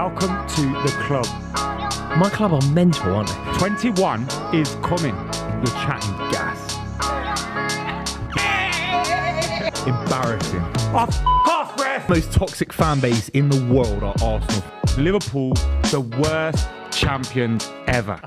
welcome to the club. My club are mental, aren't they? 21 is coming. You're chatting gas. Embarrassing. Off, ref! Most toxic fan base in the world are Arsenal. Liverpool, the worst champions ever.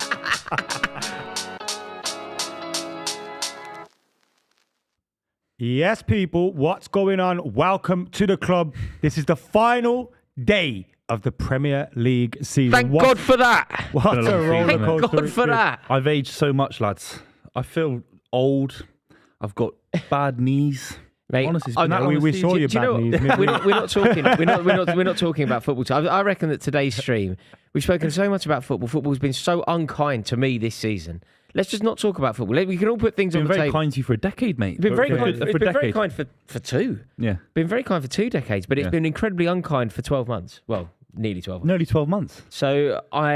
Yes, people, what's going on? Welcome to the club. This is the final day of the Premier League season. Thank God for that. What Been a a long roller season, coaster. Thank God it's for been. that. I've aged so much, lads. I feel old. I've got bad knees. Mate, Honestly, it's I been that know, long we a saw season. your Do you know bad what? knees. We're not talking about football. I reckon that today's stream, we've spoken so much about football. Football's been so unkind to me this season. Let's just not talk about football. We can all put things It's on been the very table. kind to you for a decade, mate. It's been very kind. For It's a been very decade. kind for two. Yeah. Been very kind for 2 decades, but it's Yeah. been incredibly unkind for 12 months. Well, nearly 12 months. Nearly 12 months. So I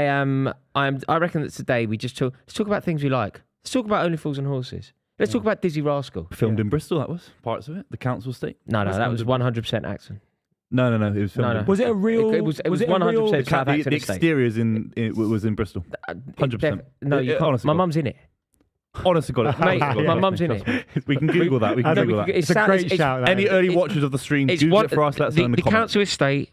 reckon that today we just let's talk about things we like. Let's talk about Only Fools and Horses. Let's talk about Dizzy Rascal. Filmed in Bristol, that was. Parts of it. The council estate. No, that was 100% accent. No. It was filmed No. in Was it a real... It was it 100% real- The Southampton estate. exteriors was in Bristol. 100%. No, you can't. Honestly, My God. mum's in it. Honestly, God. Mate, honestly, God, my trust mum's me, in trust it. me. We can Google that. We can I Google think that. it's a great shout. that Any is. early watchers of the stream, Google it for us. Let us know in the comments. council estate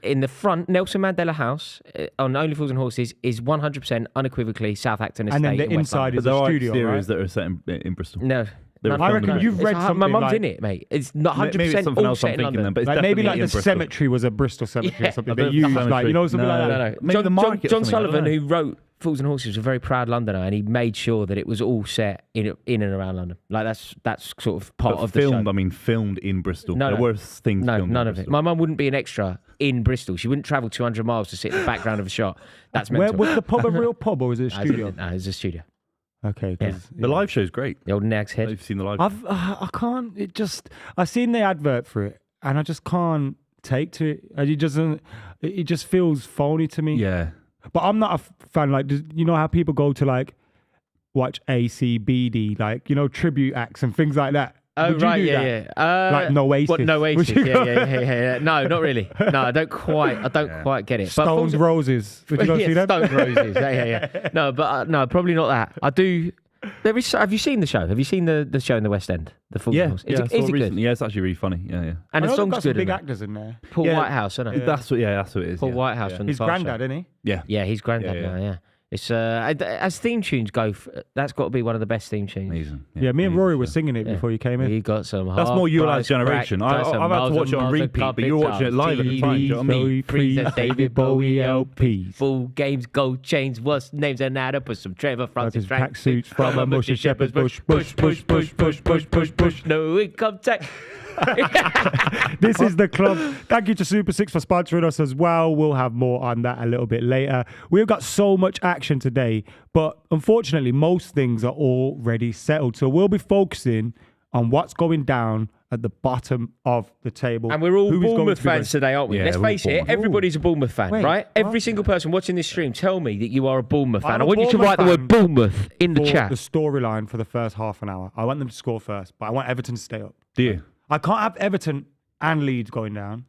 in the front, Nelson Mandela House on Only Fools and Horses is 100% unequivocally Southampton estate. And then the in West inside London. is But there a are studio, exteriors right? that are set in Bristol. No. They were I filmed reckon in you've Bristol. read My something mum's like... in it, mate. It's not 100% Maybe it's something all else set I'm in thinking London. then, but it's Like maybe definitely like in the Bristol. cemetery was a Bristol cemetery or something. I They don't used think like, you know, something like that. No. Maybe the market or John something, I don't Sullivan, know. who wrote Fools and Horses, was a very proud Londoner, and he made sure that it was all set in and around London. Like that's sort of part But of the filmed, show. I mean, filmed in Bristol. No, There no. were things No, filmed none in of it. Bristol. My mum wouldn't be an extra in Bristol. She wouldn't travel 200 miles to sit in the background of a shot. That's Where mental. was the pub a real pub or was it a studio? No, it's a studio. Okay, Yeah. because The live show's great. The old Nag's Head. You've seen the live. I can't. It just I've seen the advert for it and I just can't take to it. And it doesn't. It just feels phony to me. Yeah. But I'm not a fan. Like, you know how people go to like watch ACBD, like, you know, tribute acts and things like that. Oh, Would you right, do yeah, that? yeah. Like Noasis. What, Noasis, Would you go- yeah. No, not really. No, I don't quite get it. But Stoned Roses. Would you go see them? Stoned Roses, yeah. No, but no, probably not that. I do. Have you seen the show? Have you seen the show in the West End? The Fools and Yeah. Horses? Yeah. Is I it saw it good? recently. Yeah, it's actually really funny. Yeah. And I the know they've song's got some good. big isn't it? actors in there. Paul Yeah. Whitehouse, isn't it? That's what it is. Paul yeah. Whitehouse Yeah. from His the Far Show. granddad, isn't he? Yeah. Yeah, he's granddad Yeah, yeah. now. Yeah, it's as theme tunes go. That's got to be one of the best theme tunes. Amazing. Yeah, me and amazing. Rory were singing it Yeah. before you came in. You got some. That's more your last half-price generation. crack, I've got some had to miles watch it and on miles of repeat, but you're watching it live at the time. Do you know what I mean? TVs, David Bowie LPs. Full games, gold chains, what's names and add up with some Trevor Francis Tracksuits from a mushy shepherd's bush. No income tax. This is the club. Thank you to Super 6 for sponsoring us as well. We'll have more on that a little bit later. We've got so much action today, but unfortunately, most things are already settled. So we'll be focusing on what's going down at the bottom of the table. And we're all Who is going Bournemouth to be fans today, aren't we? Yeah, Let's we're all face it, Bournemouth. everybody's a Bournemouth fan, Wait, right? Every what? single person watching this stream, tell me that you are a Bournemouth fan. I'm I a want you to Bournemouth write the word fan Bournemouth in the for chat. the storyline for the first half an hour. I want them to score first, but I want Everton to stay up. Do you? I can't have Everton and Leeds going down.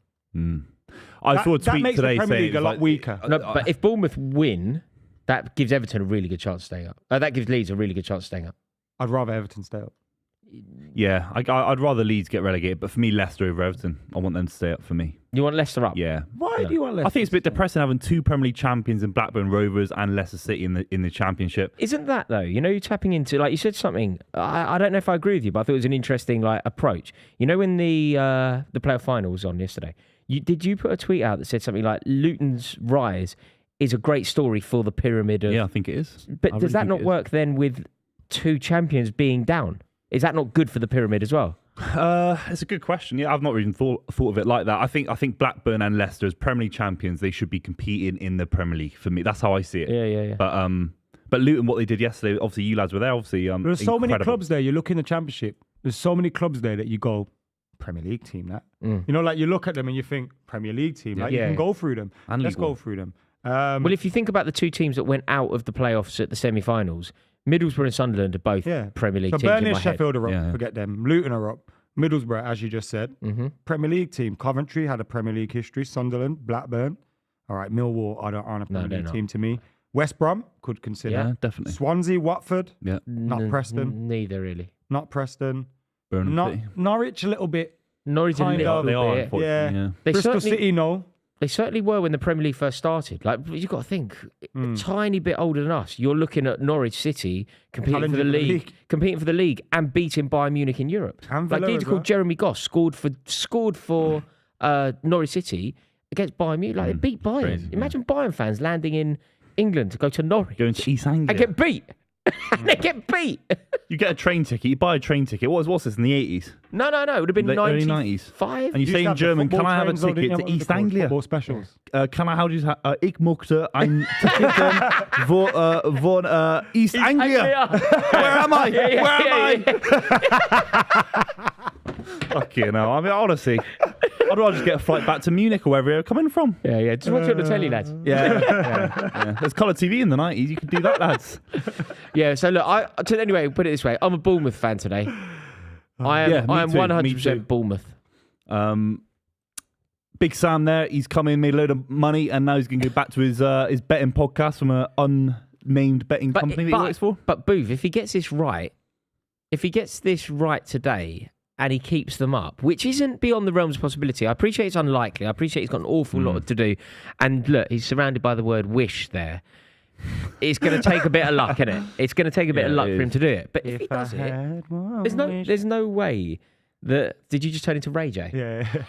I That- saw a that tweet makes the today Premier saying League a it's lot like- weaker. No, but if Bournemouth win, that gives Everton a really good chance of staying up. That gives Leeds a really good chance of staying up. I'd rather Everton stay up. Yeah, I'd rather Leeds get relegated, but for me, Leicester over Everton. I want them to stay up for me. You want Leicester up? Yeah. Why do you want Leicester? I think it's a bit depressing having two Premier League champions in Blackburn Rovers and Leicester City in the Championship. Isn't that though? You know, you're tapping into, like you said something. I don't know if I agree with you, but I thought it was an interesting approach. You know, when the playoff final was on yesterday, did you put a tweet out that said something like Luton's rise is a great story for the pyramid of? Yeah, I think it is. But does that not work then with two champions being down? Is that not good for the pyramid as well? It's a good question. Yeah, I've not even thought of it like that. I think Blackburn and Leicester as Premier League champions, they should be competing in the Premier League for me. That's how I see it. Yeah. But Luton, what they did yesterday, obviously you lads were there. Obviously, There's so many incredible. clubs there. You look in the Championship. There's so many clubs there that you go, Premier League team. That you know, like you look at them and you think Premier League team. Like you can go through them. And Let's League go One. through them. Well, if you think about the two teams that went out of the playoffs at the semi-finals, Middlesbrough and Sunderland are both Premier League so teams. Burnley in and my head. Sheffield are up. Yeah. Forget them. Luton are up. Middlesbrough, as you just said, Premier League team. Coventry had a Premier League history. Sunderland, Blackburn. All right, Millwall aren't a Premier they're League not. team to me. West Brom could consider. Yeah, definitely. Swansea, Watford, Yeah. not Preston. Neither really. Not Preston. Burnham Not City. Norwich a little bit. Norwich a Kind little of. They are, bit. unfortunately. Yeah. Yeah. They Bristol certainly, City, no. they certainly were when the Premier League first started. Like you've got to think, a tiny bit older than us. You're looking at Norwich City competing for the Challenging the league, league. competing for the league, and beating Bayern Munich in Europe. And Like Villa dude as called well. Jeremy Goss scored for Norwich City against Bayern Munich. Like they beat Bayern. Crazy, yeah. Imagine Bayern fans landing in England to go to Norwich Going to East Anglia. and get beat. They get beat. You get a train ticket. You buy a train ticket. What's this in the 80s? No. It would have been Late early 95. And you say in German, can I have a ticket to East Anglia? Football specials. Can I, how do you say, ich möchte ein Ticket von East Anglia. Where am I? Where am I? Fucking hell. I mean, honestly, I'd rather just get a flight back to Munich or wherever you're coming from. Yeah. Just watch it on the telly, lads. Yeah. There's colour TV in the 90s. You could do that, lads. Yeah, so look, anyway, put it this way. I'm a Bournemouth fan today. I am Yeah, me too, 100% Bournemouth. Big Sam there. He's come in, made a load of money, and now he's going to go back to his betting podcast from an unnamed betting company that he works for. But Booth, if he gets this right today and he keeps them up, which isn't beyond the realms of possibility, I appreciate it's unlikely. I appreciate he's got an awful lot to do. And look, he's surrounded by the word wish there. It's going to take a bit of luck, isn't it? It's going to take a bit of luck for him to do it. But if he does it, there's no way that... Did you just turn into Ray J? Yeah.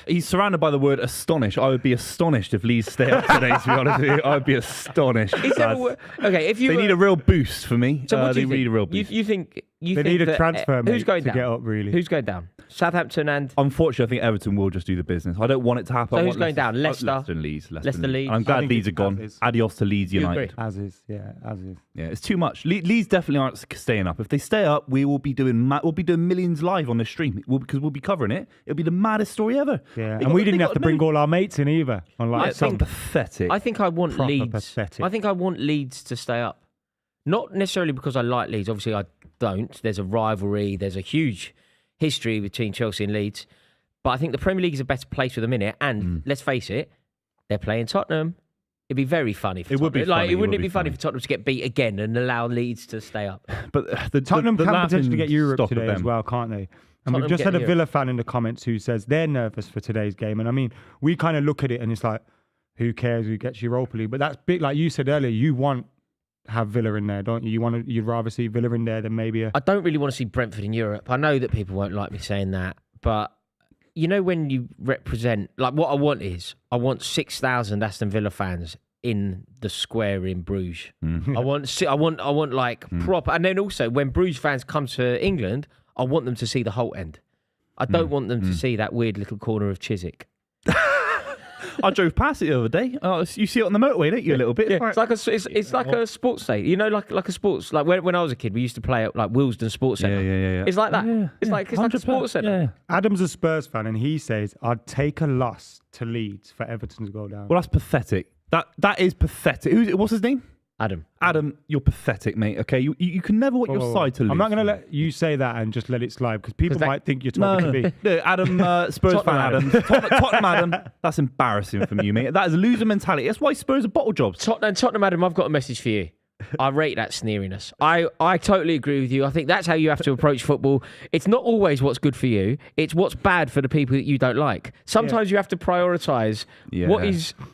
He's surrounded by the word astonish. I would be astonished if Leeds stay up today, to be honest with you. I would be astonished. Is there okay, if you They need a real boost for me. So what do you they need a think? real boost. You think They think need a that, transfer, mate, who's going to down? get up, really. Who's going down? Southampton and... Unfortunately, I think Everton will just do the business. I don't want it to happen. So I who's want going down? Leicester? Leicester and Leeds. Leicester, Leeds. And I'm I glad think Leeds are it's gone. as is. Adios to Leeds You United. agree? As is, yeah, as is. Yeah, it's too much. Leeds definitely aren't staying up. If they stay up, we will be doing millions live on the stream because we'll be covering it. It'll be the maddest story ever. Yeah, They and we got- didn't they have to got bring no- all our mates in either. Unlike It's some. pathetic. I think I want Proper Leeds. pathetic. I think I want Leeds to stay up. Not necessarily because I like Leeds. Obviously, I don't. There's a rivalry. There's a huge history between Chelsea and Leeds. But I think the Premier League is a better place for them in it. And let's face it, they're playing Tottenham. It'd be very funny for Tottenham. would be funny. Wouldn't it be funny for Tottenham to get beat again and allow Leeds to stay up? But the Tottenham the can laughing potentially get Europe stock of today as them. well, can't they? And Tottenham we've just get had a Europe. Villa fan in the comments who says they're nervous for today's game. And I mean, we kind of look at it and it's like, who cares who gets Europa League? But that's big, like you said earlier, you want to have Villa in there, don't you? You'd rather see Villa in there than maybe a... I don't really want to see Brentford in Europe. I know that people won't like me saying that, but you know when you represent, like what I want 6,000 Aston Villa fans in the square in Bruges. I want like proper, and then also when Bruges fans come to England, I want them to see the whole end. I don't want them to see that weird little corner of Chiswick. I drove past it the other day. You see it on the motorway, don't you? A little bit. Yeah, it's like a sports stadium. You know, like a sports, like when I was a kid, we used to play at like Willesden Sports Centre. Yeah. It's like that. Yeah, It's like a sports centre. Yeah. Adam's a Spurs fan and he says, I'd take a loss to Leeds for Everton to go down. Well, that's pathetic. That is pathetic. What's his name? Adam, you're pathetic, mate. Okay, you can never want your side to lose. I'm not going to let you say that and just let it slide because people might think you're No, talking to me. no, Adam, Spurs fan Adam. Tottenham Adam. That's embarrassing from you, mate. That is a loser mentality. That's why Spurs are bottle jobs. Tottenham Adam, I've got a message for you. I rate that sneeriness. I totally agree with you. I think that's how you have to approach football. It's not always what's good for you. It's what's bad for the people that you don't like. Sometimes you have to prioritise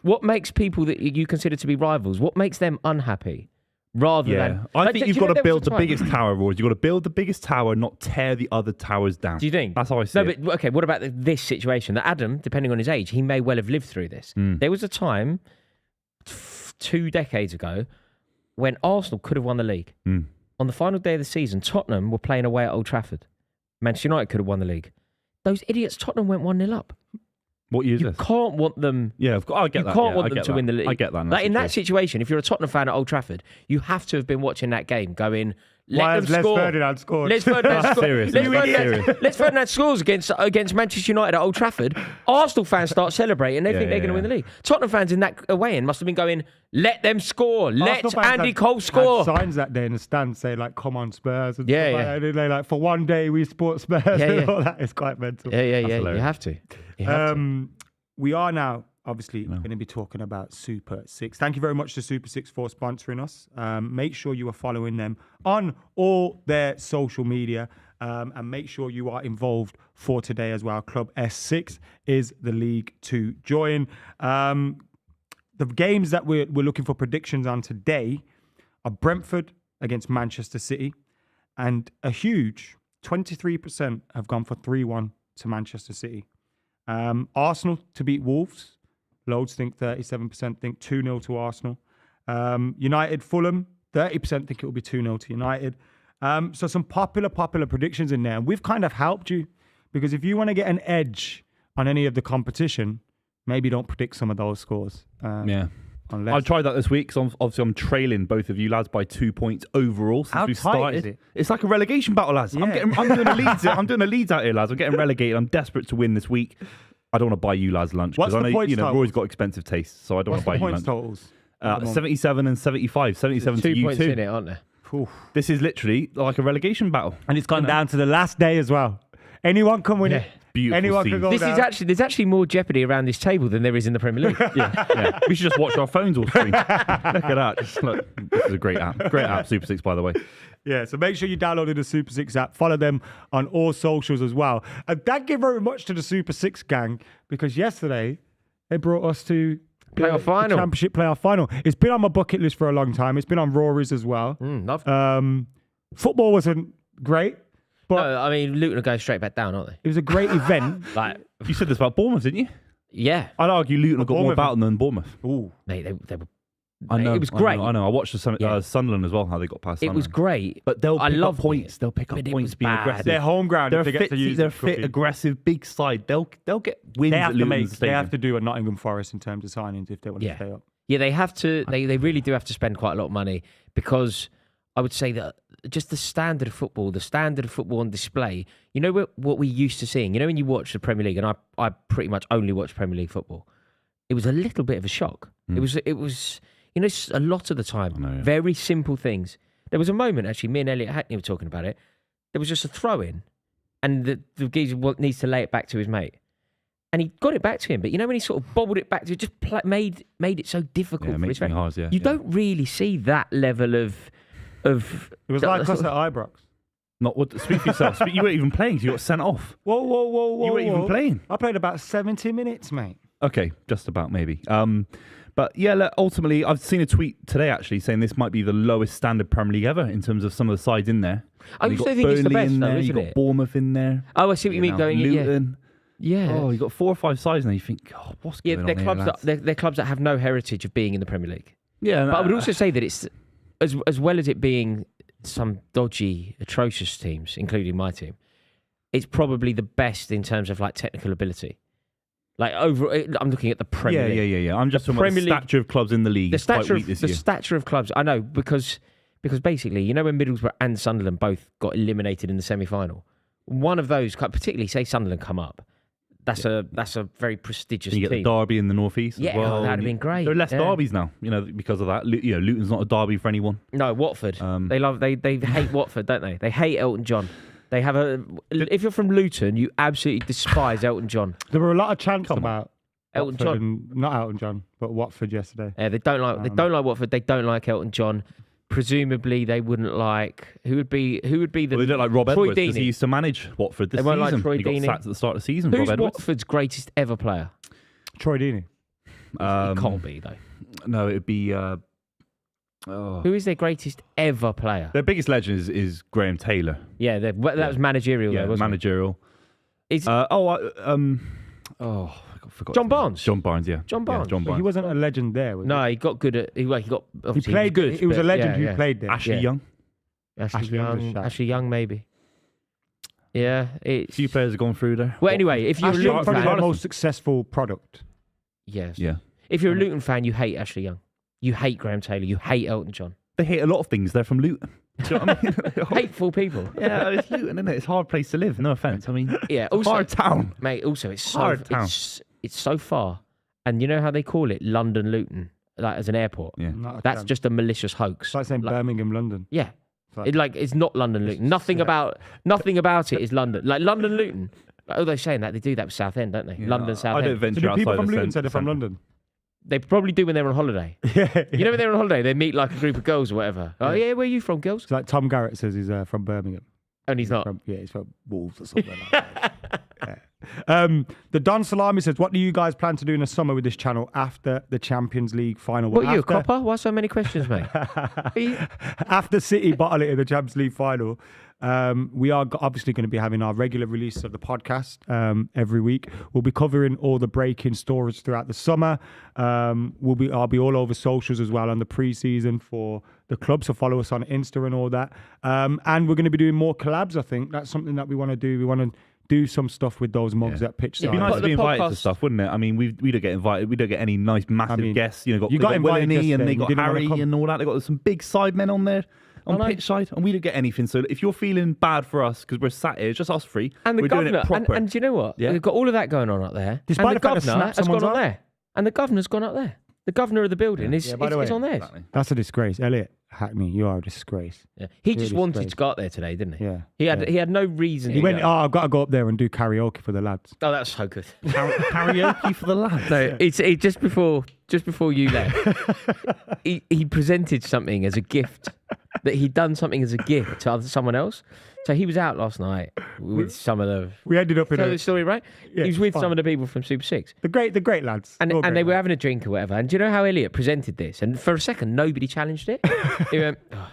what makes people that you consider to be rivals, what makes them unhappy. Rather than... I think you've got to build the biggest tower, Rory. You've got to build the biggest tower, not tear the other towers down. Do you think? That's how I see it. But okay, what about this situation? That Adam, depending on his age, he may well have lived through this. There was a time 2 decades ago when Arsenal could have won the league. On the final day of the season, Tottenham were playing away at Old Trafford. Manchester United could have won the league. Those idiots, Tottenham went 1-0 up. What year is You this? can't want them... Yeah, of course. I get that. You can't Yeah, want I them get to that. win the league. I get that. Like in that situation, if you're a Tottenham fan at Old Trafford, you have to have been watching that game going, Why let has them Les score. Ferdinand scored? Les Ferdinand That's scored. serious. Les Ferdinand scores against Manchester United at Old Trafford. Arsenal fans start celebrating. They think they're going to win the league. Tottenham fans in that away end must have been going, let them score. Let Arsenal fans Andy had- Cole score. had signs that day in the stand saying like, "Come on, Spurs!" And Yeah, stuff like yeah. that. And they're like, "For one day, we support Spurs." Yeah, and yeah. all that is quite mental. Yeah. You hilarious. have to. You have to. We are now obviously going to be talking about Super 6. Thank you very much to Super 6 for sponsoring us. Make sure you are following them on all their social media. And make sure you are involved for today as well. Club S6 is the league to join. The games that we're looking for predictions on today are Brentford against Manchester City. And a huge 23% have gone for 3-1 to Manchester City. Arsenal to beat Wolves. Loads think 37% think 2-0 to Arsenal. United, Fulham, 30% think it will be 2-0 to United. So some popular predictions in there. And we've kind of helped you because if you want to get an edge on any of the competition, maybe don't predict some of those scores. Unless... I've tried that this week because obviously I'm trailing both of you lads by 2 points overall since we've started. Is it? It's like a relegation battle, lads. Yeah. I'm doing a Leeds. I'm doing a Leeds out here, lads. I'm getting relegated. I'm desperate to win this week. I don't want to buy you lads lunch because I know Rory's got expensive tastes, so I don't want to buy you lunch. Totals? 77 and 75. 77 to you 2 points too. in it, aren't there? Oof. This is literally like a relegation battle. And it's gone down to the last day as well. Anyone can win it. Beautiful Anyone scene. can go down. There's actually more jeopardy around this table than there is in the Premier League. Yeah. We should just watch our phones all stream. Look at that. This is a great app. Great app, Super 6, by the way. Yeah, so make sure you downloaded the Super 6 app. Follow them on all socials as well. And thank you very much to the Super 6 gang because yesterday they brought us to Playoff final. Championship playoff final. It's been on my bucket list for a long time. It's been on Rory's as well. Football wasn't great. But no, I mean, Luton are going straight back down, aren't they? it was a great event. You said this about Bournemouth, didn't you? Yeah. I'd argue Luton have got more about them than Bournemouth. Ooh. Mate, they were... I know. It was great. I know. I watched Sunderland as well, how they got past Sunderland. It was great. But they'll pick up points. They'll pick up but it points was being bad. aggressive. Their home ground. They're if they get to use they're it, fit, aggressive, big side. They'll get wins They at have to Luton they have to do a Nottingham Forest in terms of signings if they want to stay up. Yeah, they have to. They really do have to spend quite a lot of money because I would say that just the standard of football on display. You know what we used to seeing. You know when you watch the Premier League, and I pretty much only watch Premier League football. It was a little bit of a shock. It was. You know, a lot of the time, very simple things. There was a moment, actually, me and Elliot Hackney were talking about it. There was just a throw-in, and the geezer needs to lay it back to his mate. And he got it back to him, but you know when he sort of bobbled it back to him, just made it so difficult for his friend. You don't really see that level of... It was like us at Ibrox. Not what. Speak for yourself. You weren't even playing, so you got sent off. Whoa. You weren't even playing. I played about 70 minutes, mate. Okay, just about maybe. But yeah, ultimately, I've seen a tweet today actually saying this might be the lowest standard Premier League ever in terms of some of the sides in there. I still think it's the best, though, isn't you got it? Bournemouth in there. Oh, I see what you mean. Going Luton. Yeah. Oh, you got 4 or 5 sides now. You think, what's going on here, they're clubs that have no heritage of being in the Premier League. Yeah, but I would also say that it's as well as it being some dodgy, atrocious teams, including my team. It's probably the best in terms of like technical ability. Like I'm looking at the Premier League. Yeah. I'm just talking about the stature of clubs in the league. The stature of clubs. I know because basically, you know, when Middlesbrough and Sunderland both got eliminated in the semi-final, one of those, particularly say Sunderland come up, that's a very prestigious team. You get the derby in the northeast. Yeah, as well. That'd have been great. There are less derbies now, you know, because of that. Luton's not a derby for anyone. No, Watford. They hate Watford, don't they? They hate Elton John. They have if you're from Luton, you absolutely despise Elton John. There were a lot of chants about Elton Watford John, not Elton John, but Watford yesterday. Yeah, they don't like Watford. They don't like Elton John. Presumably, they wouldn't like who would be the. Well, they don't like Rob Troy Edwards because Deeney. he used to manage Watford this They won't season. like Troy he got Deeney. sacked at the start of the season. Who's Rob Edwards. Watford's greatest ever player? Troy Deeney. It can't be though. No, it'd be. Who is their greatest ever player? Their biggest legend is Graham Taylor. Yeah, that was managerial. Yeah, though, wasn't managerial. It? I forgot. John Barnes. John Barnes, yeah. John Barnes. Yeah, John But Barnes. he wasn't a legend there, was No, he got good at. He got. he played good. He was a but legend yeah, who played there. Ashley Yeah. Young. Ashley Young, maybe. Yeah, A few players have gone through there. Well, anyway, if you're a Ashley Luton Young probably fan, their most successful product. yes. Yeah. If you're a Luton fan, you hate Ashley Young. You hate Graham Taylor. You hate Elton John. They hate a lot of things. They're from Luton. Do you know what I mean? Hateful people. Yeah, it's Luton, isn't it? It's a hard place to live. No offence. I mean, Yeah. Also, hard town. mate. Also, it's so Hard town. it's so far, and you know how they call it London Luton, like as an airport. Yeah. That's just a malicious hoax. It's like saying Birmingham, London. Yeah. It's It's not London Luton. Nothing about it is London. Like London Luton Although saying that, they do that with Southend, don't they? Yeah. London, I Southend. don't So venture the outside people from the Luton said they're from centre. London. They probably do when they're on holiday. Yeah. You know when they're on holiday, they meet like a group of girls or whatever. Oh, yeah, where are you from, girls? It's like Tom Garrett says he's from Birmingham. And he's not. He's from Wolves or something like that. Yeah. The Don Salami says, what do you guys plan to do in the summer with this channel after the Champions League final? What are you, a copper? Why so many questions, mate? After City bottle it in the Champions League final, we are obviously going to be having our regular release of the podcast every week. We'll be covering all the breaking stories throughout the summer. I'll be all over socials as well on the pre-season for the club, so follow us on Insta and all that. And we're going to be doing more collabs, I think. That's something that we want to do. We want to do some stuff with those mugs at pitch It'd be side. nice to be The invited to podcast- stuff, wouldn't it? I mean, we don't get invited. We don't get any nice, massive guests. You know, you got invited Willenie and yesterday, they you got didn't wanna Harry come. and all that. They got some big side men on there on pitch side, and we don't get anything. So if you're feeling bad for us because we're sat here, it's just us three. And the we're governor, doing it proper. and do you know what? Yeah. We've got all of that going on up there. Despite and the the fact that governor snap has gone someone's on eye. there. And the governor's gone up there. The governor of the building is by the way, on there. Exactly. That's a disgrace. Elliot Hackney, you are a disgrace. Yeah. He Really just wanted strange. to go up there today, didn't he? Yeah. He had no reason. He to went, go. I've got to go up there and do karaoke for the lads. Oh, that's so good. Karaoke for the lads. No, it's just before you left. he presented something as a gift, that he'd done something as a gift to someone else. So he was out last night with some of the. We ended up in Tell the story, right? Yeah, he was with fine. some of the people from Super Six. the great lads. And All they great were lads. having a drink or whatever. And do you know how Elliot presented this? And for a second, nobody challenged it. He went, "Oh,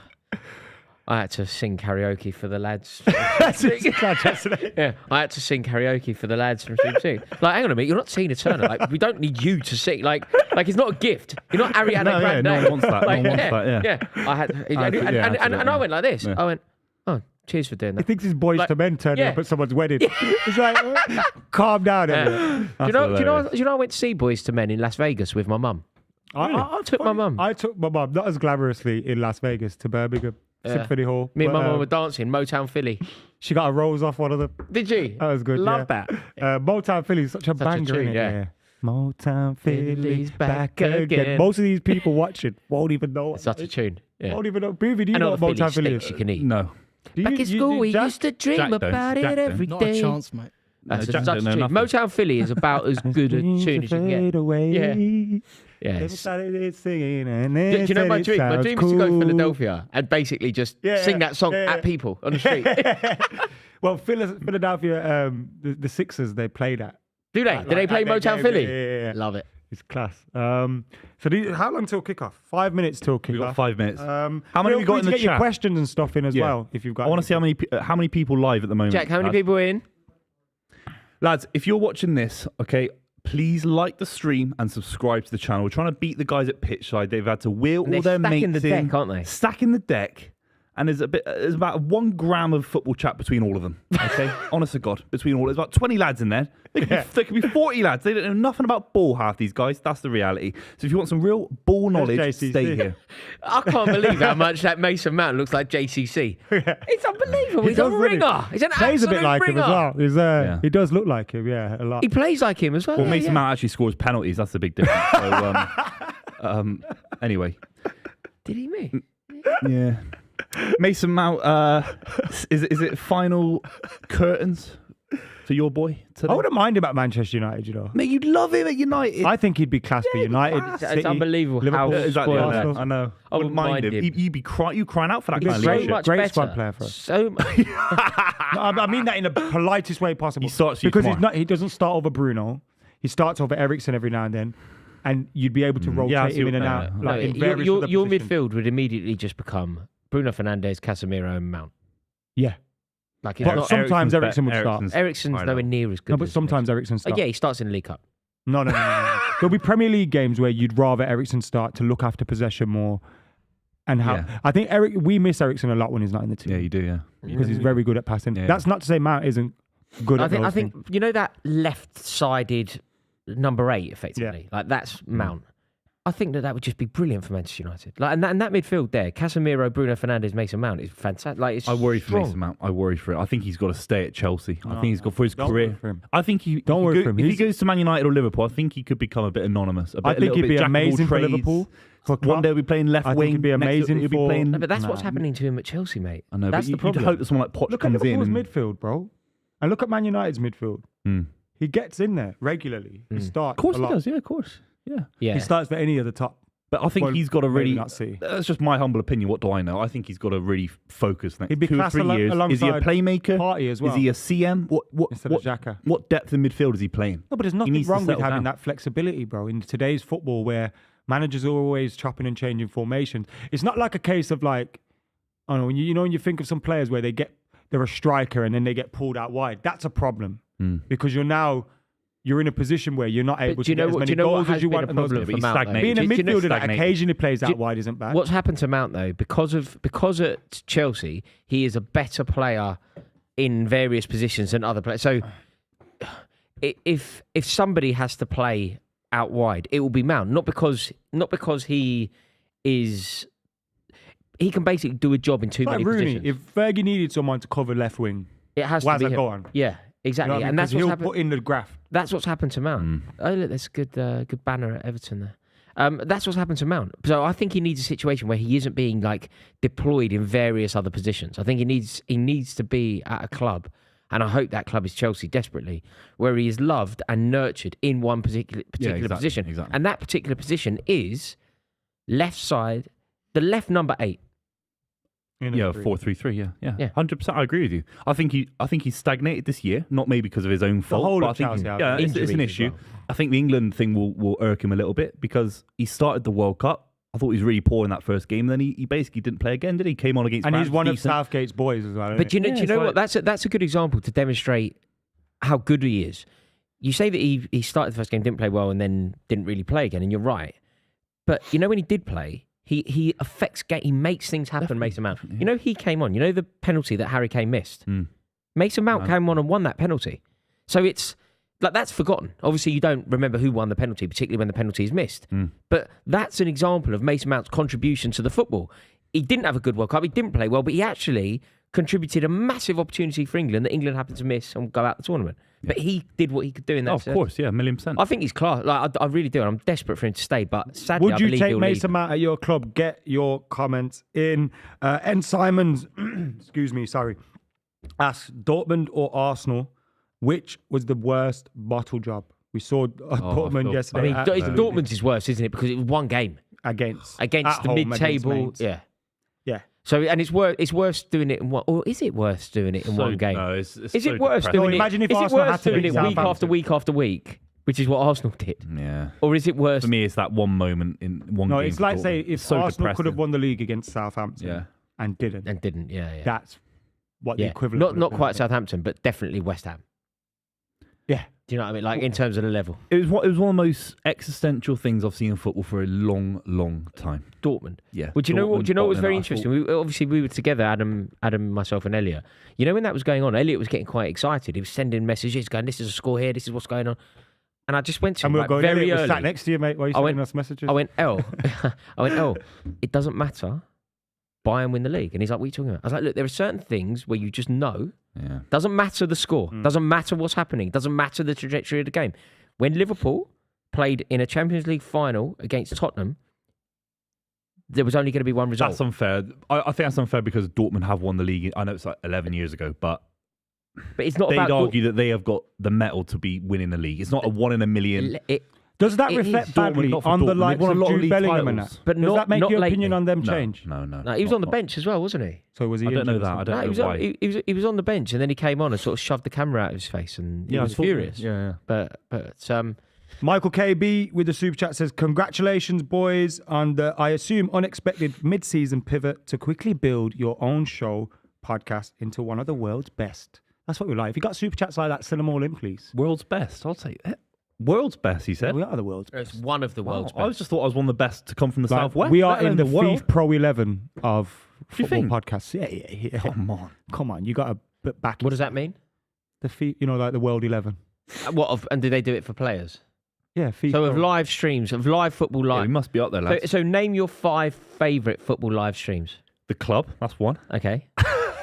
I had to sing karaoke for the lads." That's it. Yeah, I had to sing karaoke for the lads from Super Six. Like, hang on a minute, you're not Tina Turner. Like, we don't need you to sing. Like it's not a gift. You're not Ariana No, yeah, Grande. no one wants that. No Like, one wants that, yeah. I had, and I went like this. I went, oh, cheers for doing He that. thinks it's boys Like, to men turning yeah. up at someone's wedding. It's like, calm down, Elliot. Do you know I went to see Boys to Men in Las Vegas with my mum? I took my mum. I took my mum, not as glamorously in Las Vegas, to Birmingham Symphony Hall. Me and but, my mum were dancing Motown Philly. She got a rose off one of them. Did you? That was good. Love yeah. that. Motown Philly is such a banger, tune, innit? yeah. Motown Philly's Philly's back back again. again. Most of these people watching won't even know. It's such a tune. Yeah. Won't even know. Buvey, do you And know all what the Philly Motown Philly sticks is? you can eat. No. Do Back you- in school, we Jack- used to dream Jack don't. about Jack it don't. every Not a day. chance, mate. That's Jack such a don't know tune. nothing. Motown Philly is about as good a tune as you can get. Fade away. Yeah. They Yes. started singing and Do they you know said my it dream? My sounds dream was to go to cool. Philadelphia and basically just sing that song at people on the street. Well, Philadelphia, the Sixers, they play that. Do they? Do they play at their Motown game, Philly? Yeah. Love it. It's class. So how long till kickoff? 5 minutes till kickoff. We've got 5 minutes. How many have we got in the get your chat? questions and stuff in as Yeah. well, if you've got. I want to see how many people live at the moment. Jack, how many lads. people are in? Lads, if you're watching this, okay, please like the stream and subscribe to the channel. We're trying to beat the guys at pitchside. They've had to wheel And all they're their stacking mates the in, deck, aren't they? Stacking the deck. And there's about 1 gram of football chat between all of them. Okay, honest to God, between all, there's about 20 lads in there. There could be 40 lads. They don't know nothing about ball. Half these guys. That's the reality. So if you want some real ball knowledge, JCC. stay here. I can't believe how much that Mason Mount looks like JCC. It's unbelievable. He's a does, doesn't he? ringer. He's an Plays a absolute bit like ringer. him as well. He's, Yeah. He does look like him, yeah, a lot. He plays like him as well. Well, yeah, Mason yeah. Mount actually scores penalties. That's the big difference. So, anyway, Did he me? yeah. Mason Mount, is it final curtains for your boy today? I wouldn't mind him at Manchester United, you know. Mate, you'd love him at United. I think he'd be class for United. It's City, unbelievable Liverpool. how Exactly, spoiled I know. Arsenal. I know. I wouldn't mind him. You'd be you crying out for that He'd be kind of so leadership. much Great better. squad player for us. So No, I mean that in the politest way possible. He starts you because tomorrow. he doesn't start over Bruno. He starts over Ericsson every now and then, and you'd be able to rotate I see him what- in and no, out. no. Like in your various other your positions. midfield would immediately just become Bruno Fernandes, Casemiro, and Mount. Yeah, Like it's but not. sometimes Ericsson's Ericsson would be- start. Ericsson's I nowhere know. near as good. No, but as sometimes Ericsson Oh, starts. yeah, he starts in the League Cup. No. There'll be Premier League games where you'd rather Ericsson start to look after possession more. And how Yeah. I think we miss Ericsson a lot when he's not in the team. Yeah, you do. Yeah. because he's very good at passing. Yeah. That's not to say Mount isn't good at I those think things. you know that left-sided number 8, effectively. Like that's Mount. I think that would just be brilliant for Manchester United. Like and that midfield there, Casemiro, Bruno Fernandes, Mason Mount is fantastic. Like it's I worry for strong. Mason Mount. I worry for it. I think he's got to stay at Chelsea. I think he's got for his Don't career. worry for him. I think he Don't worry for him. If he He's- goes to Man United or Liverpool, I think he could become a bit anonymous. I think he'd be amazing for Liverpool. For One Klopp. day he'll be playing left I think wing. he'd be next amazing he'll be for- playing. No, but that's what's Nah. happening to him at Chelsea, mate. I know, That's but the problem. you'd hope that someone like Poch Look at comes in. Liverpool's And, midfield, bro. And look at Man United's midfield. Mm. He gets in there regularly. He starts. Of course a he lot. does. Yeah, of course. Yeah. Yeah. He starts for any of the top. But I think Well, he's got to maybe really. not City. That's just my humble opinion. What do I know? I think he's got to really focus next He'd be 2 or classed 3 years. Is he a alongside playmaker? Partey as well. Is he a CM? Instead of Xhaka. What depth in midfield is he playing? No, but there's He nothing needs to wrong with settle having down. that flexibility, bro. In today's football, where managers are always chopping and changing formations, it's not like a case of like, I don't know, when you think of some players where they're a striker and then they get pulled out wide. That's a problem because you're in a position where you're not able to get as many goals as you want. And those- problem for Mount, though? being a Do you know- midfielder that stagnated. occasionally plays out wide isn't bad. What's happened to Mount though, because at Chelsea, he is a better player in various positions than other players. So if somebody has to play out wide, it will be Mount. Not because he can basically do a job in too Like many Rooney, positions. if Fergie needed someone to cover left wing, It has why to does be that him. go on? Yeah, exactly. You know what I mean? And that's 'Cause what's he'll happened. put in the graph. That's what's happened to Mount. Oh, look, there's a good banner at Everton there. That's what's happened to Mount. So I think he needs a situation where he isn't being like deployed in various other positions. I think he needs to be at a club, and I hope that club is Chelsea desperately, where he is loved and nurtured in one particular exactly, position. exactly. And that particular position is left side, the left number 8. Yeah, 4-3-3. Yeah, Yeah. 100%. I agree with you. I think he's stagnated this year, not maybe because of his own fault. whole but of I think Chelsea have yeah, it's an injuries as issue. well. I think the England thing will irk him a little bit because he started the World Cup. I thought he was really poor in that first game. Then he basically didn't play again, did he? Came on against And France, he's one of decent. Southgate's boys as well. But do you it's know like- what? That's a good example to demonstrate how good he is. You say that he started the first game, didn't play well, and then didn't really play again, and you're right. But you know when he did play, he affects game. He makes things happen. Mason Mount. Yeah. You know he came on. You know the penalty that Harry Kane missed. Mm. Mason Mount No. came on and won that penalty. So it's like that's forgotten. Obviously, you don't remember who won the penalty, particularly when the penalty is missed. Mm. But that's an example of Mason Mount's contribution to the football. He didn't have a good World Cup. He didn't play well, but he actually contributed a massive opportunity for England that England happened to miss and go out the tournament. But he did what he could do in that. Oh, of course, yeah, 1,000,000%. I think he's class. Like I really do. And I'm desperate for him to stay. But sadly, Would I you believe take he'll Mason leave. Mount at your club? Get your comments in. N. Simons, excuse me, sorry, asks Dortmund or Arsenal, which was the worst bottle job? We saw Dortmund Phil. yesterday. I mean, absolutely Dortmund's is worse, isn't it? Because it was one game against against at the home against mid-table. Mainz. Yeah. Yeah. So and it's worse doing it in one. Or is it worse doing it in one game? No, it's Is so it worse depressing. doing it? Imagine if is Arsenal it had worse to doing beat it week after Southampton. week after week, which is what Arsenal did? Yeah. Or is it worse? For me, it's that one moment in one No, game. it's for like Dortmund. say if So Arsenal could have depressing. won the league against Southampton Yeah. and didn't. And didn't. Yeah. That's what the Yeah. equivalent. Not would not have quite been. Southampton, but definitely West Ham. Yeah. Do you know what I mean? Like in terms of the level, It was one of the most existential things I've seen in football for a long, long time. Dortmund. Yeah. Well, do you know what? Dortmund, Do you know what was Tottenham, very I interesting? thought- We were together, Adam, myself, and Elliot. You know when that was going on, Elliot was getting quite excited. He was sending messages, going, "This is a score here. This is what's going on." And I just went to And him we were like, going, very Elliot was early. sat next to you, mate, while you I went- sending us messages. I went, it doesn't matter. Bayern win the league. And he's like, what are you talking about? I was like, look, there are certain things where you just know. Yeah. Doesn't matter the score. Doesn't matter what's happening. Doesn't matter the trajectory of the game. When Liverpool played in a Champions League final against Tottenham, there was only going to be one result. That's unfair. I think that's unfair because Dortmund have won the league. I know it's like 11 years ago, but But it's not they'd about... argue that they have got the metal to be winning the league. It's not a 1 in a million. Does that It reflect is badly Dortmund, not for on the Dortmund. likes They've won of a lot of Jude league Bellingham and titles. that? But Does not- that make not your lately. opinion on them No, change? No. No, he was on the bench as well, wasn't he? So was he I don't know injured or that. I something? don't No, know why. he was on the bench and then he came on and sort of shoved the camera out of his face and he I was thought- furious. Yeah. But Michael KB with the super chat says, congratulations, boys, on the, I assume, unexpected mid-season pivot to quickly build your own show podcast into one of the world's best. That's what we like. If you got super chats like that, send them all in, please. World's best. I'll take it. World's best, he said. We are the world's best. it's one of the Wow, world's I best. just thought I was one of the best to come from the Like, southwest. we are let alone in the world. FIFA Pro 11 of Do you football think? podcasts. Yeah. Come on. Come on, you got to back. What does that mean? The FIFA, like the World 11. And do they do it for players? Yeah, FIFA. So of live streams, of live football Yeah, we live. must be up there, lads. So name your 5 favourite football live streams. The club, that's one. Okay.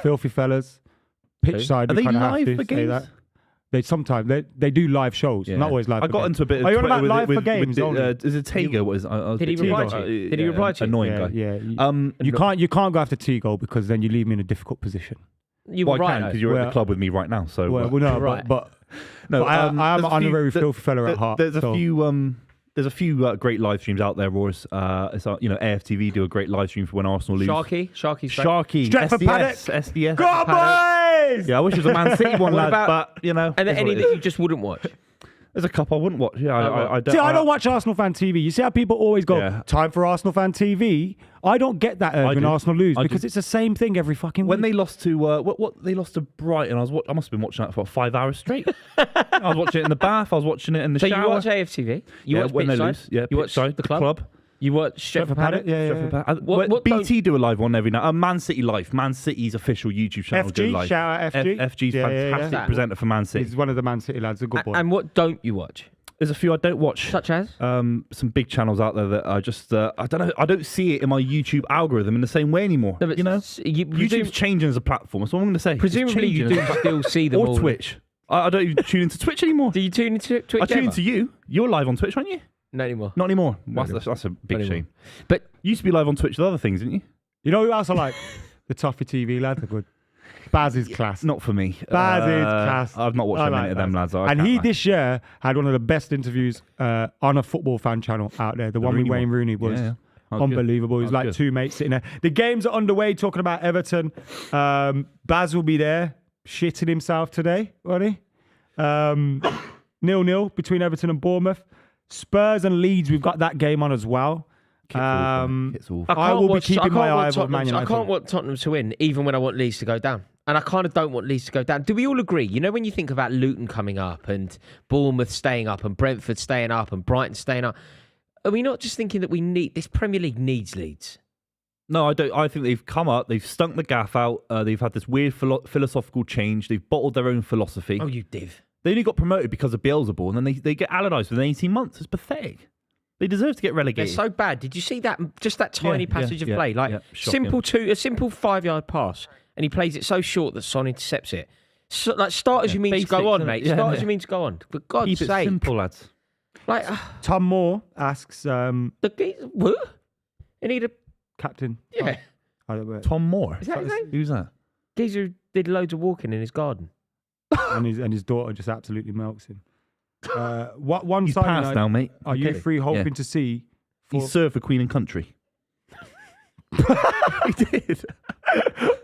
Filthy fellas. Pitch side. Are we they kinda have live to for say games? that. They sometimes they do live shows, Yeah. not always live. I for got games. into a bit of Are you on Twitter about with, live with, for games with, only? is it Tego? What is? Did he reply to you? Did he reply to you? Annoying yeah, guy. Yeah. You can't go after Tego because then you leave me in a difficult position. You were Well, I right. can because you're at the club with me right now. So Well, no, Right. but no, I am an there's a honorary few- filthy fella at heart. There's a so- few. There's a few great live streams out there, Roars. It's AFTV do a great live stream for when Arsenal lose. Sharky's back. Sharky, Stretford SDS. Go on, boys! Yeah, I wish it was a Man City one, What lad, about- but And then it's any what it that is. you just wouldn't watch. There's a couple I wouldn't watch. Yeah, I don't. See, I don't watch Arsenal fan TV. You see how people always go, Yeah. time for Arsenal fan TV? I don't get that urge when do. Arsenal lose I because do. it's the same thing every fucking When week. they lost to what they lost to Brighton, I must have been watching that for 5 hours straight. I was watching it in the bath. I was watching it in the So shower. you watch AFTV? You watch when they Pitchside? lose. Yeah, You watch Pitchside, the club? You watch Stretford Paddock? Yeah. Stretford Paddock. What BT do a live one every night. Man City Live. Man City's official YouTube channel. FG, go live. shout out FG. FG's Yeah, fantastic yeah. presenter for Man City. He's one of the Man City lads, a good boy. And what don't you watch? There's a few I don't watch. Such as? Some big channels out there that I just I don't know. I don't see it in my YouTube algorithm in the same way anymore. No, but you know, you YouTube's changing as a platform. That's what I'm going to say. It's presumably you changing do as a still see them or all. Twitch. I don't even tune into Twitch anymore. Do you tune into Twitch? I tune ever? into you. You're live on Twitch, aren't you? Not anymore. Not anymore. Not That's a big Not anymore. shame. But You used to be live on Twitch with other things, didn't you? You know who else I like? The Toffee TV lads are good. Baz is class. Not for me. Baz is class. I've not watched I a like minute of them Baz. lads. I And can't he lie. this year had one of the best interviews on a football fan channel out there. The one Rooney with Wayne one. Rooney was Yeah. That was good. unbelievable. It was That like was two mates sitting there. The games are underway, talking about Everton. Baz will be there, shitting himself today, won't he? 0-0 between Everton and Bournemouth. Spurs and Leeds, we've got that game on as well. It's awful. I will be keeping my eye on Man I United. can't want Tottenham to win, even when I want Leeds to go down. And I kind of don't want Leeds to go down. Do we all agree? You know, when you think about Luton coming up and Bournemouth staying up and Brentford staying up and Brighton staying up, are we not just thinking that we need this Premier League needs Leeds? No, I don't. I think they've come up. They've stunk the gaff out. They've had this weird philosophical change. They've bottled their own philosophy. Oh, you div. They only got promoted because of Beelzebub, and then they get Allardyce within 18 months. It's pathetic. They deserve to get They're relegated. so bad. Did you see that? Just that tiny passage of play, like shocking. a simple 5-yard pass, and he plays it so short that Son intercepts it. So, like start as you mean basics, to go on, innit? mate. Yeah, Start as yeah. you mean to go on. For God's Keep it sake, simple, lads. like Tom Moore asks the what? You need a Captain. yeah. I don't know. Tom Moore. Is that his name? Who's that? Geezer did loads of walking in his garden. and his daughter just absolutely melts him. What one He's side passed now, mate. are you Okay. three hoping Yeah. to see? He For... served for Queen and Country. He did.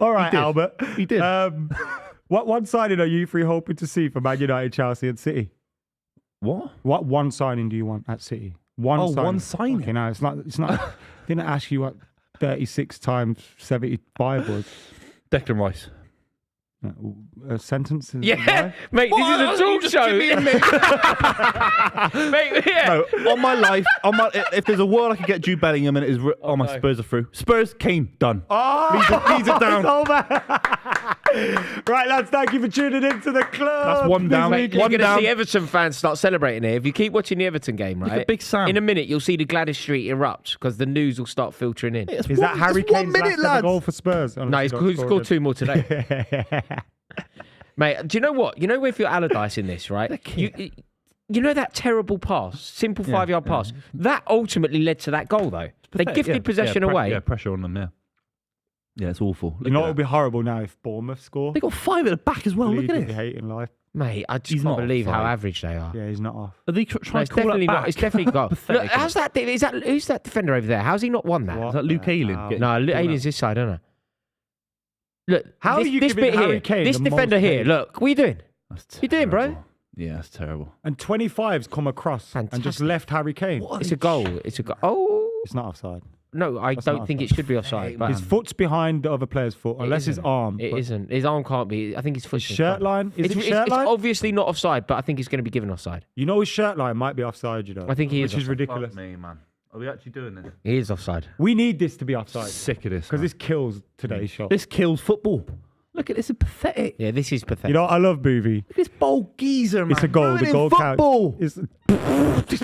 All right, He did. Albert. He did. What one signing are you three hoping to see for Man United, Chelsea, and City? What? What one signing do you want at City? One signing. One signing. Okay, no, it's not. It's not. Didn't ask you what 36 times 75 was. Declan Rice. A sentence? Is Yeah, mate, this is a talk show. Mate, yeah. No, on my life, if there's a world I could get Jude Bellingham and it is, my no. Spurs are through. Spurs came, done. Oh, Leads it down. It's over. Right, lads, thank you for tuning in to the club. That's one down. Mate, you're One going to down. see Everton fans start celebrating here. If you keep watching the Everton game, right? at Big Sam. In a minute, you'll see the Gladys Street erupt because the news will start filtering in. Is that Harry It's 1 Kane's minute, last ever lads. goal for Spurs? No, he's scored 2 more today. Mate, do you know what? You know if you're Allardyce in this, right? You know that terrible pass, simple 5-yard pass? That ultimately led to that goal, though. They gifted possession away. Yeah, pressure on them, yeah. Yeah, it's awful. You know what would be horrible now if Bournemouth score? They got 5 at the back as well. Look Leeds at would be it. hating life. Mate, I just He's can't not believe how offside. average they are. Yeah, he's not off. Are they No, trying it's to call definitely that not. back? It's definitely got. Look, Pathetic, how's that? Who's that defender over there? How's he not won that? What Is that Luke the Ayling? hell? Getting- No, Calling Alien's this side, don't I? Look, How this, are you this giving bit Harry here, Kane this the defender most here. hate? Look, what are you doing? That's You doing, bro? terrible. Yeah, that's terrible. And 25's come across and just Fantastic. left Harry Kane. It's a goal. It's a goal. Oh It's not offside. no, I That's don't not think it offside. should be offside. But His foot's behind the other player's foot, unless his isn't. arm. It but isn't. His arm can't be. I think his foot's Shirt line? Is it shirt it's line? obviously not offside, but I think it's going to be given offside. You know his shirt line might be offside, you know. I think he is Which is offside. ridiculous. Me, man. Are we actually doing this? He is offside. We need this to be offside. Sick of this. Because man. this kills today's shot. This kills football. Look at this. It's pathetic. Yeah, this is pathetic. You know, I love Buvey. Look at this bold geezer, man. It's a goal. The Ruining goal football. counts. It's,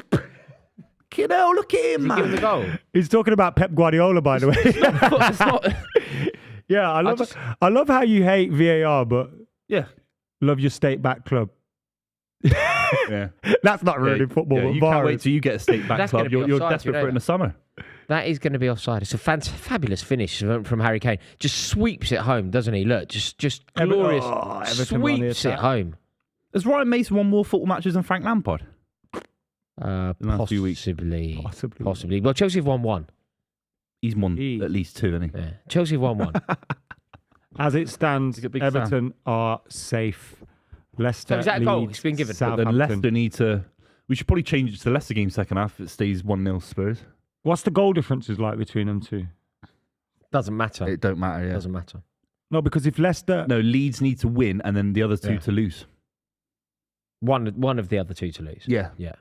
You know, look at him, Give him the man. goal. he's talking about Pep Guardiola, by the way. It's not. Yeah, I love how you hate VAR, but Yeah. love your state back club. Yeah. That's not ruining football. Yeah, but you VAR can't wait is. till you get a state back That's club. gonna be You're offside, desperate you know for it in the summer. That is going to be offside. It's a fabulous finish from Harry Kane. Just sweeps it home, doesn't he? Look, just glorious. Everton won the Sweeps it attack. home. Has Ryan Mason won more football matches than Frank Lampard? Last few weeks. Possibly. Well, Chelsea have won 1. He's won at least 2, hasn't he? Yeah. Chelsea have won 1. As it stands, Big Everton are safe. Leicester, So is that a goal? Leeds, It's been given. But then Southampton. Leicester need to... We should probably change it to the Leicester game second half if it stays 1-0 Spurs. What's the goal differences like between them two? Doesn't matter. It don't matter, yeah. Doesn't matter. No, because if Leicester... No, Leeds need to win and then the other two to lose. One of the other two to lose. Yeah. Yeah.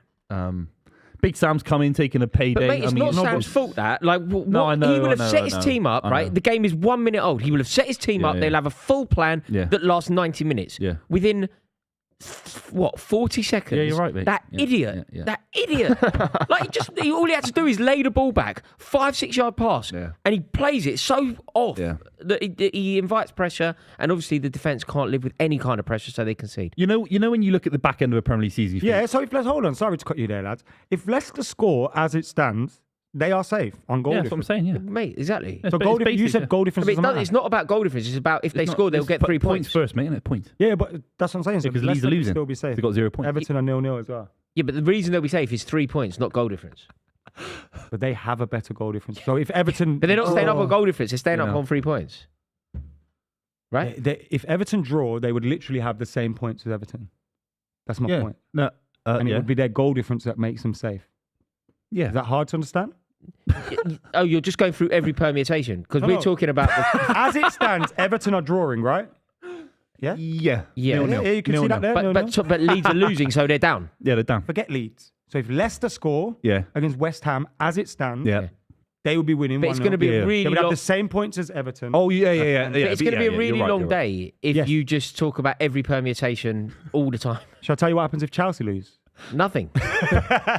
Big Sam's come in taking a payday. But mate, it's not Sam's fault that. Like, No, I know, he will have set I his know, team up, I right? know. The game is 1 minute old. He will have set his team up. Yeah. They'll have a full plan Yeah. that lasts 90 minutes. Yeah. Within, 40 seconds? Yeah, you're right, mate. That Yeah, idiot. yeah, yeah. That idiot. Like, all he had to do is lay the ball back, 5-6 yard pass, Yeah. and he plays it so off Yeah. that he invites pressure, and obviously the defence can't live with any kind of pressure, so they concede. You know when you look at the back end of a Premier League season, you think, Yeah, so if let's hold on. Sorry to cut you there, lads. If Leicester score as it stands, they are safe on goal yeah, that's what I'm difference. saying, yeah. Mate, exactly. Yeah, So but goal it's difference, you basic, said goal difference But it doesn't doesn't- matter. it's not about goal difference. It's about if they It's score, not- they'll it's get but 3 points. first, mate, isn't it? Points. Yeah, but that's what I'm saying. So Because Leicester Leeds are will losing. still be safe. They've got 0 points. Everton are 0-0 as well. Yeah, but the reason they'll be safe is 3 points, not goal difference. But they have a better goal difference. So if Everton... But they're not staying up on goal difference. They're staying You up know. on 3 points. Right? If Everton draw, they would literally have the same points as Everton. That's my Yeah. point. No, And it yeah. would be their goal difference that makes them safe. Yeah. Is that hard to understand? Oh, you're just going through every permutation because No, we're no. talking about the, As it stands, Everton are drawing, right? Yeah? Yeah. Yeah. Nil-nil. Yeah, you can see that there. but, no, but, no. so- but Leeds are losing, so they're down. Yeah, they're down. Forget Leeds. So if Leicester score Yeah. against West Ham, as it stands, Yeah. they would be winning But it's 1-0. going to be Yeah. a really They would have long. the same points as Everton. Oh, yeah. But it's going to be a really you're right, long you're right. day if Yes. you just talk about every permutation all the time. Shall I tell you what happens if Chelsea lose? Nothing.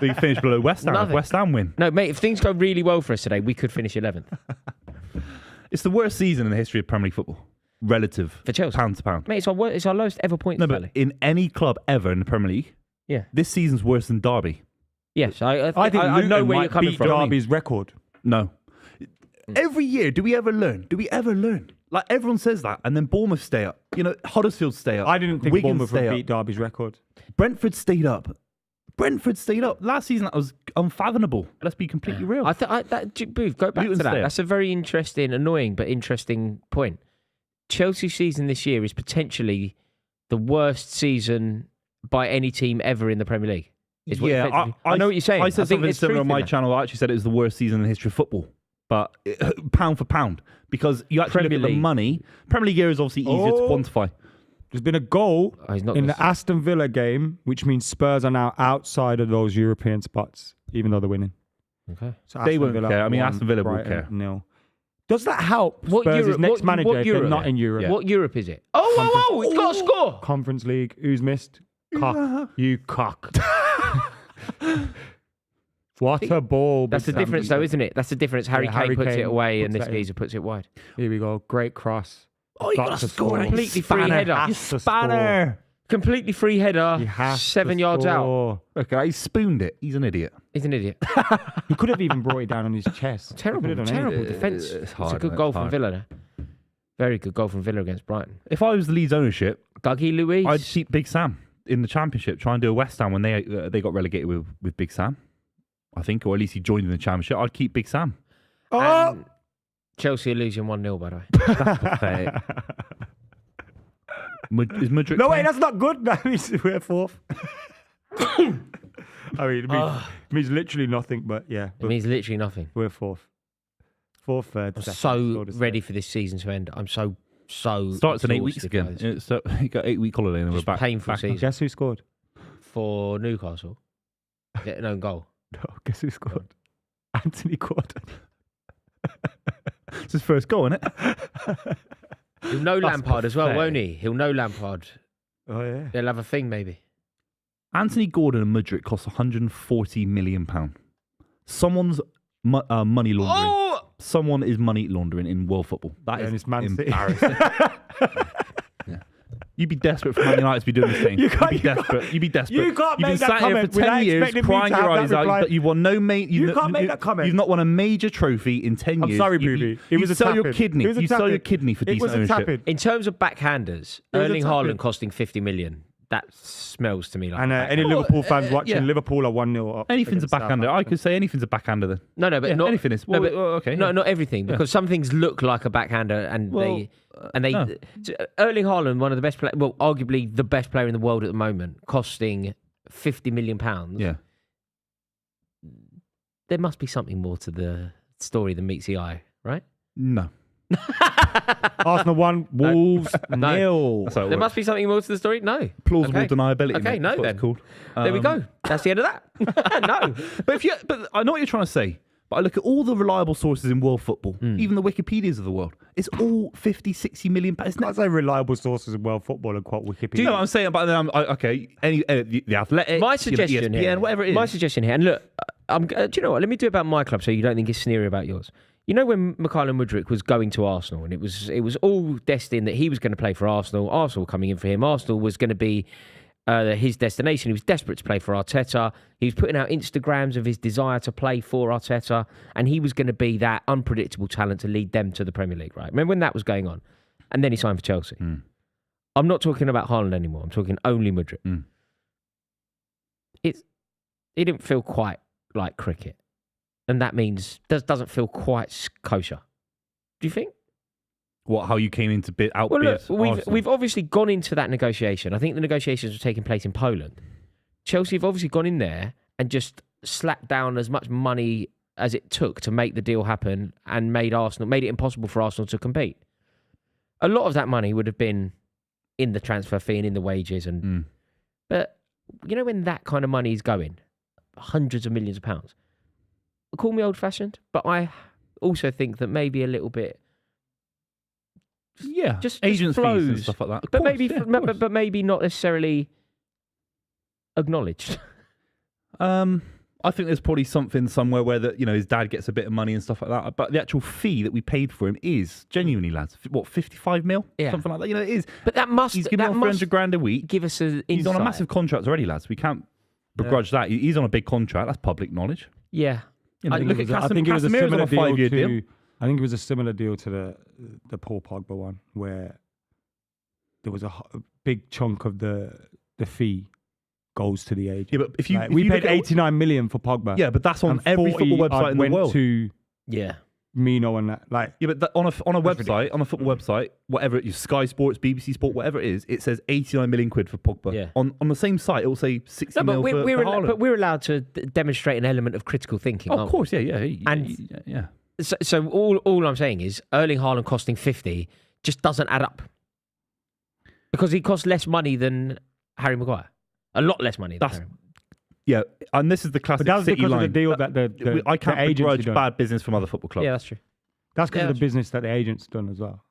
We finish below West Ham. If Nothing. West Ham win. No, mate. If things go really well for us today, we could finish 11th It's the worst season in the history of Premier League football. Relative. for Chelsea. Pound to pound. Mate, it's our lowest ever points No, tally. but in any club ever in the Premier League, Yeah. this season's worse than Derby. Yes, I I think I know Luton where might you're coming beat from. Derby's record. No. Every year, do we ever learn? Like, everyone says that, and then Bournemouth stay up. You know, Huddersfield stay up. I didn't think Wigan Bournemouth would stay beat Derby's record. Brentford stayed up. Last season, that was unfathomable. Let's be completely real. Booth, go back Luton to that. stay up. That's a very interesting, annoying, but interesting point. Chelsea's season this year is potentially the worst season by any team ever in the Premier League. Is what effectively- I know what you're saying. I said think something there's similar truth on in my that. channel. I actually said it was the worst season in the history of football. But pound for pound. Because you actually Premier look at the League. money. Premier League year is obviously easier to Oh. quantify. There's been a goal Oh, he's not in gonna the Aston Villa game, which means Spurs are now outside of those European spots, even though they're winning. Okay. So They Aston won't Villa care. I mean, 1, Aston Villa won't Brighton care. 0. Does that help What Spurs' Europe- next what- manager what if they're Europe? not in Europe? Yeah. What Europe is it? Oh, it's got a score. Conference League. Who's missed? Cock. You cock. What a ball. That's the Big Sam. difference, though, isn't it? That's the difference. Harry Yeah, Kane Harry puts it Kane away, and puts this that in. geezer puts it wide. Here we go. Great cross. Oh, you Got got to to score. score. Completely free header. Has to Spanner. Completely free header. He has 7 to yards out. score. Look, he spooned it. He's an idiot. He's an idiot. He could have even brought it down on his chest. Terrible, He could have done terrible anything. defence. It's It's hard, a good mate, goal it's from hard. Villa there. Very good goal from Villa against Brighton. If I was the Leeds ownership, Dougie Luiz. I'd keep Big Sam in the Championship. Try and do a West Ham when they got relegated with Big Sam. I think, or at least he joined in the Championship. I'd keep Big Sam. And Chelsea are losing 1-0, by the way. That's pathetic. Is Madrid? No, wait, that's not good. That means we're fourth. I mean, it means literally nothing, but yeah. It means literally nothing. We're fourth. Fourth, third, I'm second, so sort of ready stuff. for this season to end. I'm so Starts in 8 weeks exhausted, again. guys. So he got 8 week holiday and we're Just back. painful back season. Guess who scored? For Newcastle. Get an own goal. No, guess who scored? Anthony Gordon. It's his first goal, isn't it? He'll know That's Lampard as well, pathetic. won't he? He'll know Lampard. Oh, yeah. They'll have a thing, maybe. Anthony Gordon and Mudryk cost £140 million. Someone's money laundering. Oh! Someone is money laundering in world football. That Yeah, is and it's Man City. embarrassing. Yeah. You'd be desperate for Man United to be doing the same. You'd be desperate. You'd be desperate. You can't You've make been that sat here comment for 10 without years, expecting me crying to your have eyes that out reply. that you've won no You can't make that comment. You've not won a major trophy in 10 years. I'm sorry, You- Buvey. You, It was you a sell your tap-in. kidney. It was a You sell your tap-in. kidney for It was decent a ownership. tap-in. In terms of backhanders, It was a Erling tap-in. Haaland costing 50 million. That smells to me like And a any backhand. Liverpool fans watching, yeah. Liverpool are 1-0 up. Anything's a against backhander. I Southampton. could say anything's a backhander then. No, but Yeah, not anything is. No, Well, but, okay. no, yeah. not everything, because some things look like a backhander, and Well, they. no. Erling Haaland, one of the best, arguably the best player in the world at the moment, costing £50 million. Yeah. There must be something more to the story than meets the eye, right? No. Arsenal 1, Wolves No. 0. That's how it There works. must be something more to the story. No, Plausible Okay. deniability. Okay, mate. no That's what then. it's called. There we go. That's the end of that. No. But I know what you're trying to say. But I look at all the reliable sources in world football, even the Wikipedias of the world. It's all 50, 60 million pounds. I say reliable sources in world football and quote Wikipedia. No, I'm saying, but then okay, the Athletic, My suggestion ESPN, here, whatever it is. My suggestion here, and look, do you know what? Let me do it about my club, so you don't think it's sneery about yours. You know when McKola Mudryk was going to Arsenal, and it was all destined that he was going to play for Arsenal. Arsenal were coming in for him. Arsenal was going to be his destination. He was desperate to play for Arteta. He was putting out Instagrams of his desire to play for Arteta, and he was going to be that unpredictable talent to lead them to the Premier League, right? Remember when that was going on? And then he signed for Chelsea. I'm not talking about Haaland anymore. I'm talking only Mudryk. It didn't feel quite like cricket. And that means doesn't feel quite kosher. Do you think? What? How you came into outbid? Well, look, Arsenal? we've obviously gone into that negotiation. I think the negotiations were taking place in Poland. Chelsea have obviously gone in there and just slapped down as much money as it took to make the deal happen, and made it impossible for Arsenal to compete. A lot of that money would have been in the transfer fee and in the wages, but you know when that kind of money is going, hundreds of millions of pounds. Call me old-fashioned, but I also think that maybe a little bit. Yeah, just agents' flows, fees and stuff like that. Of but course, maybe, yeah, of course. but maybe not necessarily acknowledged. I think there's probably something somewhere where his dad gets a bit of money and stuff like that. But the actual fee that we paid for him is genuinely, lads, what, 55 mil, something like that. It is. But that must. He's giving that on 300 grand a week. give us an insight. He's on a massive contract already, lads. We can't begrudge that. He's on a big contract. That's public knowledge. Yeah. Look at I think it was a Casemiro's on similar a deal 5-year to. deal. I think it was a similar deal to the Paul Pogba one, where there was a big chunk of the fee goes to the agent. Yeah, but if we you paid look at- 89 million for Pogba. Yeah, but that's on and every 40 football website in the went world. to Yeah. Mino and that. Yeah, but on a website, on a football website, whatever it is, Sky Sports, BBC Sport, whatever it is, it says 89 million quid for Pogba. Yeah. On the same site, it will say 60 No, but mil for Haaland. but we're allowed to demonstrate an element of critical thinking. Of aren't course, yeah. And- yeah. we? So all I'm saying is Erling Haaland costing 50 just doesn't add up, because he costs less money than Harry Maguire, a lot less money. Than Harry. Yeah, and this is the classic But that was City because line. of the deal that the I can't the agency begrudge done. bad business from other football clubs. Yeah, that's true. That's because Yeah, of the business that the agent's done as well.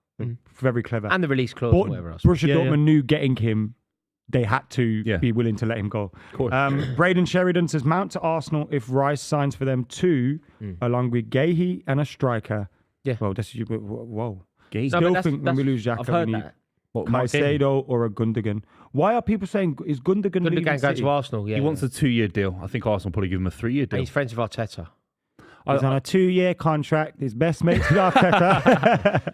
Very clever. And the release clause But and whatever else. Borussia Yeah, Dortmund knew getting him, they had to Yeah. be willing to let him go. Of course. Braden Sheridan says Mount to Arsenal if Rice signs for them too, along with Gahey and a striker. Yeah. Well, that's whoa. Gay. No, Still but think when we lose Xhaka, I've heard we need that. What, Mark Gay? Caicedo or a Gundogan. Why are people saying is Gundogan leaving Gundogan going City? to Arsenal. Yeah, He wants a 2-year deal. I think Arsenal probably give him a 3-year and deal. he's friends with Arteta. He's on a 2-year contract. His best mates with Arteta.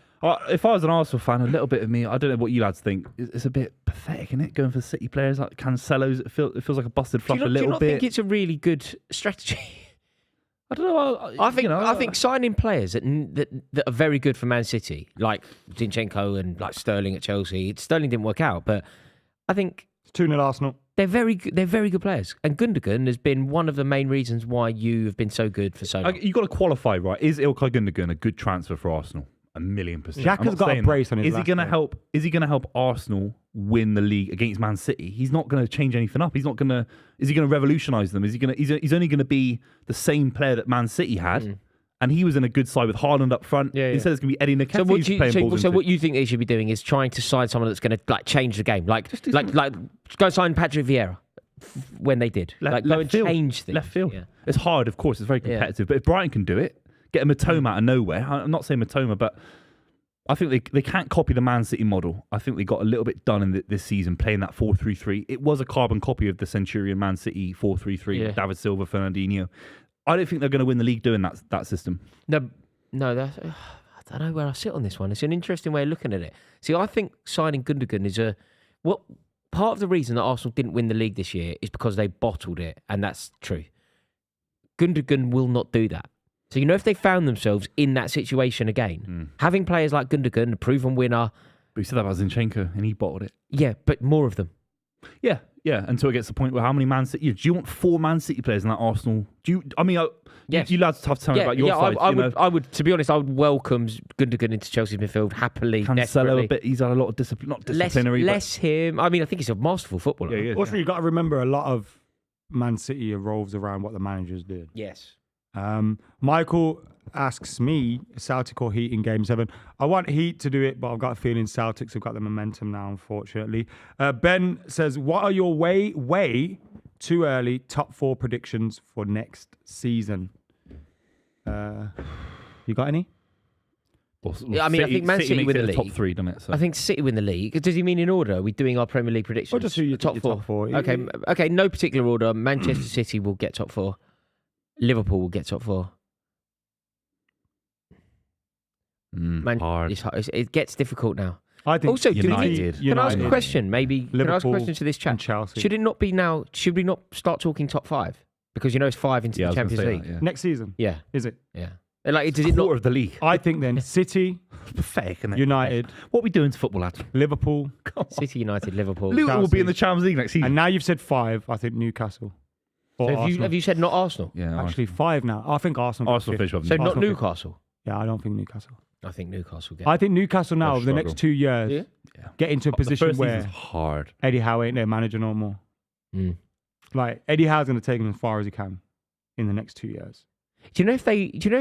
If I was an Arsenal fan, a little bit of me, I don't know what you lads think. It's a bit pathetic, isn't it? Going for City players like Cancelo's, it feels like a busted fluff Do a you little not bit. think it's a really good strategy? I don't know. I think signing players that are very good for Man City, like Zinchenko and like Sterling at Chelsea. Sterling didn't work out, but I think 2-0 Arsenal. they're very good players. And Gundogan has been one of the main reasons why you have been so good for so long. You've got to qualify, right? Is Ilkay Gundogan a good transfer for Arsenal? 1,000,000%. Xhaka's I'm not got a saying brace that. on his Is he last going to leg. help? Is he going to help Arsenal win the league against Man City? He's not going to change anything up. He's not going to. Is he going to revolutionise them? Is he going to? He's only going to be the same player that Man City had, and he was in a good side with Haaland up front. Yeah, yeah. Instead, it's going to be Eddie Nketiah So what who's playing balls so into. what you think they should be doing is trying to sign someone that's going to like change the game, like go sign Patrick Vieira when they did, like go and field. change things. Left field. Yeah. It's hard, of course. It's very competitive. But if Brighton can do it, get a Matoma out of nowhere. I'm not saying Matoma, but I think they can't copy the Man City model. I think they got a little bit done in this season playing that 4-3-3. It was a carbon copy of the Centurion Man City 4-3-3. Yeah. David Silva, Fernandinho. I don't think they're going to win the league doing that system. No, that's, I don't know where I sit on this one. It's an interesting way of looking at it. See, I think signing Gundogan is part of the reason that Arsenal didn't win the league this year is because they bottled it, and that's true. Gundogan will not do that. So, if they found themselves in that situation again, having players like Gundogan, a proven winner. But you said that about Zinchenko, and he bottled it. Yeah, but more of them. Yeah, until it gets to the point where how many Man City... Do you want 4 Man City players in that Arsenal? Yes. You lads have to tell me about your side. I would, to be honest, I would welcome Gundogan into Chelsea's midfield happily. Cancelo a bit, he's had a lot of discipline, not disciplinary. Less him. I mean, I think he's a masterful footballer. Yeah, Also, you've got to remember a lot of Man City revolves around what the manager's doing. Yes. Michael asks me, Celtic or Heat in Game 7. I want Heat to do it, but I've got a feeling Celtics have got the momentum now, unfortunately. Ben says, what are your way too early top 4 predictions for next season? You got any? I think Man City win the league. Top 3, doesn't it? So. I think City win the league. Does he mean in order? Are we doing our Premier League predictions? Or just who you top think 4? Top 4. Okay, no particular order. Manchester City will get top 4. Liverpool will get top 4. Hard. It gets difficult now. I think also, United. Can I ask a question? Maybe Liverpool, can I ask a question to this chat? Chelsea. Should it not be now? Should we not start talking top 5? Because it's 5 into the Champions League. That, Next season? Yeah. Is it? Yeah. Like, does it's it not? Quarter of the league. I think then City, Pathetic, isn't it? United, What are we doing to football, lads? Liverpool, City, United, Liverpool. Luton will be in Chelsea. the Champions League next season. and now you've said 5. I think Newcastle. Or So Arsenal. have you said not Arsenal? Yeah, Actually, 5 now. I think Arsenal. Arsenal finish up. So not Arsenal Newcastle? Yeah, I don't think Newcastle. I think Newcastle get. I think Newcastle now, They'll over the next struggle. 2 years, Yeah. get into a The position first where season's hard. Eddie Howe ain't their manager no more. Mm. Like, Eddie Howe's going to take them as far as he can in the next 2 years. Do you know if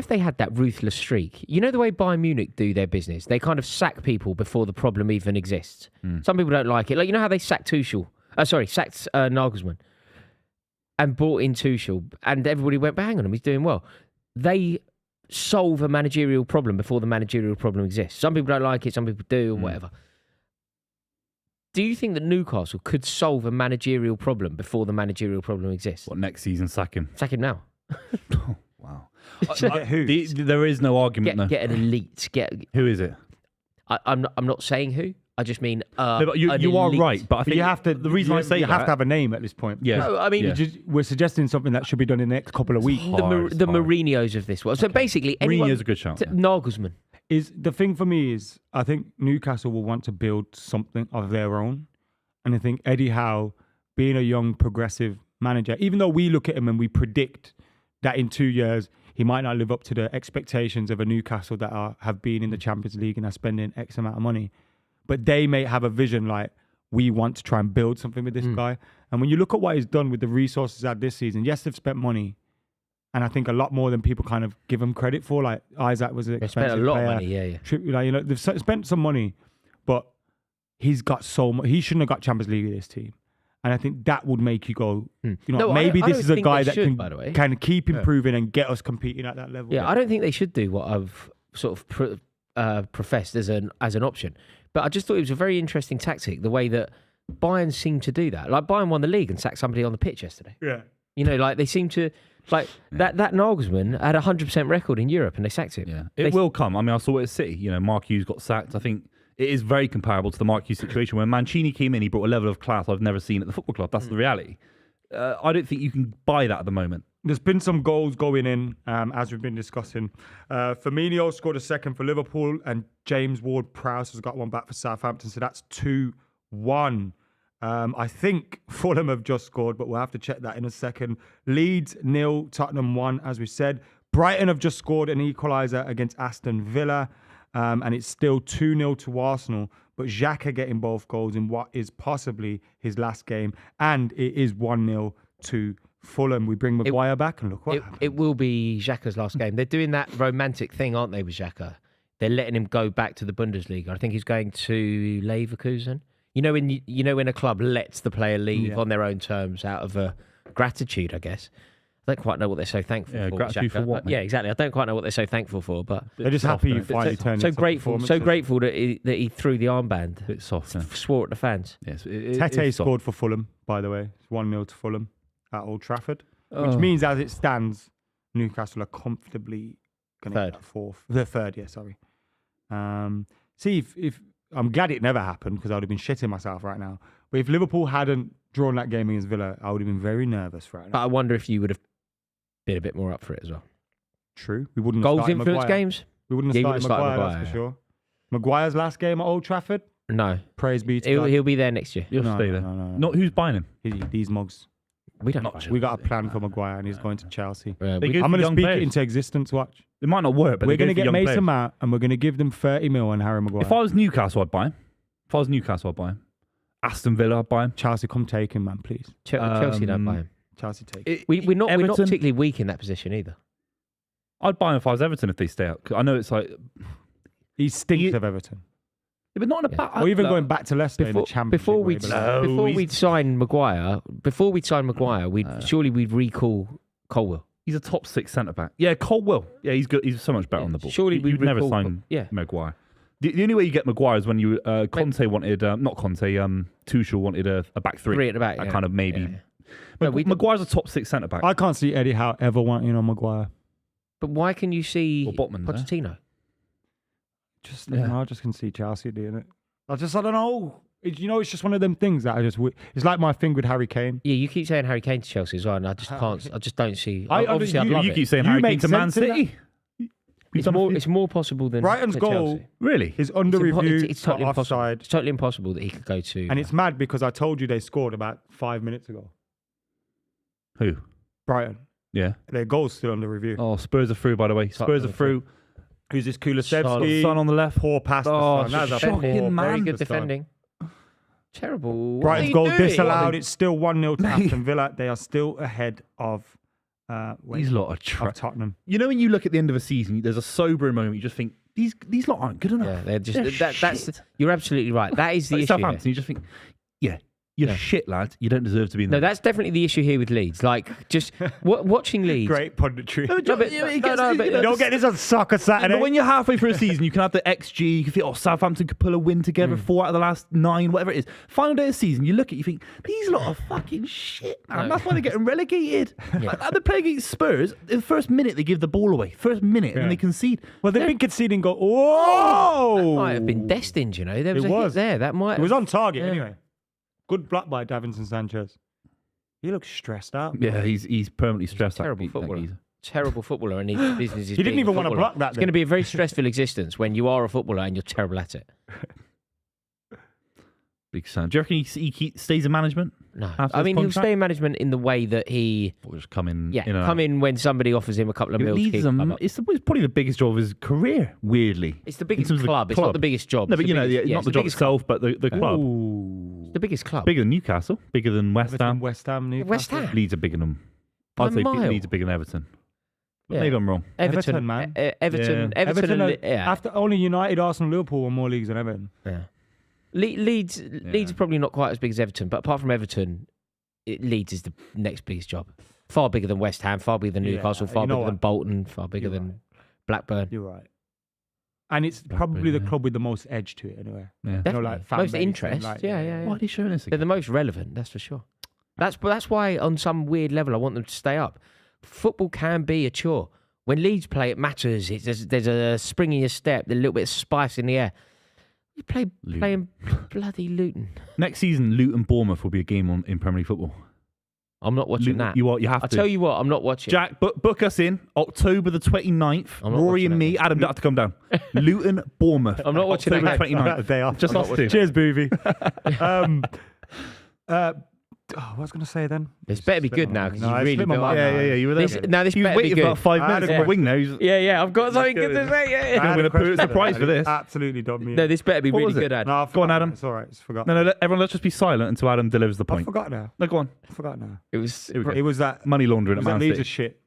they had that ruthless streak? You know the way Bayern Munich do their business? They kind of sack people before the problem even exists. Some people don't like it. Like, you know how they sacked Tuchel? Sacked Nagelsmann and brought in Tuchel, and everybody went, but hang on, he's doing well. They solve a managerial problem before the managerial problem exists. Some people don't like it, some people do, and whatever. Do you think that Newcastle could solve a managerial problem before the managerial problem exists? What, next season, sack him? Sack him now. Wow. Get who? There is no argument, though. Get an elite. Who is it? I'm not saying who. I just mean No, but you an are elite. right, but I But think you have to. the reason I say you that, have to have a name at this point. Yeah. No, I mean, Yeah. We're suggesting something that should be done in the next couple of weeks. Hard, the hard. Mourinho's of this world. So basically, anyone, Mourinho's a good shout. Nagelsmann. Is the thing for me is I think Newcastle will want to build something of their own, and I think Eddie Howe, being a young progressive manager, even though we look at him and we predict that in 2 years he might not live up to the expectations of a Newcastle that have been in the Champions League and are spending X amount of money, but they may have a vision like we want to try and build something with this guy. And when you look at what he's done with the resources at this season, yes, they've spent money. And I think a lot more than people kind of give him credit for. Like Isaac was an They spent expensive a lot player. of money, yeah. They've spent some money, but he's got so much. He shouldn't have got Champions League with this team. And I think that would make you go, No, maybe I this don't is a think guy they that should, by the way. can keep improving and get us competing at that level. Yeah, I don't think they should do what I've sort of professed as an option. But I just thought it was a very interesting tactic, the way that Bayern seemed to do that. Like, Bayern won the league and sacked somebody on the pitch yesterday. Yeah. Like they seem to, like that Nagelsmann had a 100% record in Europe and they sacked him. Yeah, it will come. I mean, I saw it at City. Mark Hughes got sacked. I think it is very comparable to the Mark Hughes situation. When Mancini came in, he brought a level of class I've never seen at the football club. That's the reality. I don't think you can buy that at the moment. There's been some goals going in, as we've been discussing. Firmino scored a second for Liverpool, and James Ward-Prowse has got one back for Southampton, so that's 2-1. I think Fulham have just scored, but we'll have to check that in a second. Leeds 0, Tottenham 1, as we said. Brighton have just scored an equaliser against Aston Villa, and it's still 2-0 to Arsenal. But Xhaka getting both goals in what is possibly his last game, and it is 1-0 to Fulham. We bring Maguire back, and look what happens. It will be Xhaka's last game. They're doing that romantic thing, aren't they, with Xhaka? They're letting him go back to the Bundesliga. I think he's going to Leverkusen. When a club lets the player leave on their own terms out of gratitude, I guess. I don't quite know what they're so thankful for. Gratitude Jack. for what? Yeah, exactly. I don't quite know what they're so thankful for, but They're just happy you finally turned so into grateful that he threw the armband. A bit soft. Yeah. Swore at the fans. Yes, Tete scored for Fulham, by the way. It's 1-0 to Fulham at Old Trafford, which means as it stands, Newcastle are comfortably going to get fourth. The third, yeah, sorry. See, if I'm glad it never happened because I would have been shitting myself right now. But if Liverpool hadn't drawn that game against Villa, I would have been very nervous right now. But I wonder if you would have been a bit more up for it as well. True. We wouldn't Goals have started influence Maguire. games? We wouldn't have started Maguire, that's for sure. Maguire's last game at Old Trafford? No. Praise be to God. He'll be there next year. You'll stay there. No. Not who's buying him. These mugs. We don't. Not We got a plan for Maguire and he's going to Chelsea. They I'm go for going to young speak players. it into existence, watch. It might not work, but We're going to get Mason Mount and we're going to give them 30 mil on Harry Maguire. If I was Newcastle, I'd buy him. If I was Newcastle, I'd buy him. Aston Villa, I'd buy him. Chelsea, come take him, man, please. Chelsea don't buy him. Chelsea take him. We're not Everton, particularly weak in that position either. I'd buy him if I was Everton if they stay out. 'Cause I know it's like... He stinks of Everton. Yeah, but not in a bad... Or even going back to Leicester in the Championship. Before we'd sign Maguire, surely we'd recall Colwell. He's a top 6 centre-back. Yeah, Colwell. Yeah, he's good. He's so much better on the ball. Surely you'd we'd never recall sign Yeah. Maguire. The only way you get Maguire is when you Conte wanted... not Conte, Tuchel wanted a back three. Three at the back, That yeah. kind of maybe... Yeah. No, Maguire's a top 6 centre-back. I can't see Eddie Howe ever wanting on Maguire. But why can you see Or Botman, Pochettino? I just can see Chelsea doing it. I don't know. It's just one of them things that it's like my thing with Harry Kane. Yeah, you keep saying Harry Kane to Chelsea as well, and I just can't. I just don't see. I Obviously, I'd love You it. keep saying You Harry Kane make to Man sense in City. It's more possible than Brighton's to goal Chelsea. Really? is under review. It's totally for impossible. offside. It's totally impossible that he could go to. And it's mad because I told you they scored about 5 minutes ago. Who? Brighton. Yeah. Their goal's still under review. Oh, Spurs are through, by the way. Spurs are through. Who's this Kulusevski? Son on the left. Poor pass to Oh, Son. That's a shocking, poor man. very pass good to Son. defending. Terrible. What Brighton's are goal you doing? disallowed. It's still 1-0 to Aston Villa. They are still ahead of These lot are of Tottenham. You know, when you look at the end of a season, there's a sobering moment. You just think these lot aren't good enough. Yeah, they're just. They're That's. shit. You're absolutely right. That is the Like issue. Here. Southampton, you just think, yeah, you're shit, lads. You don't deserve to be in No, there. that's definitely the issue here with Leeds. Like, just watching Leeds. Great punditry. but- You don't get this on Soccer Saturday. But when you're halfway through a season, you can have the XG. You can think, Southampton could pull a win together, 4 out of the last 9, whatever it is. Final day of the season, you look at it, you think, these lot are fucking shit, man. No. That's why they're getting relegated. Like, they're playing against Spurs. In the first minute, they give the ball away. First minute, and they concede. Well, they've been conceding goal. Whoa! Might have been destined, you know. There was It a was. hit there. That might. It was on target Yeah. anyway. Good block by Davinson Sanchez. He looks stressed out. Yeah, he's permanently stressed. terrible that footballer. geezer. Terrible footballer, and his business is. He didn't being even a want to footballer. block that. It's going to be a very stressful existence when you are a footballer and you're terrible at it. Big sound. Do you reckon he stays in management? No, After I this mean he'll contract? stay in management in the way that he, Or just come in? come in when somebody offers him a couple of mil. to keep him up. It's probably the biggest job of his career. Weirdly, It's the in biggest terms of the club. It's not the biggest job. No, It's but the you know, biggest- not it's the job biggest itself, but the club. Ooh. It's the biggest club. Bigger than Newcastle. Bigger than West Everton, Ham. West Ham, Newcastle. West Ham. Leeds are bigger than them. By I'd say a mile. Leeds are bigger than Everton. But Yeah. maybe I'm wrong. Everton, man. Everton. Yeah. Everton. Everton, Yeah. after only United, Arsenal, Liverpool won more leagues than Everton. Yeah. Leeds are probably not quite as big as Everton, but apart from Everton, Leeds is the next biggest job. Far bigger than West Ham, far bigger than Yeah, Newcastle, you far know bigger than what? Bolton, far bigger You're than right. Blackburn. You're right. And it's probably the club with the most edge to it, anyway. Yeah. You know, Definitely. like fan Most base and interest. like- Yeah. Why are they showing this They're again? the most relevant, that's for sure. That's why, on some weird level, I want them to stay up. Football can be a chore. When Leeds play, it matters. There's a spring in your step, there's a little bit of spice in the air. You playing bloody Luton. Next season, Luton Bournemouth will be a game in Premier League football. I'm not watching that. You have I'll to. tell you what, I'm not watching. Jack, book us in October the 29th. I'm not Rory watching and it, me, mate. Adam don't have to come down. Luton Bournemouth. I'm not watching October that. 29th. Day off. Just us two. Cheers, Buvey. What was I going to say then? This better be good now because No, you it really slipped my don't. mind. Yeah. You were there. This He was better be waiting for good. about 5 I had minutes a on my wing now. He's Yeah, I've got something good to say. I Yeah. had gonna a put question a surprise that for this. Absolutely dubbed me. No, this better be What really was it? good, Ad. No, I've Go on, forgotten. Adam. It's all right. It's forgotten. No, everyone, let's just be silent until Adam delivers the I point. forgot now. No, go on. I forgot now. It was. Here we go. It was that. Money laundering It at was that Man Leeds City. are shit.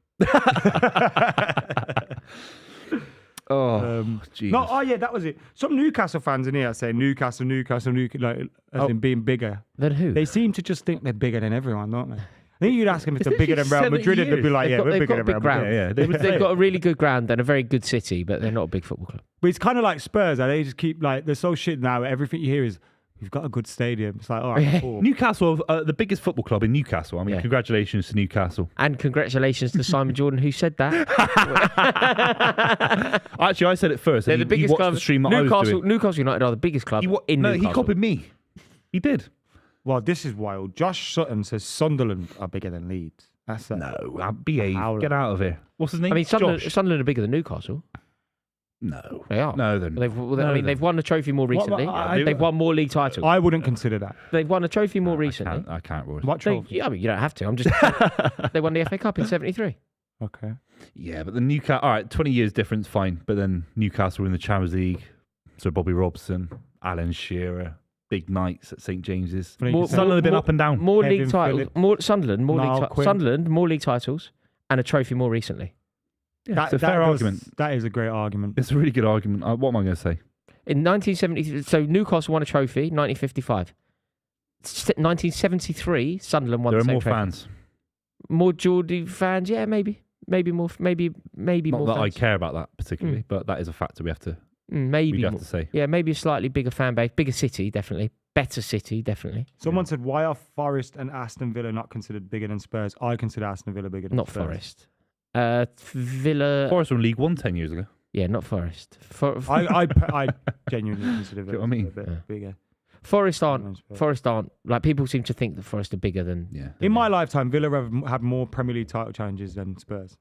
Oh, Jesus. No, yeah, that was it. Some Newcastle fans in here say Newcastle, like as in being bigger. Then who? They seem to just think they're bigger than everyone, don't they? I think you'd ask them if they're bigger than Real 70 Madrid, and they'd be like, They've yeah, got- we're they've bigger got a than big Real ground. Madrid. Yeah, they would They've say got a it. really good ground and a very good city, but they're not a big football club. But it's kind of like Spurs. They just keep like, they're so shit now. Everything you hear is, we've got a good stadium. It's like, all right, cool. Newcastle, the biggest football club in Newcastle. I mean, Yeah. congratulations to Newcastle. And congratulations to Simon Jordan, who said that. Actually, I said it first. They're and the he biggest watched club. the stream that I was Newcastle, doing. Newcastle United are the biggest club in No, Newcastle. he copied me. He did. Well, this is wild. Josh Sutton says Sunderland are bigger than Leeds. That's a, No, behave. Howler. Get out of here. What's his name? I mean, Sunderland, Josh. Sunderland are bigger than Newcastle. No. They are. No, then. They've won a trophy more recently. I- They've won more league titles. I wouldn't consider that. They've won a trophy more recently. I can't, Rory. What trophy? I mean, you don't have to. I'm just. They won the FA Cup in '73. Okay. Yeah, but the Newcastle. All right, 20 years difference, fine. But then Newcastle were in the Champions League. So Bobby Robson, Alan Shearer, big nights at St James's. Sunderland have been up and down. More Kevin league titles. Phillips. More Sunderland. Niall Quinn. Sunderland. More league titles and a trophy more recently. Yeah, it's a fair argument. That is a great argument. It's a really good argument. What am I going to say? In 1970, so Newcastle won a trophy. 1955. 1973, Sunderland won There the are same more trophy. fans. More Geordie fans, yeah, maybe more, maybe Not more that I fans. care about that particularly, but that is a factor we have to Maybe have more. to say. Yeah, maybe a slightly bigger fan base, bigger city, definitely, better city, definitely. Someone said, why are Forest and Aston Villa not considered bigger than Spurs? I consider Aston Villa bigger than Not Spurs. Forest. Villa. Forest were in League One 10 years ago. Yeah, not Forest. I genuinely consider Do you know Villa what I mean? a bit Yeah. bigger. Forest than aren't. Spurs. Forest aren't. Like people seem to think that Forest are bigger than. Yeah. In my lifetime, Villa have had more Premier League title challenges than Spurs.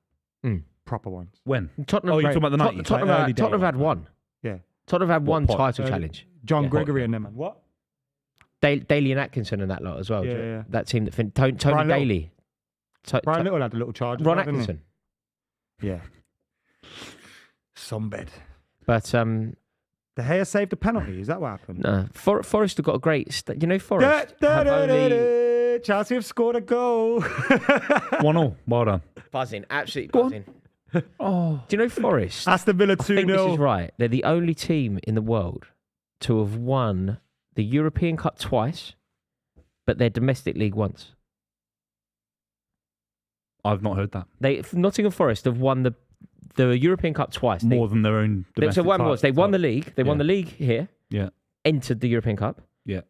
Mm. Proper ones. When? Tottenham. Oh, you're talking about the 90s? Tottenham, Like early Tottenham days. had one. Yeah. Tottenham had What, one pot? title challenge. John Yeah. Gregory and them, man. What? Daly and Atkinson and that lot as well. Yeah, yeah. That team that Tony Brian Little. Daly. Brian Little had a little charge. as Ron well, didn't he? Atkinson. Yeah. Sunbed. But De Gea saved a penalty. Is that what happened? no, Forest have got a great. Forest have only Chelsea have scored a goal. 1-0. Well done. buzzing, absolutely Go on. buzzing. Oh. Do you know Forest? Aston Villa I think this is 2-0. right. They're the only team in the world to have won the European Cup twice, but their domestic league once. I've not heard that. Nottingham Forest have won the European Cup twice. More than their own domestic So what was they won the title. league? They won Yeah. the league here. Yeah. Entered the European Cup. Yeah.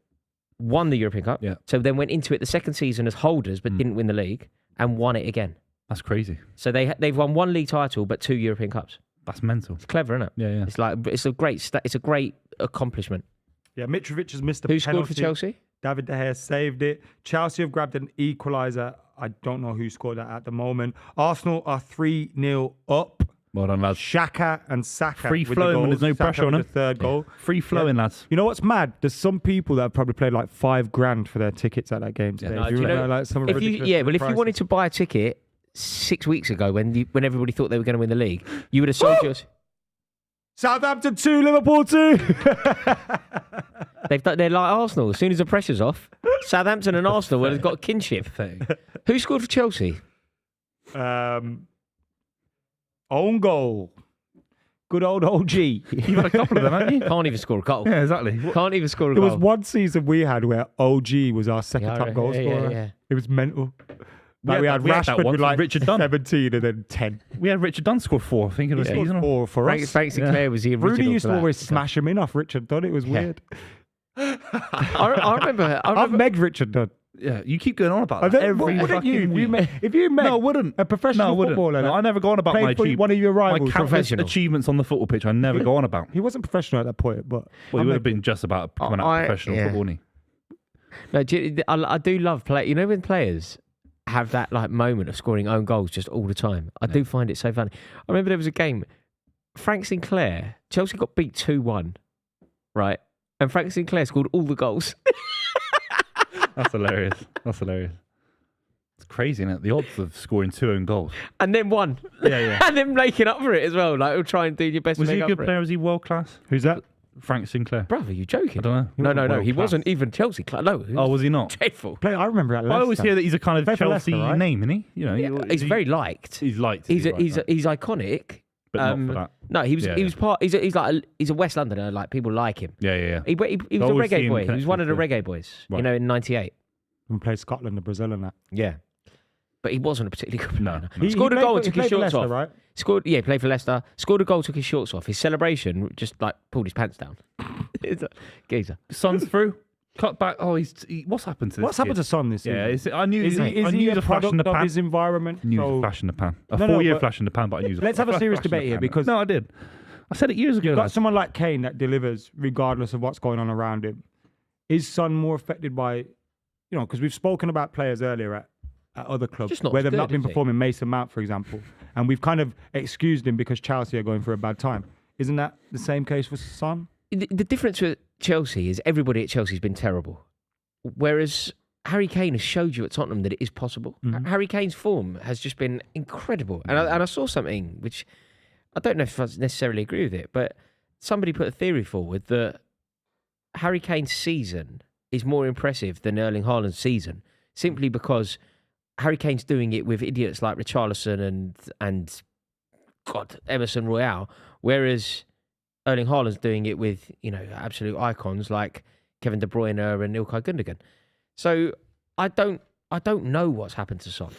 Won the European Cup. Yeah. So then went into it the second season as holders, but Mm. didn't win the league and won it again. That's crazy. So they've won one league title but 2 European Cups. That's mental. It's clever, isn't it? Yeah, yeah. It's a great accomplishment. Yeah, Mitrovic has missed a Who penalty. scored for Chelsea? David De Gea saved it. Chelsea have grabbed an equaliser. I don't know who scored that at the moment. Arsenal are 3-0 up. Well done, lads. Shaka and Saka. Free with the flowing when goals. there's no Saka pressure on with them. the third goal. Free flowing, lads. You know what's mad? There's some people that have probably paid like $5,000 for their tickets at that game today. No, Do do you know- like some If you ridiculous prices? wanted to buy a ticket 6 weeks ago when everybody thought they were going to win the league, you would have sold yours. Southampton 2, Liverpool 2. They're like Arsenal. As soon as the pressure's off, Southampton and Arsenal have got kinship. Who scored for Chelsea? Own goal. Good old OG. You've had a couple of them, haven't you? Can't even score a goal. Yeah, exactly. Can't even score a There goal. was one season we had where OG was our second top goal scorer. Yeah. It was mental. We Like we had had that- we had that Rashford once with with like Richard Dunn. 17 and then 10. We had Richard Dunn score 4, I think, in the He season. scored 4 for us. Frank Sinclair was the original. Rudy used for to that. always smash him in off Richard Dunn. It was weird. I remember. I've met Richard Dunn. Yeah, you keep going on about I that don't- every wouldn't fucking you? week. If you met No, I wouldn't. a professional No, I wouldn't. footballer No, I never go on about my played for achievements. one of your My rivals. countless Professional. achievements on the football pitch, I never go on about. He wasn't professional at that point, but Well, he would have been just about becoming a professional yeah. football, wouldn't he? No, I do love play. You know when players have that like moment of scoring own goals just all the time. I do find it so funny. I remember there was a game. Frank Sinclair, Chelsea got beat 2-1, right? And Frank Sinclair scored all the goals. That's hilarious. That's hilarious. It's crazy, isn't it? The odds of scoring 2 own goals. And then won. Yeah, yeah. And then making up for it as well. Like, we'll try and do your best Was to he make a up good for player? Was he world class? who's that? Frank Sinclair. Brother, are you joking? I don't know. No. wasn't He world wasn't even Chelsea. No. he Oh, was was he not? dreadful. Play, I remember at I Leicester. always hear that he's a kind of Played for Chelsea Leicester, right? name, isn't he? You know, Yeah, he's very liked. He's liked. He's right, right. he's iconic. But not for that. No, he was Yeah, he yeah. was part. He's a West Londoner. Like people like him. Yeah, yeah, yeah. He was a always see reggae him boy. He was one of the connected reggae boys. You Right. know, in '98. And played Scotland and Brazil and that. Yeah. but he wasn't a particularly good player. No. He scored a goal and took his shorts Leicester, off. right? Played for Leicester. Scored a goal, took his shorts off. His celebration just like pulled his pants down. It's a geezer. Son's through. Cut back. Oh, what's happened to this? What's happened to Son this Yeah, season? I knew. Is he a the flash in product the of pan. his environment? Knew So- a flash in the pan. A No, 4-year but flash in the pan, but I knew. let's have a serious flash in the debate here pan. because no, I did. I said it years ago. you've got lads. someone like Kane that delivers regardless of what's going on around him. Is Son more affected by, because we've spoken about players earlier at other clubs Just not where as they've not good, been is he? performing, Mason Mount, for example, and we've kind of excused him because Chelsea are going through a bad time. Isn't that the same case with Son? The difference with Chelsea is everybody at Chelsea's been terrible, whereas Harry Kane has showed you at Tottenham that it is possible. Harry Kane's form has just been incredible, and I saw something which I don't know if I necessarily agree with it, but somebody put a theory forward that Harry Kane's season is more impressive than Erling Haaland's season, simply because Harry Kane's doing it with idiots like Richarlison and Emerson Royale, whereas Erling Haaland's doing it with absolute icons like Kevin De Bruyne and Ilkay Gundogan. So I don't know what's happened to Son,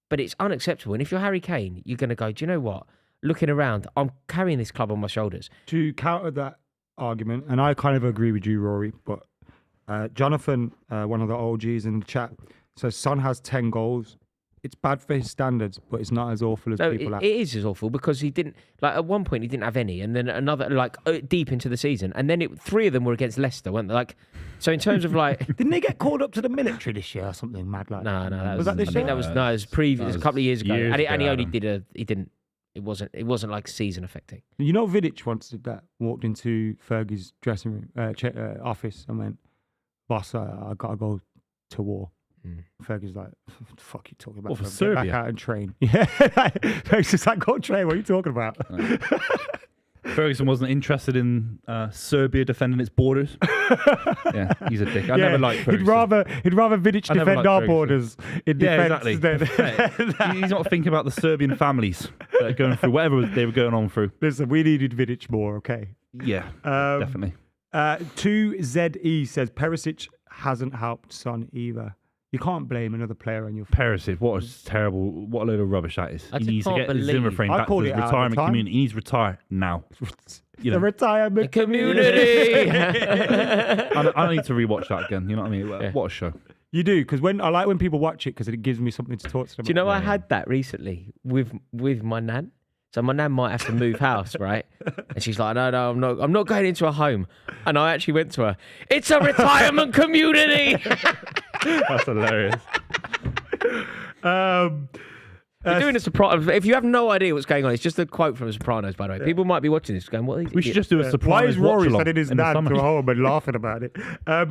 but it's unacceptable. And if you're Harry Kane, you're going to go, do you know what? Looking around, I'm carrying this club on my shoulders. To counter that argument, and I kind of agree with you, Rory, but Jonathan, one of the OGs in the chat, says Son has 10 goals. It's bad for his standards, but it's not as awful as people it is as awful because he didn't, at one point he didn't have any, and then another, deep into the season, and then 3 of them were against Leicester, weren't they? So in terms of Didn't they get called up to the military this year or something mad like No, that? was that this year? it was previous, a couple of years ago, years and he ago, only Adam. it wasn't like season affecting. Vidic once did that. Walked into Fergie's dressing room, office, and went, "Boss, I gotta go to war." Fergie's like, "What the fuck are you talking about? What, for Get Serbia? back out and train." Yeah, Fergie's just like, "Go train. What are you talking about?" Ferguson wasn't interested in Serbia defending its borders. Yeah, he's a dick. I never liked Ferguson. He'd rather Vidic I never defend liked our Ferguson. borders in defence. Exactly. He's not thinking about the Serbian families that are going through whatever they were going on through. Listen, we needed Vidic more, okay? Yeah, definitely. 2ZE says Perisic hasn't helped Son either. You can't blame another player on your Perisic, what a terrible, what a load of rubbish that is. I He just needs to can't get his believe- Zimmer frame I back to called his it out at the retirement time. community. He needs to retire now. You the know, retirement Community. I need to rewatch that again. You know what I mean? Yeah. What a show. You do, because I like when people watch it because it gives me something to talk to them. Do you know about. I had that recently with my nan? So my nan might have to move house, right? And she's like, no, I'm not going into a home. And I actually went to her, it's a retirement community. That's hilarious. We're doing a Sopranos. If you have no idea what's going on, it's just a quote from Sopranos, by the way. People might be watching this going, what are these We should idiots? just do a Why surprise is Rory watch-along sending his in the nan summer. to home and laughing about it?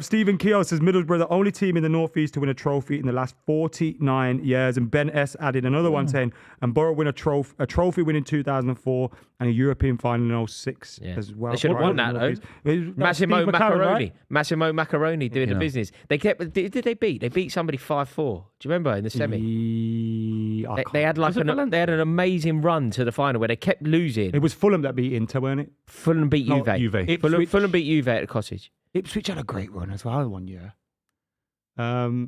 Stephen Keogh says Middlesbrough, the only team in the Northeast to win a trophy in the last 49 years. And Ben S added another one saying, and Borough win a trophy win in 2004 and a European final in 06 Yeah. as well. They should have won that, though. Massimo Macaroni. Massimo Macaroni doing the know. business. They kept. Did they beat? They beat somebody 5-4. Do you remember in the semi? They had they had an amazing run to the final where they kept losing. It was Fulham that beat Inter, weren't it? Fulham beat No, Juve. Ipswich. Fulham beat Juve at the Cottage. Ipswich had a great run as well one year. I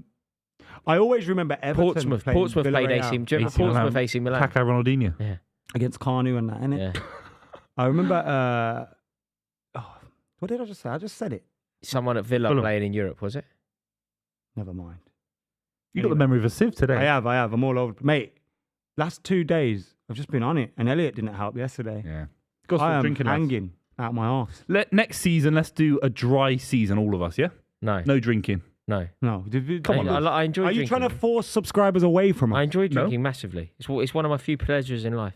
always remember Everton Portsmouth played Villarreal. AC. Do you remember AC Milan. Portsmouth AC Milan? Kaká Ronaldinho. Yeah. Against Carnu and that, innit? Yeah. I remember, what did I just say? I just said it. Someone at Villa Fulham. playing in Europe, was it? Never mind. You got the memory of a sieve today. I have. I'm all over. Mate, last 2 days, I've just been on it. And Elliot didn't help yesterday. Yeah. Got to I stop am drinking. lads. hanging out my arse. Next season, let's do a dry season, all of us, yeah? No. No drinking. No. No. Come on, I enjoy Are drinking. you trying to force subscribers away from us? I enjoy No. drinking massively. It's one of my few pleasures in life.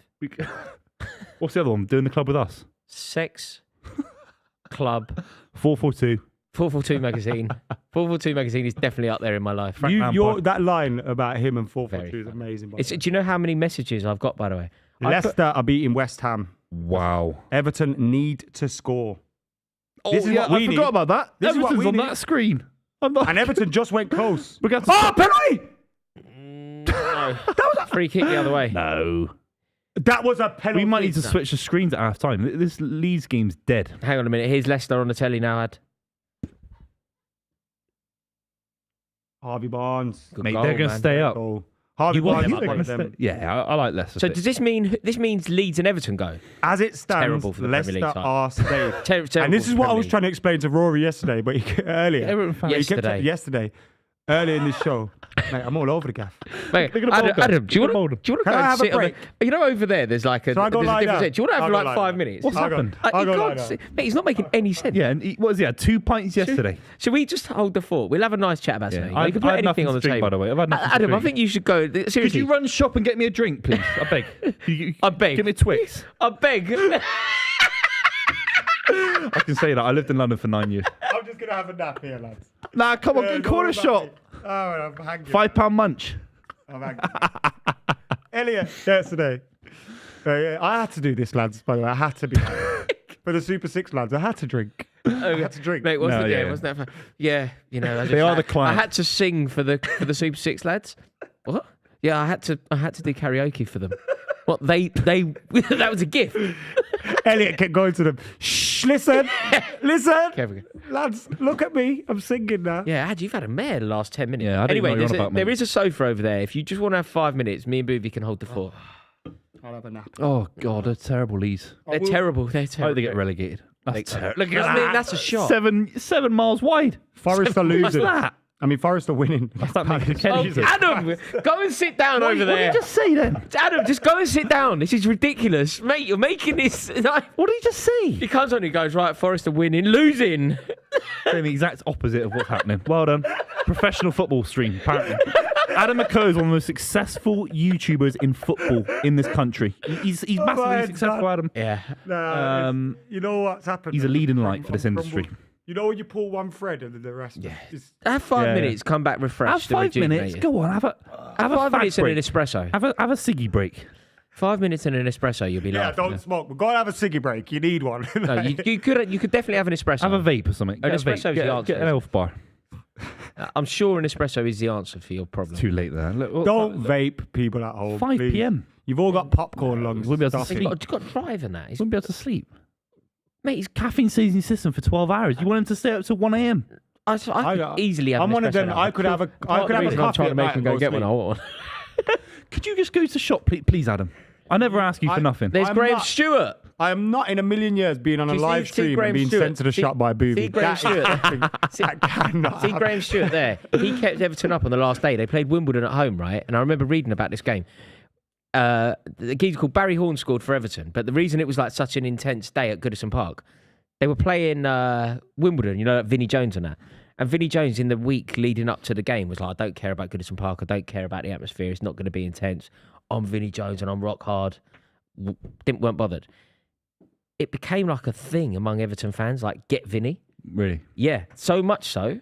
What's the other one? Doing the club with us. Sex, club, 442. 442 magazine. 442 magazine is definitely up there in my life. Frank Lampard. That line about him and 442 Very is amazing. by Do the way. you know how many messages I've got, by the way? Leicester are beating West Ham. Wow. Everton need to score. Oh, This is yeah, what we I need. forgot about that. This is what Everton's we on need. that screen. I'm not. And Everton just went close. We got to Oh, penalty! No. That was a free kick the other way. No. That was a penalty. We might need to switch the screens at half time. This Leeds game's dead. Hang on a minute. Here's Leicester on the telly now, Ad. Harvey Barnes. Good Mate, goal, they're going to man. stay up. Goal. Harvey You want Barnes them is up one of there. them. Yeah, I like Leicester. So does this means Leeds and Everton go? As it stands, Terrible for the Premier League Leicester side. are staying. Terrible And this for is the what I Premier was League. trying to explain to Rory yesterday, but earlier. Everton fan. He kept Yesterday. earlier in this show. Mate, I'm all over the gaff. Mate, Look at the ball, Adam, do you Look at the want ball. to go Can I and have a sit on break? the, you know, over there, there's like a, Shall I go there's a lie different down? seat. Do you want to have I'll go like lie 5 down. minutes? What's happened? I'll You go lie can't down. sit- Mate, he's not making any sense. Yeah, and what was he had? 2 pints yesterday. Should we just hold the fort? We'll have a nice chat about something. I You can put had anything nothing on the to drink, table. by the way. I've had nothing to Adam, I drink. think you should go. Seriously, Could you run shop and get me a drink, please? I beg. I beg. Give me a Twix. I beg. I can say that. I lived in London for 9 years. I'm just going to have a nap here, lads. Nah, come on, corner shop. Oh, I'm hanging. £5 munch. I'm hanging. Elliot, yesterday. I had to do this, lads, by the way. I had to be. For the Super 6 lads, I had to drink. I had to drink. Mate, wasn't No, it? yeah. Wasn't that fun? Yeah, you know. They are the clients. I had to sing for the Super 6 lads. What? Yeah, I had to do karaoke for them. What they that was a gift. Elliot kept going to them. Shh, listen. Listen. Okay, we go. Lads, look at me. I'm singing now. Yeah, Ad, you've had a mare the last 10 minutes. Yeah, I didn't anyway, know you were on about me. there is a sofa over there. If you just want to have 5 minutes, me and Buvey can hold the fort. I'll have a nap. Oh, God, they're terrible, Leeds. They're terrible. They're I terrible. hope they get relegated. That's terrible. Look at that. That's a shot. 7 miles wide. Forest are What's losing. that? I mean, Forest are winning. What's that mean? Oh, Jesus. Adam, go and sit down over What there. did you just say then? Adam, just go and sit down. This is ridiculous. Mate, you're making this... What did he just say? He comes on and he goes, right, Forest are winning, losing. Saying the exact opposite of what's happening. Well done. Professional football stream, apparently. Adam McKola is one of the most successful YouTubers in football in this country. He's massively my successful, God. Adam. Yeah. Nah, you know what's happened? He's a leading light for this industry. You know when you pull one thread and then the rest is... Have 5 Yeah, minutes, come back refreshed. Have and 5 minutes. rejuvenated. Go on, have a 5 minutes and break. an espresso. Have a ciggy break. 5 minutes and an espresso, you'll be Yeah, laughing. don't smoke. But go and have a ciggy break. You need one. No, you could definitely have an espresso. Have a vape or something. An Get a vape. espresso's the answer. Get an elf bar. I'm sure an espresso is the answer for your problem. Too late there. Look, Don't vape, people at home. 5 please. p.m. You've all got popcorn lungs. We'll be able to Stop sleep. it. You've got to drive in that. He wouldn't be able to sleep. Mate, he's Caffeine stays in your system for 12 hours. You want him to stay up till 1 a.m. I could easily have I'm an one of them. espresso I now. could have a. Part I of could the have a reason I'm coffee trying to at make night him and go get one. sleep. I want one. Could you just go to the shop, please, Adam? I never ask you for nothing. There's I'm Graham not- Stewart. I am not in a million years being on a Do you see- live see stream Graham and being Stewart? sent to the See- shop by Buvey. see Graham Stewart? That cannot See happen. Graham Stewart there. He kept Everton up on the last day. They played Wimbledon at home, right? And I remember reading about this game. The geezer called Barry Horn scored for Everton, but the reason it was like such an intense day at Goodison Park, they were playing Wimbledon, you know, like Vinnie Jones and that. And Vinnie Jones in the week leading up to the game was like, I don't care about Goodison Park. I don't care about the atmosphere. It's not going to be intense. I'm Vinnie Jones and I'm rock hard. Weren't bothered. It became like a thing among Everton fans, like, get Vinny. Really? Yeah, so much so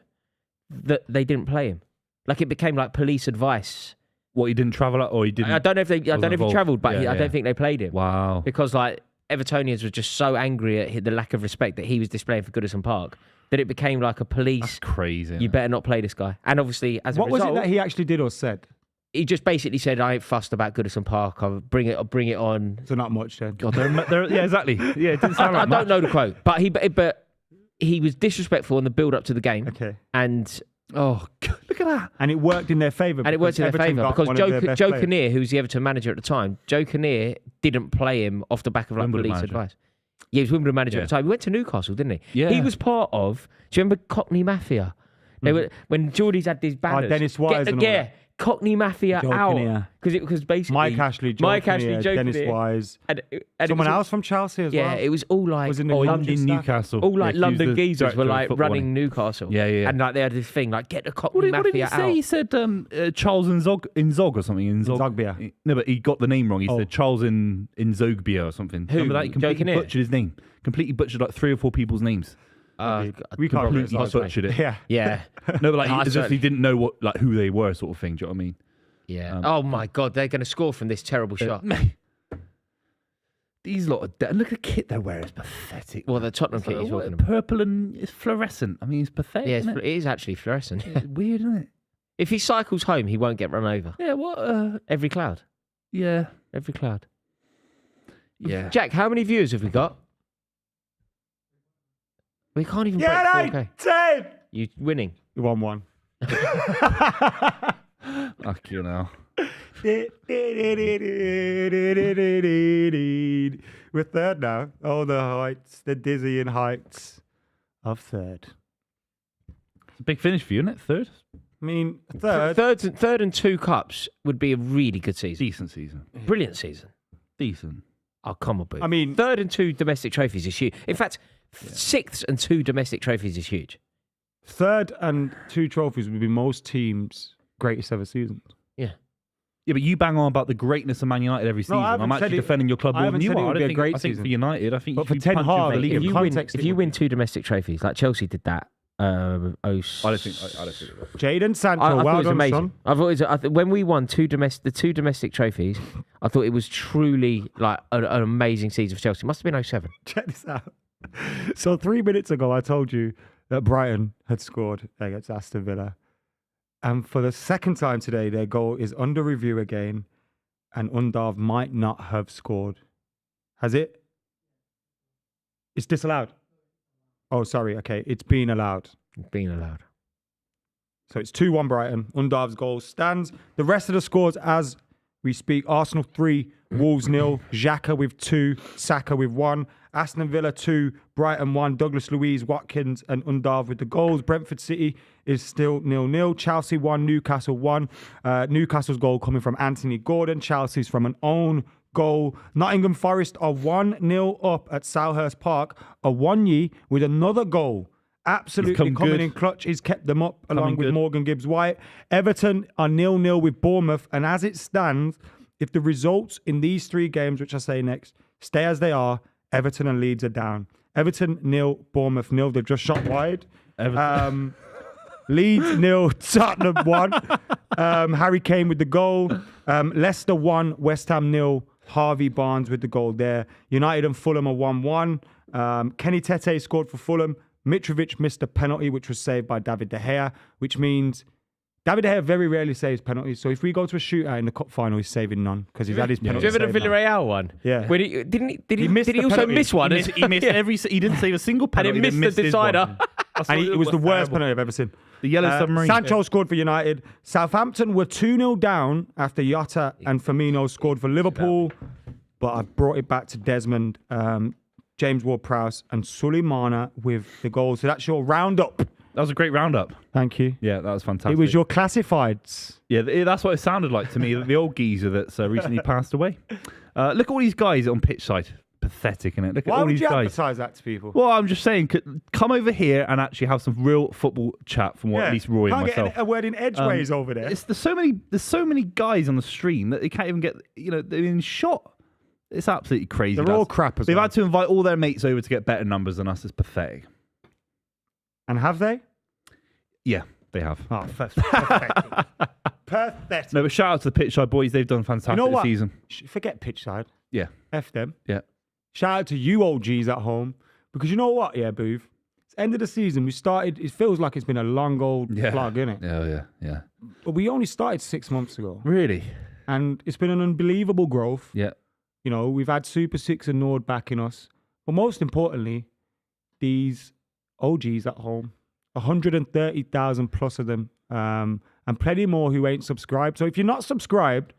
that they didn't play him. Like, it became like police advice. What, he didn't travel up or he didn't? I don't know if they. I don't know if he involved. travelled, but Yeah, I yeah. don't think they played him. Wow. Because like Evertonians were just so angry at the lack of respect that he was displaying for Goodison Park that it became like a That's police. crazy. You better not play this guy. And obviously, as a What was result, it that he actually did or said? he just basically said, "I ain't fussed about Goodison Park. I'll bring it on." So not much then. God, yeah, exactly. Yeah, it didn't sound I like don't much. know the quote, but he was disrespectful in the build up to the game, Okay. and Oh, God, look at that. And it worked in their favour. it worked in their Everton favour got because one of their best Joe players. Kinnear, who's the Everton manager at the time, Joe Kinnear didn't play him off the back of like Wimbledon police manager. advice. Yeah, he was Wimbledon manager Yeah. at the time. He went to Newcastle, didn't he? Yeah. He was part of. Do you remember Cockney Mafia? They were when Geordies had these banners. Dennis Wise and all yeah, that. Cockney Mafia Joe out Kinnear. because basically Mike Ashley, Joe Mike Ashley, Kinnear, Joe Dennis Kinnear. Wise. and it Someone was all- else from Chelsea as Yeah, well. it was all like Was in the all, coaching in staff. Newcastle. all like Yeah, he was London the geezers were director of like footballing. running Newcastle. Yeah, yeah. And like they had this thing like get the Cockney What did he Mafia say? out. He said Charles Inzog or something. Zogbia. No, but he got the name wrong. He Oh. said Charles Inzogbia or something. Who? Remember that? He Joe completely Kinnear? butchered his name. Completely butchered like 3 or 4 people's names. We can't Completely remember. butchered it. Yeah. Yeah, No, but like No, I as if certainly- he didn't know what like who they were, sort of thing. Do you know what I mean? yeah. Oh my God, they're going to score from this terrible shot. Mate, these lot of look at the kit they're wearing. It's pathetic. Well, the Tottenham It's kit like, you're talking what, about. purple and it's fluorescent. I mean, it's pathetic. Yeah, isn't it is actually fluorescent. It's weird, isn't it? If he cycles home, he won't get run over. Yeah. What? Every cloud. Yeah. Every cloud. Yeah. Jack, how many viewers have we got? We can't even break 4K. 10! You winning. 1-1. Fuck you now. We're third now. Oh, the heights, the dizzying heights of third. It's a big finish for you, isn't it? Third? I mean, third. Third and 2 cups would be a really good season. Decent season. Brilliant season. Decent. Oh, come on, Boo. I mean, third and 2 domestic trophies is huge. In fact, 6th and 2 domestic trophies is huge. third and 2 trophies would be most teams' greatest ever seasons. Yeah. Yeah, but you bang on about the greatness of Man United every season. I haven't I'm actually said it- defending your club I more haven't than you said it are. would I be a think, great I think season. for United, I think But you for Ten punch in Hag, the league. if you win- context, If it you would win 2 domestic trophies, like Chelsea did that. I don't think it will. Jaden Sancho, I thought well it was done, amazing. son. I thought it was, when we won the 2 domestic trophies, I thought it was truly like an amazing season for Chelsea. Must have been 07. Check this out. So 3 minutes ago, I told you that Brighton had scored against Aston Villa. And for the second time today, their goal is under review again. And Undav might not have scored. Has it? It's disallowed. Oh, sorry. Okay. It's been allowed. Being allowed. So it's 2-1 Brighton. Undav's goal stands. The rest of the scores as we speak. Arsenal 3, Wolves 0. Xhaka with 2. Saka with 1. Aston Villa 2. Brighton 1. Douglas Luiz, Watkins and Undav with the goals. Brentford City is still 0-0. Chelsea 1. Newcastle 1. Newcastle's goal coming from Anthony Gordon. Chelsea's from an own goal. Nottingham Forest are 1-0 up at Selhurst Park. Awoniyi with another goal. Absolutely coming in clutch. He's kept them up along with Morgan Gibbs-White. Everton are 0-0 with Bournemouth. And as it stands, if the results in these 3 games, which I say next, stay as they are, Everton and Leeds are down. Everton 0, Bournemouth 0. They've just shot wide. Leeds 0, Tottenham 1. Harry Kane with the goal. Leicester 1, West Ham 0. Harvey Barnes with the goal there. United and Fulham are 1-1. Kenny Tete scored for Fulham. Mitrovic missed a penalty, which was saved by David De Gea, which means David De Gea very rarely saves penalties. So if we go to a shootout in the cup final, he's saving none because he's had his penalty. Do you remember the Villarreal one? Yeah. Where did he missed the also penalty. miss one? He missed every. He didn't save a single penalty. And he missed the his one. decider. And it was the worst penalty I've ever seen. The yellow submarine. Sancho scored for United. Southampton were 2-0 down after Jota and Firmino scored for Liverpool. But I've brought it back to Desmond, James Ward-Prowse and Suleimana with the goals. So that's your roundup. That was a great roundup. Thank you. Yeah, that was fantastic. It was your classifieds. Yeah, that's what it sounded like to me. The old geezer that's recently passed away. Look at all these guys on pitch side. Pathetic, innit? Look at Why all would these you guys. advertise that to people? Well, I'm just saying, come over here and actually have some real football chat from what at least Roy and Can't myself. get a word in edgeways over there. There's so many guys on the stream that they can't even get. They've been shot. It's absolutely crazy. They're all crap as They've well. had to invite all their mates over to get better numbers than us. It's pathetic. And have they? Yeah, they have. Oh, pathetic. Pathetic. No, but shout out to the pitch side boys. They've done fantastic You know this what? season. Forget pitch side. Yeah, F them. yeah. Shout out to you OGs at home. Because you know what, yeah, Booth? It's end of the season. We started, it feels like it's been a long old slog, innit? Yeah. But we only started 6 months ago. Really? And it's been an unbelievable growth. Yeah. You know, we've had Super 6 and Nord backing us. But most importantly, these OGs at home, 130,000 plus of them, and plenty more who ain't subscribed. So if you're not subscribed,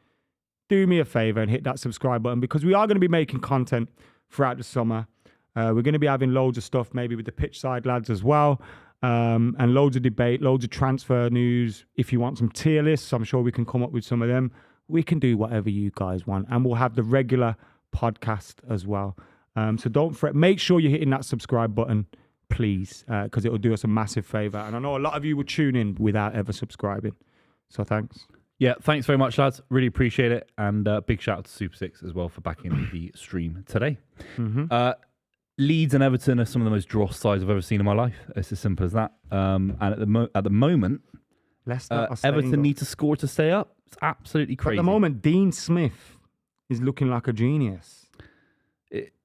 do me a favor and hit that subscribe button because we are going to be making content throughout the summer. We're going to be having loads of stuff, maybe with the pitch side lads as well, and loads of debate, loads of transfer news. If you want some tier lists, I'm sure we can come up with some of them. We can do whatever you guys want, and we'll have the regular podcast as well. So don't fret. Make sure you're hitting that subscribe button, please, because it will do us a massive favor. And I know a lot of you will tune in without ever subscribing. So thanks. Yeah, thanks very much, lads. Really appreciate it. And big shout out to Super 6 as well for backing the stream today. Mm-hmm. Leeds and Everton are some of the most dross sides I've ever seen in my life. It's as simple as that. And at the moment, Leicester are staying Everton up. need to score to stay up. It's absolutely crazy. At the moment, Dean Smith is looking like a genius.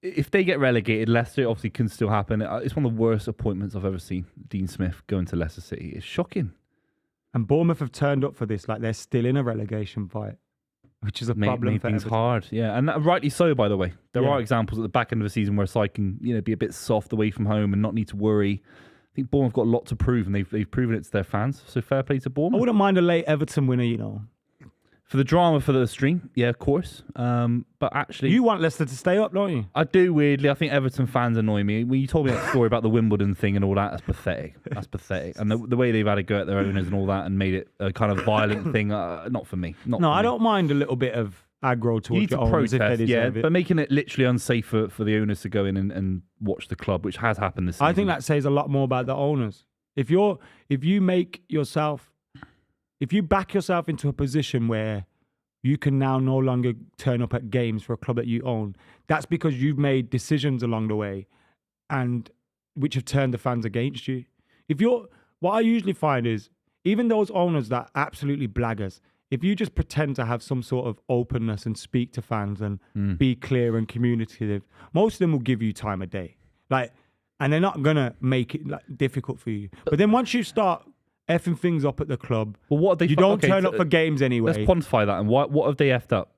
If they get relegated, Leicester obviously can still happen. It's one of the worst appointments I've ever seen. Dean Smith going to Leicester City. It's shocking. And Bournemouth have turned up for this like they're still in a relegation fight, which is a problem Made for things Everton. hard. Yeah, and rightly so, by the way. There Yeah. are examples at the back end of the season where a side can be a bit soft away from home and not need to worry. I think Bournemouth have got a lot to prove, and they've proven it to their fans. So fair play to I Bournemouth. wouldn't mind a late Everton winner, you know. For the drama for the stream, yeah, of course. But actually, You want Leicester to stay up, don't you? I do weirdly. I think Everton fans annoy me. When you told me that story about the Wimbledon thing and all that, that's pathetic. That's pathetic. And the way they've had a go at their owners and all that and made it a kind of violent thing, not for me. Not No, for I me. don't mind a little bit of aggro You towards need to your owners if they protest, deserve it. but making it literally unsafe for the owners to go in and watch the club, which has happened this season. I think that says a lot more about the owners. If you back yourself into a position where you can now no longer turn up at games for a club that you own, that's because you've made decisions along the way and which have turned the fans against you. What I usually find is, even those owners that are absolutely blaggers, if you just pretend to have some sort of openness and speak to fans and be clear and communicative, most of them will give you time of day. And they're not gonna make it difficult for you. But then once you start effing things up at the club, well, what have they you don't turn up for games anyway. Let's quantify that. And what have they effed up?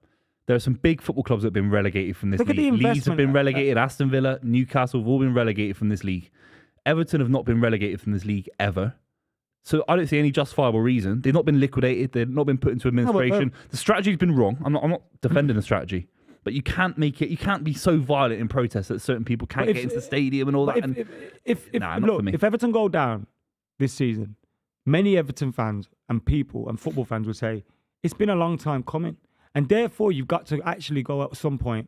There are some big football clubs that have been relegated from this Look at the league. Leeds have investment. been relegated. Aston Villa, Newcastle have all been relegated from this league. Everton have not been relegated from this league ever. So I don't see any justifiable reason. They've not been liquidated. They've not been put into administration. The strategy's been wrong. I'm not defending the strategy. But you can't make it. You can't be so violent in protest that certain people can't get into the stadium and all that. If Everton go down this season, many Everton fans and people and football fans would say it's been a long time coming, and therefore you've got to actually go at some point.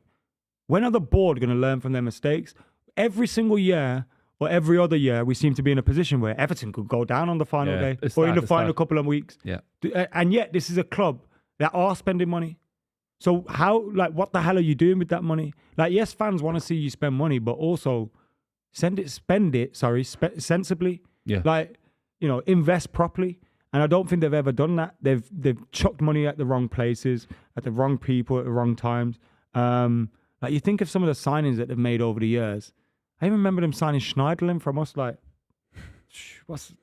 When are the board going to learn from their mistakes? Every single year or every other year, we seem to be in a position where Everton could go down on the final day or in the final couple of weeks. Yeah, and yet this is a club that are spending money. So what the hell are you doing with that money? Yes, fans want to see you spend money, but also spend it sensibly. Yeah. Invest properly. And I don't think they've ever done that. They've chucked money at the wrong places, at the wrong people, at the wrong times. You think of some of the signings that they've made over the years. I even remember them signing Schneiderlin from us. What's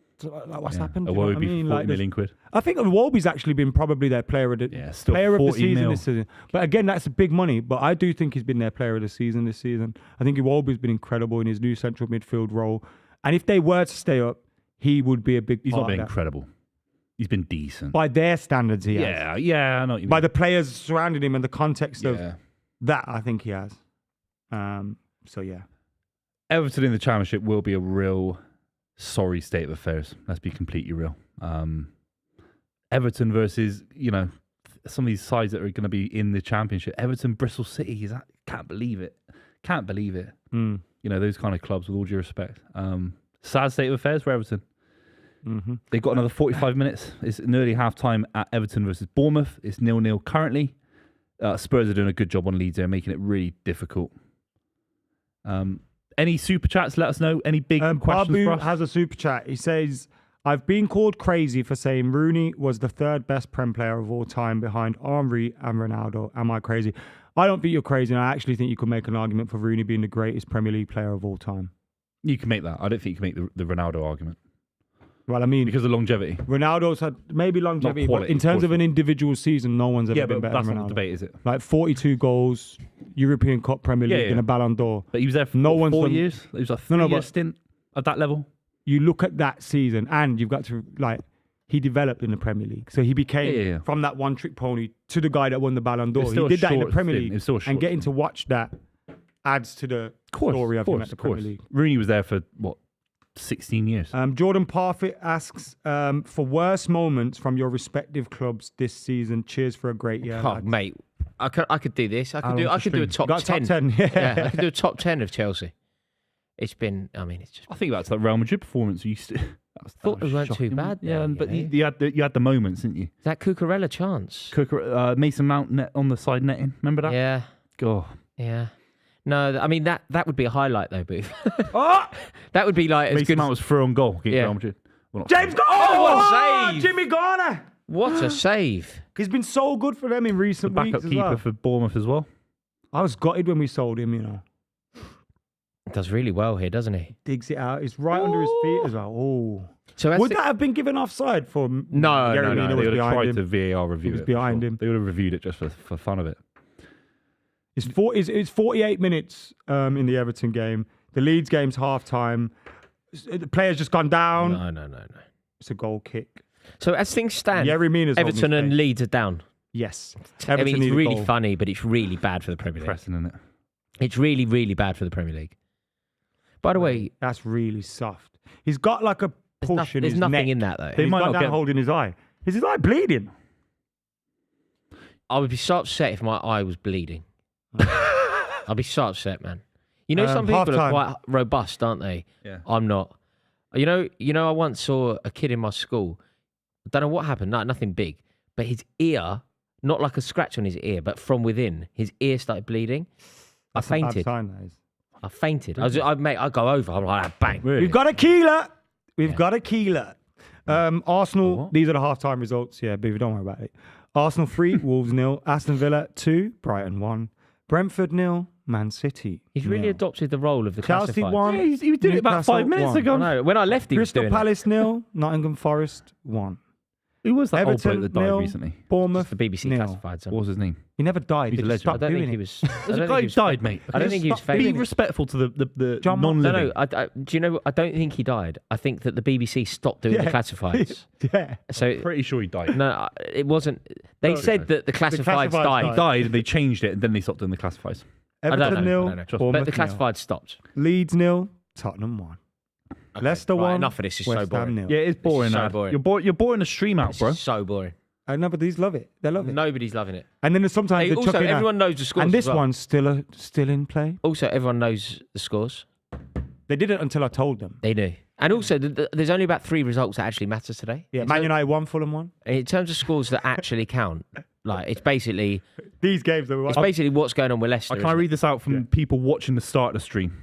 happened? A Wobie, 40 million quid. I think Wobie's actually been probably their player of the season this season. But again, that's big money. But I do think he's been their player of the season this season. I think Wobie's been incredible in his new central midfield role. And if they were to stay up, he would be a big part He's not been of that. incredible. He's been decent. By their standards, he has. Yeah, I know what you mean. By the players surrounding him and the context of that, I think he has. So, yeah. Everton in the Championship will be a real sorry state of affairs. Let's be completely real. Everton versus, some of these sides that are going to be in the Championship. Everton, Bristol City, can't believe it. Can't believe it. Those kind of clubs, with all due respect. Sad state of affairs for Everton. Mm-hmm. They've got another 45 minutes. It's nearly half-time at Everton versus Bournemouth. It's 0-0 currently. Spurs are doing a good job on Leeds. They're making it really difficult. Any super chats? Let us know. Any big questions Babu for us? has a super chat. He says, I've been called crazy for saying Rooney was the third best Prem player of all time behind Henry and Ronaldo. Am I crazy? I don't think you're crazy. And I actually think you could make an argument for Rooney being the greatest Premier League player of all time. You can make that. I don't think you can make the Ronaldo argument. Well, I mean, because of longevity. Ronaldo's had maybe longevity, quality, but in terms of an individual season, no one's ever been better that's than not Ronaldo. the debate, is it? 42 goals, European Cup, Premier League, and a Ballon d'Or. But he was there for 4 years. It was a 3-year stint at that level. You look at that season, and you've got to he developed in the Premier League, so he became from that one-trick pony to the guy that won the Ballon d'Or. He did that in the Premier League, and getting to watch that adds to the story of him at the Premier League. Rooney was there for 16 years. Jordan Parfit asks for worst moments from your respective clubs this season. Cheers for a great year. Oh, mate, I could do this. I could do a top 10. Top 10. Yeah. I could do a top 10 of Chelsea. It's been. I mean, it's just. I think that's that Real Madrid performance. You thought it weren't too bad. Yeah, but you had the moments, didn't you? That Cucurella chance. Mason Mount net on the side netting. Remember that? Yeah. Go. Yeah. No, I mean that would be a highlight though, Booth. That would be like Mason Mount was through on goal against Real Madrid. James Garner! Oh, what a save! Jimmy Garner! What a save! He's been so good for them in recent weeks backup as keeper well. for Bournemouth as well. I was gutted when we sold him, Does really well here, doesn't he? Digs it out. It's right under his feet as well. Oh. So would that have been given offside for No. They would have tried to VAR review it. Behind him. They would have reviewed it just for fun of it. It's 48 minutes in the Everton game. The Leeds game's half-time. The player's just gone down. No. It's a goal kick. So as things stand, Yerry Mina's Everton and Leeds are down. Yes. I mean, Everton it's need a really goal. funny, but it's really bad for the Premier League. Pressing, isn't it? It's really, really bad for the Premier League. By the way, That's really soft. He's got like a push in there's his nothing neck. in that though. They He's might got not that get- hold in his eye. Is his eye bleeding? I would be so upset if my eye was bleeding. I'd be so upset, man. You know, some people are half-time. quite robust, aren't they? Yeah. I'm not. You know. I once saw a kid in my school. I don't know what happened. Nothing big, but his ear, not like a scratch on his ear, but from within, his ear started bleeding. That's I a bad fainted. sign, that is. I fainted. I go over. I'm like, bang. Really? We've got a keeler. We've got a keeler. Arsenal, What? these are the half-time results. Yeah, Buvey, don't worry about it. Arsenal 3, Wolves 0, Aston Villa 2, Brighton 1, Brentford 0, Man City. He's really 0. adopted the role of the Chelsea classified. 1. Yeah, he was doing it about Newcastle 5 minutes 1. ago. I know. When I left, he was Crystal doing Palace 0, Nottingham Forest 1. Who was that old Everton bloke that died 0, recently? Bournemouth the BBC 0. classified. What was his name? He never died. He's They a just legend. I stopped don't doing think he it. was. There's a guy who died, mate. I don't think he was Be famous. respectful to the John non-living. No. Do you know? I don't think he died. I think that the BBC stopped doing the Yeah. classifieds. Yeah. So Pretty sure he died. no, it wasn't. They said that the classifieds classifieds died. He died and they changed it and then they stopped doing the classifieds. I don't Everton know. 0, I don't know. But Bournemouth the 0. classifieds stopped. Leeds 0, Tottenham 1. Leicester Right, 1. enough of this. It's so West Ham boring. 0. Yeah, it's boring. so lad. boring. You're boring the stream out, It's bro. so boring. I know, but these love it. They love it. Nobody's loving it. And then there's sometimes they Also, chuck in everyone knows the scores. and this as well. one's still in play. Also, everyone knows the scores. They did it until I told them. They do. And also, there's only about 3 results that actually matter today. Yeah, In Man ter- United 1, Fulham 1. In terms of scores that actually count, like it's basically These games that it's basically what's going on with Leicester. Can I isn't it? read this out from people watching the start of the stream?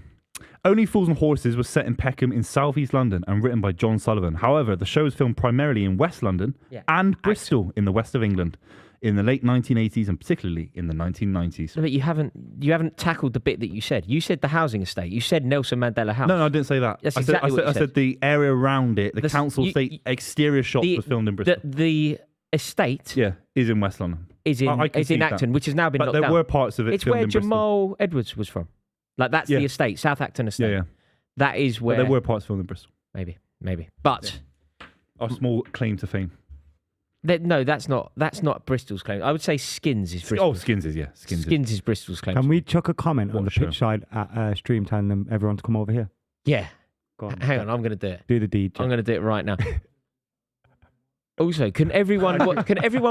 Only Fools and Horses was set in Peckham in South East London and written by John Sullivan. However, the show was filmed primarily in West London Yeah. and Bristol in the west of England in the late 1980s and particularly in the 1990s. No, but you haven't tackled the bit that you said. You said the housing estate. You said Nelson Mandela House. No, I didn't say that. That's I exactly said, what you I said the area around it, the The- council you- estate exterior shots was filmed in Bristol. The estate Yeah, is in West London. is in I concede that. Acton, which has now been But knocked there down. were parts of it It's filmed where in Bristol. Jamal Edwards was from. Like that's Yeah. the estate, South Acton estate. Yeah, yeah. That is But where there were parts filmed in Bristol. maybe. But Our small claim to fame. no, that's not Bristol's claim. I would say Skins is Bristol. Oh, Skins is, yeah. Skins is. Skins is Bristol's claim. Can we chuck a comment on What the show? pitch side at Stream telling them everyone to come over here? Yeah. Go on. Hang on, I'm going to do it. Do the deed. I'm going to do it right now. Also, can everyone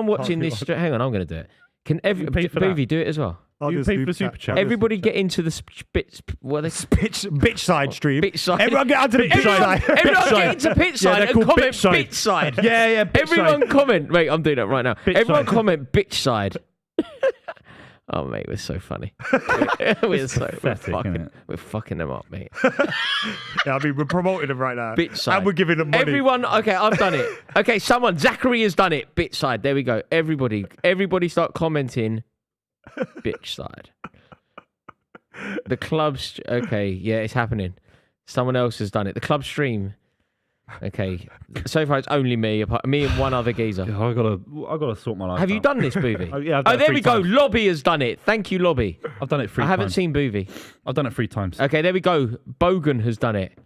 watching this? Hang on, I'm going to do it. Can You pay for that? Buvey do it as well? I'll You do pay for the super chat. Everybody get into the bitch side stream. Bitch side. Everyone get onto the bitch side. Everyone get into pitch side they're and called comment bitch side. bitch side. Yeah, yeah. bitch Everyone side. comment. Wait, I'm doing that right now. Bitch Everyone side. comment bitch side. Oh mate, we're so funny. we're pathetic, innit? we're fucking them up, mate. Yeah, I mean, we're promoting them right now. Bitch side. And we're giving them money. Everyone, okay, I've done it. Okay, Zachary has done it. Bitch side. There we go. Everybody start commenting. Bitch side. The club's okay. Yeah, it's happening. Someone else has done it. The club stream. Okay, so far it's only me and one other geezer. Yeah, I gotta sort my life Have you out. done this, Buvey? Yeah, I've done it there 3 we go. times. Lobby has done it. Thank you, Lobby. I've done it 3 I times. haven't seen Buvey. I've done it 3 times. Okay, there we go. Bogan has done it.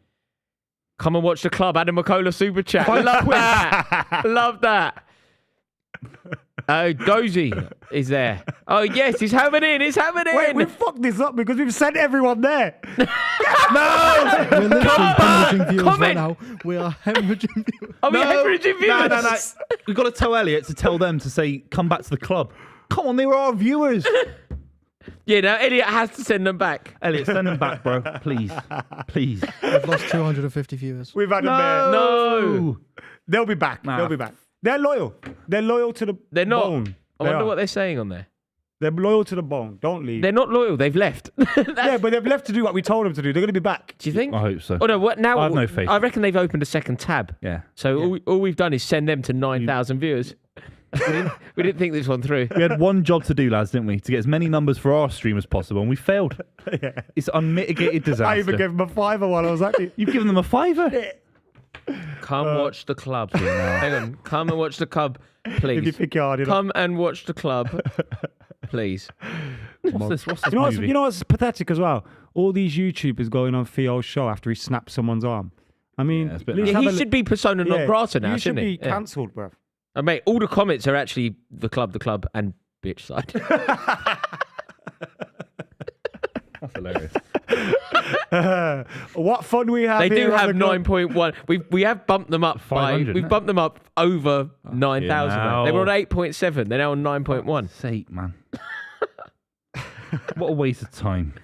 Come and watch the club. Adam McKola super chat. Love that. Love that. Oh, Dozy is there. Oh yes, he's happening. It's happening. Wait, we fucked this up because we've sent everyone there. no. We're literally hemorrhaging viewers right Comment. now. We are hemorrhaging viewers. Are we hemorrhaging viewers? No. We've got to tell Elliot to tell them to say, come back to the club. Come on, they were our viewers. Yeah, now Elliot has to send them back. Elliot, send them back, bro. Please. Please. We've lost 250 viewers. We've had them there. No. They'll be back. Nah. They'll be back. They're loyal. They're loyal to the They're not. bone. I They wonder are. what they're saying on there. They're loyal to the bone. Don't leave. They're not loyal. They've left. Yeah, but they've left to do what we told them to do. They're going to be back. Do you think? I hope so. Oh no! What now? I have no faith. I reckon they've opened a second tab. Yeah. So all we've done is send them to 9,000 viewers. we didn't think this one through. We had one job to do, lads, didn't we? To get as many numbers for our stream as possible, and we failed. Yeah. It's unmitigated disaster. I even gave them a $5 while I was actually. You've given them a $5. Come watch the club. Hang on. Come and watch the club, please. If you think you're hard enough. Come and watch the club, please. What's this You movie? know what's pathetic as well? All these YouTubers going on Theo's show after he snapped someone's arm. I mean, Yeah, it's a bit at least nice. have He a- should be persona non yeah, grata now, you should shouldn't be he? Yeah. cancelled, bruv. Mate, all the comments are actually the club, and bitch side. That's hilarious. What fun we have. They here do on have the club. 9.1. We have bumped them up by. 500, We've innit? bumped them up over 9,000. hell. They were on 8.7. They're now on 9.1. Sake, man. What a waste of time.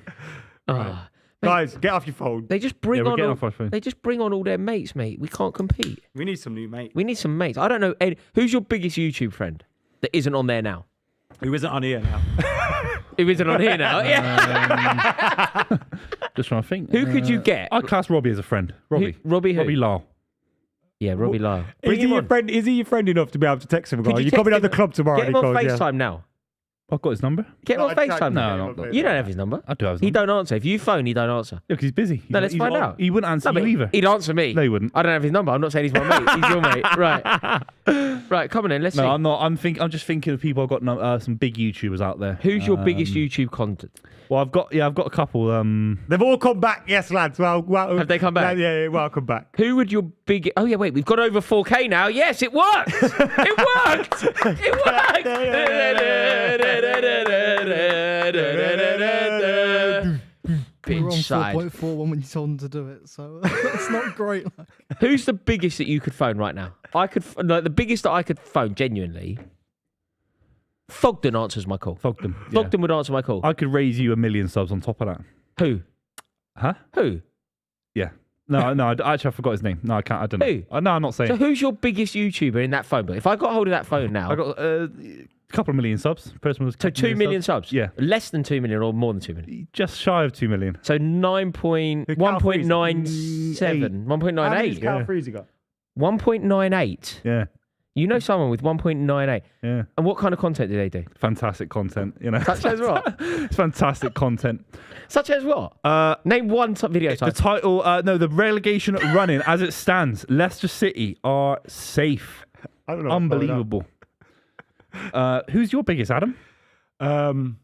Ah. Guys, get off your phone. They just bring we're on. getting off our phone. They just bring on all their mates, mate. We can't compete. We need some new mate. We need some mates. I don't know. Who's your biggest YouTube friend that isn't on there now? Who isn't on here now? Who isn't on here now? Yeah. Just trying to think. Who could you get? I'd class Robbie as a friend. Robbie. Robbie who? Robbie Lyle. Yeah, Robbie Lyle. Is he your friend? Is he your friend enough to be able to text him? Could Are you you text coming at him? the club tomorrow? Get And him he on goes, yeah. FaceTime now. I've got his number. Get him on FaceTime No, now. no. You don't have his number. I do have his He number. don't answer. If you phone, he don't answer. Yeah, because he's busy. No, let's find out. He wouldn't answer No, you but either. he'd answer me. No, he wouldn't. I don't have his number. I'm not saying he's my mate. He's your mate. Right. Right, come on in. Let's see. No, I'm not. I'm just thinking of people. I've got some big YouTubers out there. Who's your biggest YouTube content? Well, I've got a couple. They've all come back. Yes, lads. Well, Have they come back? Yeah, welcome back. Who would your biggest... Oh, yeah, wait. We've got over 4K now. Yes, it worked. It worked. We were on Bitch side. 4.4 when you told them to do it, so that's not great. Who's the biggest that you could phone right now? The biggest that I could phone, genuinely. Thogden answers my call. Thogden. Yeah. Thogden would answer my call. I could raise you 1 million subs on top of that. Who? Huh? Who? Yeah. No. Actually, I forgot his name. No, I can't. I don't know. Who? No, I'm not saying. So who's your biggest YouTuber in that phone book? If I got hold of that phone now... I got a couple of million subs. Person was So 2 million subs? Yeah. Less than 2 million or more than 2 million? Just shy of 2 million. So 1.97, 1.98. Cal Freezy got? 1.98. Yeah. You know someone with 1.98. Yeah. And what kind of content do they do? Fantastic content. You know. Such as what? It's fantastic content. Such as what? Name one video The title. title. The relegation running as it stands. Leicester City are safe. I don't know. Unbelievable. Who's your biggest, Adam? You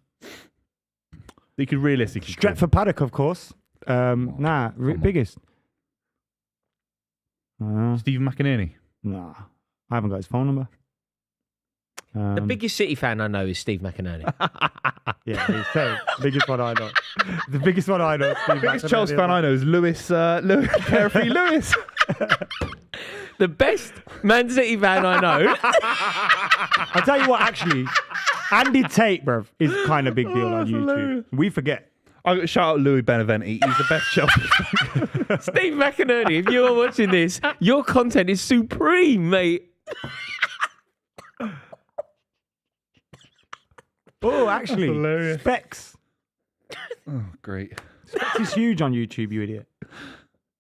could realistically. Stretford Paddock, of course. Biggest. Stephen McInerney. Nah, I haven't got his phone number. The biggest City fan I know is Steve McInerney. Yeah, he's saying biggest one I know. The biggest one I know. The biggest Chelsea fan I know is Lewis. Carefree Lewis. The best Man City fan I know. I'll tell you what, actually, Andy Tate, bruv, is kind of big deal on YouTube. hilarious. We forget. I got shout out Louis Beneventi. He's the best Chelsea. Steve McInerney, if you're watching this, your content is supreme, mate. Oh, actually, hilarious. Specs. Oh, great. Specs is huge on YouTube, you idiot.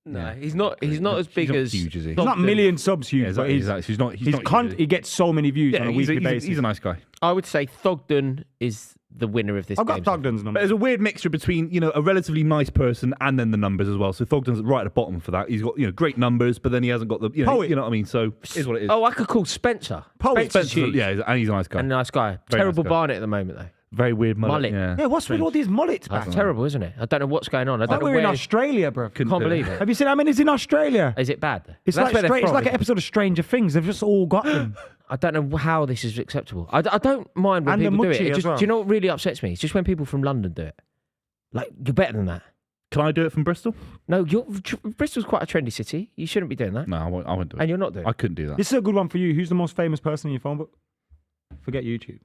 No, he's not as big not as... huge, is he? He's not Thogden. million subs huge, Yeah, but exactly. He's not huge, is he gets so many views on a weekly basis. He's a nice guy. I would say Thogden is the winner of this I've game. got Thogden's But number. there's a weird mixture between, a relatively nice person and then the numbers as well. So Thogden's right at the bottom for that. He's got, great numbers, but then he hasn't got the, Poet. you know what I mean? So it is what it is. Oh, I could call Spencer. Poet. Spencer's huge. Yeah, and he's a nice guy. And a nice guy. Very Terrible nice guy. Barnet at the moment, though. Very weird Mullet. Yeah. Yeah, what's with all these mullets back? That's terrible, isn't it? I don't know what's going on. I don't know We're in where... Australia, bro. Can't believe it. Have you seen how many is in Australia? Is it bad? It's That's like where they're it's from, like an isn't it? episode of Stranger Things. They've just all got them. I don't know how this is acceptable. I don't mind when And the people do it. Mucci as well. Do you know what really upsets me? It's just when people from London do it. Like, you're better than that. Can I do it from Bristol? No, Bristol's quite a trendy city. You shouldn't be doing that. No, I won't do it. And you're not doing I it. couldn't do that. This is a good one for you. Who's the most famous person in your phone book? Forget YouTube.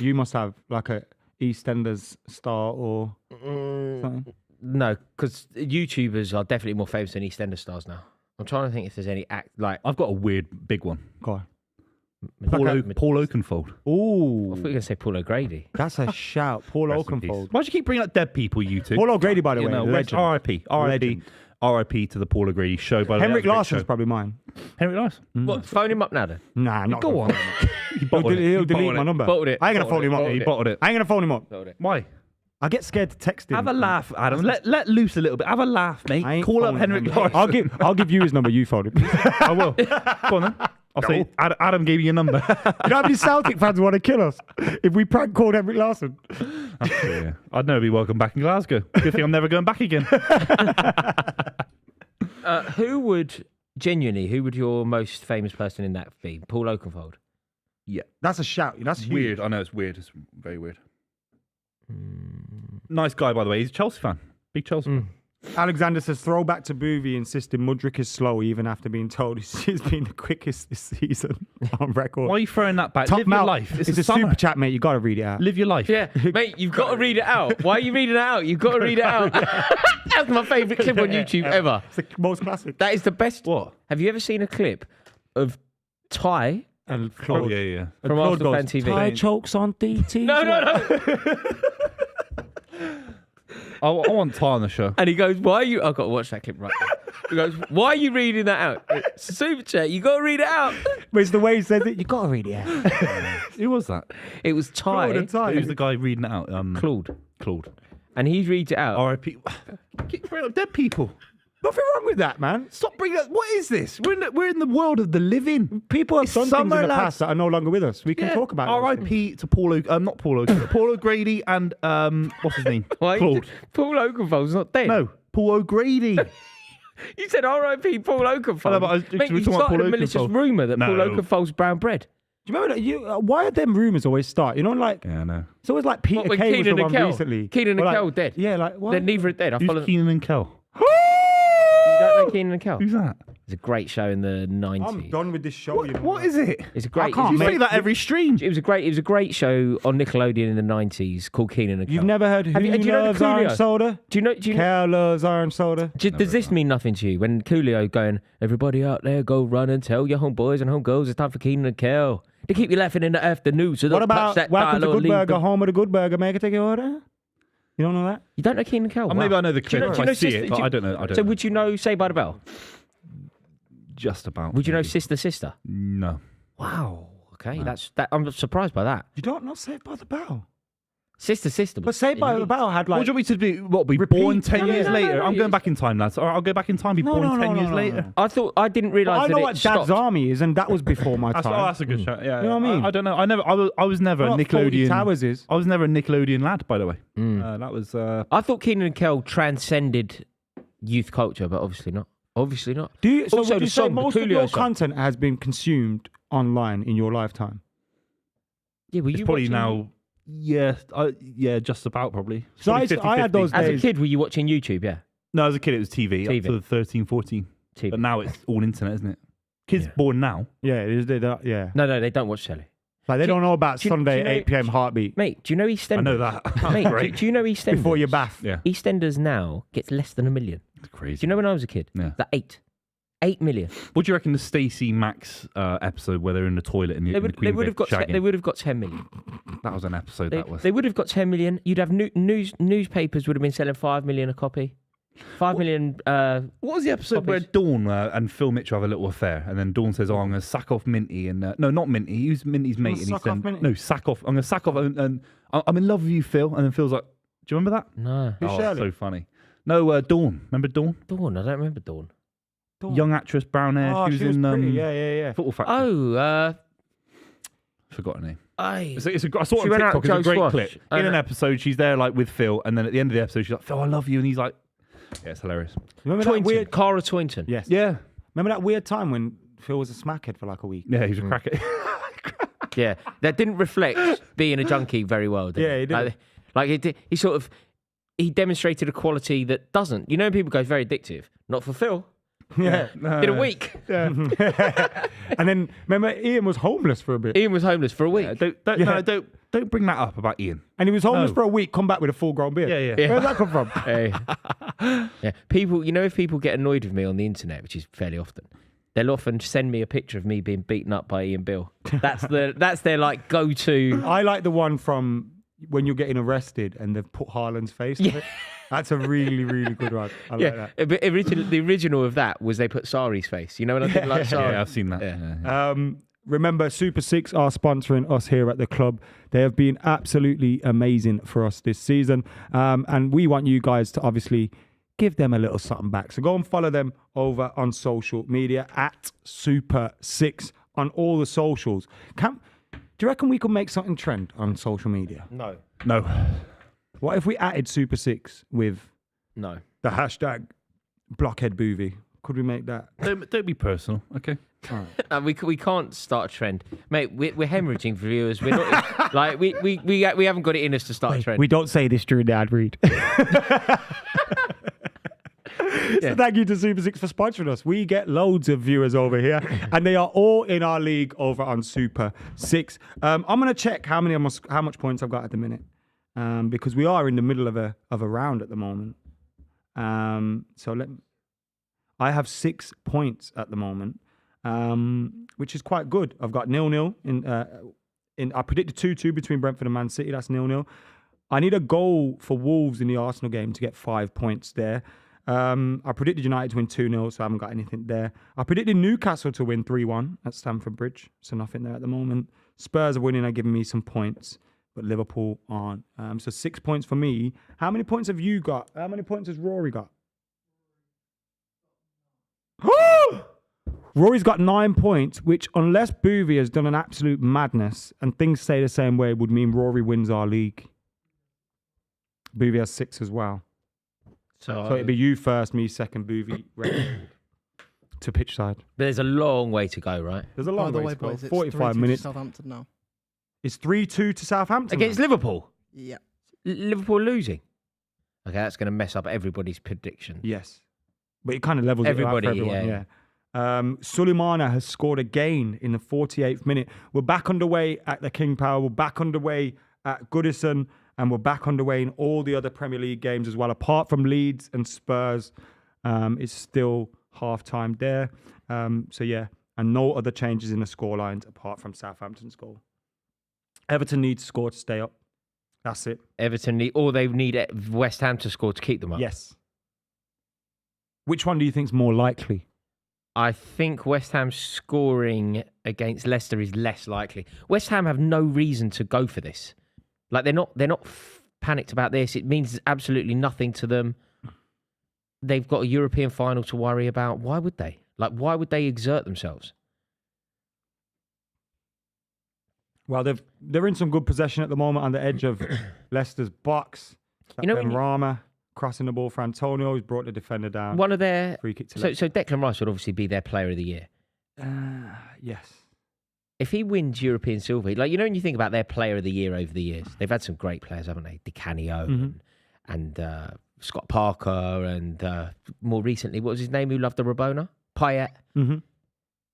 You must have like a EastEnders star or something. No, because YouTubers are definitely more famous than EastEnders stars now. I'm trying to think if there's any act like I've got a weird big one. Go on. Paul Oakenfold. I thought Ooh, you were going to say Paul O'Grady. that's a shout. Paul Rest in peace. Oakenfold. Why do you keep bringing up dead people, you two? Paul O'Grady, by the way, legend. R.I.P. Legend. R.I.P. to the Paul O'Grady show. By the way, Henrik that was a great Larsson's show. probably mine. Henrik Larsson. What? Phone him up now then. Nah, not Go gonna on. phone him up. He He'll, bottled it. he'll He delete bottled my it. number. Bottled it. I ain't gonna phone him up. He bottled it. I ain't gonna phone him up. Why? I get scared to text him. Have a laugh, Adam. Let loose a little bit. Have a laugh, mate. I ain't Call up phoning Henrik him. Larsson. I'll give you his number. You phone him. I will. Go on then. I'll say Adam gave you your number. You know how many Celtic fans want to kill us if we prank called Henrik Larsson? Yeah. I'd never be welcome back in Glasgow. Good thing I'm never going back again. Who would genuinely, who would your most famous person in that be? Paul Oakenfold. Yeah. That's a shout. That's huge. Weird. I know it's weird. It's very weird. Nice guy, by the way. He's a Chelsea fan. Big Chelsea fan. Alexander says, throwback to Buvey insisting Mudryk is slow even after being told he's been the quickest this season on record. Why are you throwing that back? Top Live your Mount, life. It's a summer. super chat, mate. You got to read it out. Live your life. Yeah, mate, you've got to read it out. Why are you reading it out? You've got to read it out. That's my favourite clip on YouTube ever. It's the most classic. That is the best. What? Have you ever seen a clip of Ty And Oh, Claude, yeah. and from Claude Arsenal goes, Fan TV? Ty chokes on DT. No. I want Ty on the show. And he goes, "Why are you?" I've got to watch that clip right now. He goes, "Why are you reading that out?" It's a super chat. You got to read it out. But it's the way he says it. You got to read it out. Who was that? It was Ty, Claude and Ty. Who's the guy reading it out? Claude, Claude. and he reads it out. R.I.P. Keep bringing up dead people. Nothing wrong with that, man. Stop bringing up. What is this? We're in the world of the living. People have It's done things in summer, the lads. past that are no longer with us. We can talk about it. R.I.P. to Paul. Not Paul. Paul O'Grady and what's his name? Why? Claude. Paul Oakenfold's not dead. No, Paul O'Grady. You said R.I.P. Paul Oakenfold. I know, but I was- Mate, we you talking about started Paul a malicious Oakenfold. rumour that No. Paul Oakenfold's brown bread. Do you remember that? Why are them rumours always start? You know, like, Yeah, I know. it's always like Peter What, with Kay was the Keenan and one Kel? recently. Keenan Or and like- Kel dead. Yeah, like, what? They're neither are dead. I follow. Who's Keenan and Kel? You don't know Keenan and Kel? Who's that? It's a great show in the 90s. I'm done with this show. you know. What is it? It's a great. I can't You make- say that every stream. It was a great show on Nickelodeon in the 90s called Keenan and Kel. You've never heard Who Have you- do you know the Loves Orange Coolio? Soda? Do you know? Kel loves orange soda. Does this mean nothing to you? When Coolio going, everybody out there, go run and tell your homeboys and homegirls it's time for Keenan and Kel. They keep you laughing in the afternoon, so don't What about touch that Welcome to dial or Good leave Burger, the- home of the Good Burger? Make it take your order. You don't know that? You don't know Keenan and Kel? Maybe Wow. I know the Do you clip know- if do you I know see Sister- it, but do you- I don't know. I don't So know. would you know Saved by the Bell? Just about. Would you know maybe. Sister? No. Wow. Okay, that's that. I'm surprised by that. You don't know Saved by the Bell. Sister. But Saved by the Bell had What like... do you want me to be? What, be Repeat. born 10 No, years no, later? I'm no. going back in time, lads. All right, I'll go back in time, be No, born no, 10 no, years no, later. no. I didn't realise I that know it what Dad's stopped. Army is, and that was before my time. That's a good show. Yeah, You know what I mean? I don't know. I was never I a know what Fawlty Nickelodeon. Towers is. I was never a Nickelodeon lad, by the way. Mm. That was. I thought Keenan and Kel transcended youth culture, but obviously not. Obviously not. Do you, so Also, would the you say song, the most of Coolio your song. content has been consumed online in your lifetime? Yeah, were It's you probably watching- now. Yeah, just about probably. It's So probably I had 50-50. those As a days. kid, were you watching YouTube? Yeah, No, as a kid it was TV, TV. up to 13, 14. TV. But now it's all internet, isn't it? Kids Yeah. born now. Yeah, it is, yeah. No, they don't watch telly. Like they Do you- don't know about do you- Sunday do you know- 8 p.m. Heartbeat Mate, do you know EastEnders? I know that. Mate, Great. do you know EastEnders? before your bath. Yeah, EastEnders now gets less than 1 million. it's crazy. Do you know when I was a kid? Yeah. That 8 million. What do you reckon the Stacey Max episode where they're in the toilet and They would have got. They would have got 10 million. That was an episode. They, that was. they would have got 10 million. You'd have newspapers would have been selling 5 million a copy. 5 million. What was the episode where copies. Dawn and Phil Mitchell have a little affair, and then Dawn says, "Oh, I'm going to sack off Minty," and no, not Minty. He was Minty's mate, and he sack said, off Minty? "No, sack off. I'm going to sack off, and I'm in love with you, Phil." And then Phil's like, "Do you remember that?" No. Who's Oh, Shirley? so funny. No, Dawn. Remember Dawn? Dawn. I don't remember Dawn. Dawn. Young actress, brown hair. Oh, she was in pretty. Yeah. Football Factory. Oh, Forgot her name. I I saw it She on went out TikTok. with It's a Joe great Swash. clip. I In an know. episode, she's there like with Phil, and then at the end of the episode, she's like, "Phil, I love you," and he's like, "Yeah, it's hilarious." Remember that Toynton. weird? Cara Toynton. Yes. Yeah, Remember that weird time when Phil was a smackhead for like a week? yeah, he was a cracker. Yeah, that didn't reflect being a junkie very well. Did Yeah, it? he didn't. Like he did. He demonstrated a quality that doesn't. You know, when people go, "It's very addictive." Not for Phil. Yeah. Did a week. And then remember Ian was homeless for a bit. Ian was homeless for a week. Don't bring that up about Ian. And he was homeless No. for a week, come back with a full grown beard. Yeah. Yeah. Where's that come from? Hey. Yeah, people. You know, if people get annoyed with me on the internet, which is fairly often, they'll often send me a picture of me being beaten up by Ian Bill. That's their like go-to. I like the one from when you're getting arrested and they've put Haaland's face on it. That's a really, really good one. I like Yeah, that. but the original of that was they put Sari's face. You know, when I think like Sari. Yeah, I've seen that. Yeah. Remember, Super 6 are sponsoring us here at the club. They have been absolutely amazing for us this season. And we want you guys to obviously give them a little something back. So go and follow them over on social media at Super 6 on all the socials. Do you reckon we could make something trend on social media? No. No. What if we added Super 6 with No. the hashtag Blockhead Buvey? could we make that? Don't be personal, okay? We can't start a trend, mate. We're hemorrhaging for viewers. We're not like we haven't got it in us to start a trend. We don't say this during the ad read. So thank you to Super 6 for sponsoring us. We get loads of viewers over here, and they are all in our league over on Super 6. I'm going to check how much points I've got at the minute, because we are in the middle of a round at the moment. I have 6 points at the moment, which is quite good. I've got 0-0 in. I predicted 2-2 between Brentford and Man City. That's 0-0. I need a goal for Wolves in the Arsenal game to get 5 points there. I predicted United to win 2-0, so I haven't got anything there. I predicted Newcastle to win 3-1 at Stamford Bridge, so nothing there at the moment. Spurs are winning, are giving me some points, but Liverpool aren't. So 6 points for me. How many points have you got? How many points has Rory got? Rory's got 9 points, which, unless Buvey has done an absolute madness and things stay the same way, would mean Rory wins our league. Buvey has 6 as well. So it'd be you first, me second, Buvey to pitch side. But there's a long way to go, right? There's a long way to go. Boys, 45 it's 3-2 minutes. to Southampton now. It's 3-2 to Southampton Against now. Liverpool. Yeah. Liverpool losing. Okay, that's going to mess up everybody's prediction. Yes, but it kind of levels Everybody, it out for everyone. Suleimana has scored again in the 48th minute. We're back underway at the King Power. We're back underway at Goodison. And we're back underway in all the other Premier League games as well. Apart from Leeds and Spurs, it's still half-time there. And no other changes in the scorelines apart from Southampton's goal. Everton needs to score to stay up. That's it. Everton need, or they need West Ham to score to keep them up. Yes. Which one do you think is more likely? I think West Ham scoring against Leicester is less likely. West Ham have no reason to go for this. Like they're not panicked about this. It means absolutely nothing to them. They've got a European final to worry about. Why would they? Like, why would they exert themselves? Well, they're in some good possession at the moment on the edge of Leicester's box. You know, Rama crossing the ball for Antonio. He's brought the defender down. One of their free kick to so Declan Rice would obviously be their player of the year. Yes. If he wins European silver, like, you know, when you think about their player of the year over the years, they've had some great players, haven't they? Di Canio and Scott Parker and more recently, what was his name who loved the Rabona? Payet. Mm-hmm.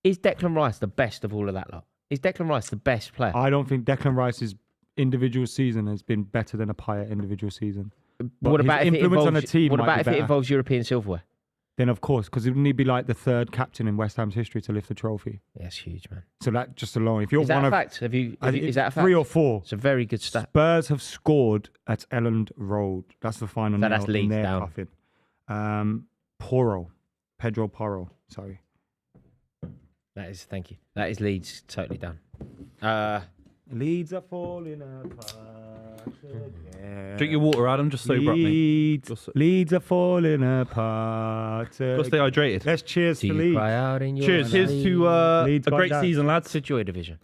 Is Declan Rice the best of all of that lot? Is Declan Rice the best player? I don't think Declan Rice's individual season has been better than a Payet individual season. What about if it it involves European silverware? Then of course, because wouldn't he be like the third captain in West Ham's history to lift the trophy? Yeah, it's huge, man. So that just alone, if you're Is that one a of fact? Is that a fact? 3 or 4? It's a very good stat. Spurs have scored at Elland Road. That's the final nail that's in Leeds their down. coffin. Pedro Porro. Sorry. Thank you. That is Leeds totally done. Leeds are falling apart. Yeah. Drink your water, Adam. Just sober up, mate. Leeds are falling apart. Gotta stay hydrated. Let's cheers Do for you Leeds. cry out in your Cheers. Here's to Leeds a got great that. season, lads. It's a joy division.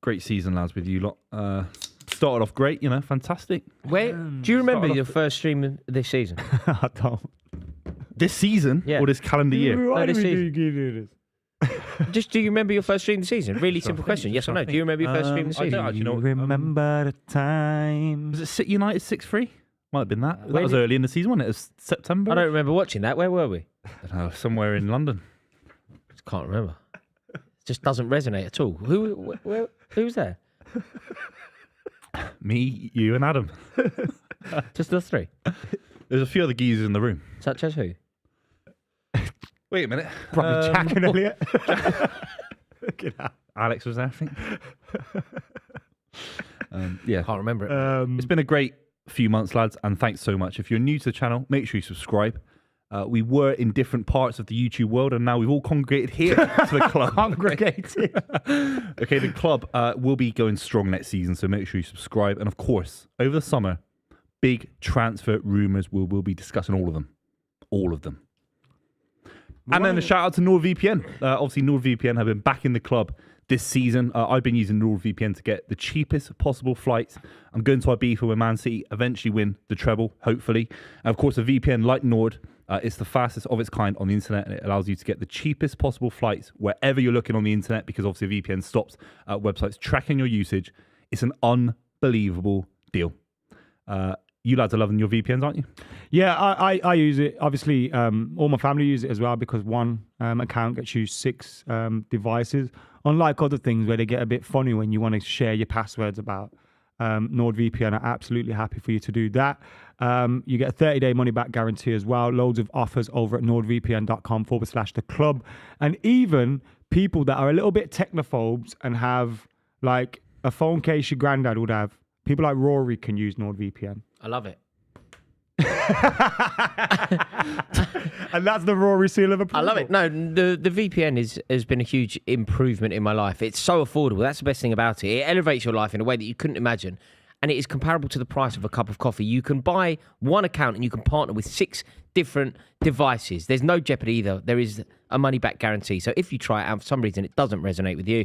Great season, lads, with you lot. Started off great, fantastic. Where do you remember your first stream this season? I don't. This season Yeah. or this calendar year? Why this do we season. do this? Just do you remember your first stream this season? Really simple question. Yes or no? Do you remember your first stream this I don't season? actually You know. remember the time? Was it City United 6-3? Might have been that. When That was did- early in the season, wasn't it? It was September. I don't remember watching that. Where were we? I don't know, somewhere in London. Just can't remember. It just doesn't resonate at all. Who was there? Me, you, and Adam. Just the three. There's a few other geezers in the room. Such as who? Wait a minute. Probably Jack and Elliot. Get out. Alex was there, I think. Yeah. Can't remember it. It's been a great few months, lads, and thanks so much. If you're new to the channel, make sure you subscribe. We were in different parts of the YouTube world, and now we've all congregated here to the club. Congregated. Okay, the club will be going strong next season, so make sure you subscribe. And of course, over the summer, big transfer rumours. We'll be discussing all of them. All of them. And then a shout out to NordVPN. Obviously, NordVPN have been back in the club this season. I've been using NordVPN to get the cheapest possible flights. I'm going to Ibiza where Man City eventually win the treble, hopefully. And of course, a VPN like Nord It's the fastest of its kind on the internet, and it allows you to get the cheapest possible flights wherever you're looking on the internet, because obviously VPN stops websites tracking your usage. It's an unbelievable deal. You lads are loving your VPNs, aren't you? Yeah, I use it. Obviously, all my family use it as well, because one account gets you 6 devices. Unlike other things where they get a bit funny when you want to share your passwords about. NordVPN are absolutely happy for you to do that. You get a 30-day money-back guarantee as well. Loads of offers over at nordvpn.com/the club. And even people that are a little bit technophobes and have like a phone case your granddad would have, people like Rory can use NordVPN. I love it. And that's the Rory seal of approval. I love it. No, the VPN has been a huge improvement in my life. It's so affordable. That's the best thing about it. It elevates your life in a way that you couldn't imagine. And it is comparable to the price of a cup of coffee. You can buy one account and you can partner with 6 different devices. There's no jeopardy either. There is a money-back guarantee. So if you try it out for some reason it doesn't resonate with you,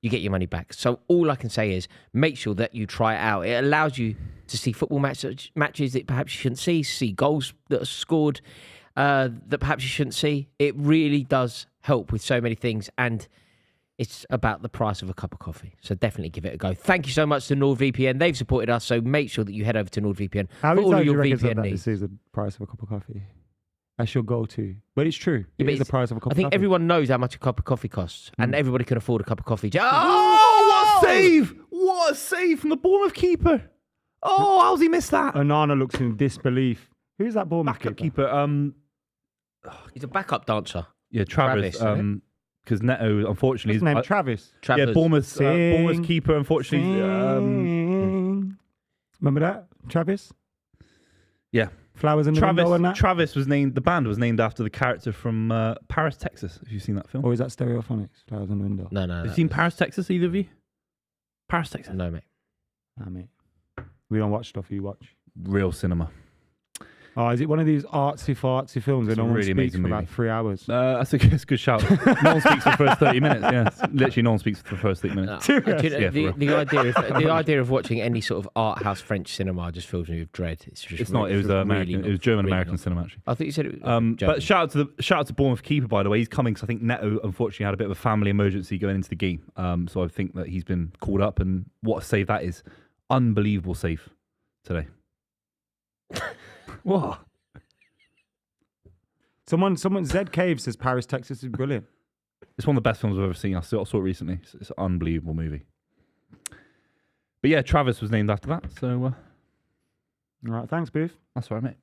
you get your money back. So all I can say is make sure that you try it out. It allows you to see football matches that perhaps you shouldn't see goals that are scored that perhaps you shouldn't see. It really does help with so many things, and it's about the price of a cup of coffee. So definitely give it a go. Thank you so much to NordVPN. They've supported us, so make sure that you head over to NordVPN How for many all of times do your you reckon said VPN that needs. this is the price of a cup of coffee? That's your go-to. But it's true. Yeah, It but is the price of a cup I think of coffee. everyone knows how much a cup of coffee costs, and everybody can afford a cup of coffee. Oh, what a save! What a save from the Bournemouth keeper. Oh, how's he missed that? Onana looks in disbelief. Who's that Bournemouth Backup keeper? keeper. He's a backup dancer. Yeah, Travis. Travis, Because Neto, unfortunately, His name Travis. Travis. yeah, Bournemouth's Sing. keeper, unfortunately. Remember that? Travis? Yeah, Flowers in the window and that? Travis was named. The band was named after the character from Paris, Texas. Have you seen that film? Or is that Stereophonics? Flowers in the window. No. Have you seen Paris, Texas? Either of you? Paris, Texas. No, mate. Nah, mate. We don't watch stuff you watch. Real cinema. Oh, is it one of these artsy-fartsy films that It's a no one really speaks amazing for about movie. 3 hours? That's a good shout. No one speaks for the first 30 minutes. Yeah, literally no one speaks for the first 30 minutes. Do you know, Yeah, for the idea of watching any sort of art house French cinema just fills me with dread. It's just It's not. It was really American. not- It was German really American not. cinema actually. I thought you said it was But German. shout out to Bournemouth keeper, by the way. He's coming because I think Neto unfortunately had a bit of a family emergency going into the game. So I think that he's been called up, and what a save that is! Unbelievable save today. What? Someone, Zed Cave says Paris, Texas is brilliant. It's one of the best films I've ever seen. I saw it recently. It's an unbelievable movie. But yeah, Travis was named after that. So All right, thanks, Booth. that's all right, mate.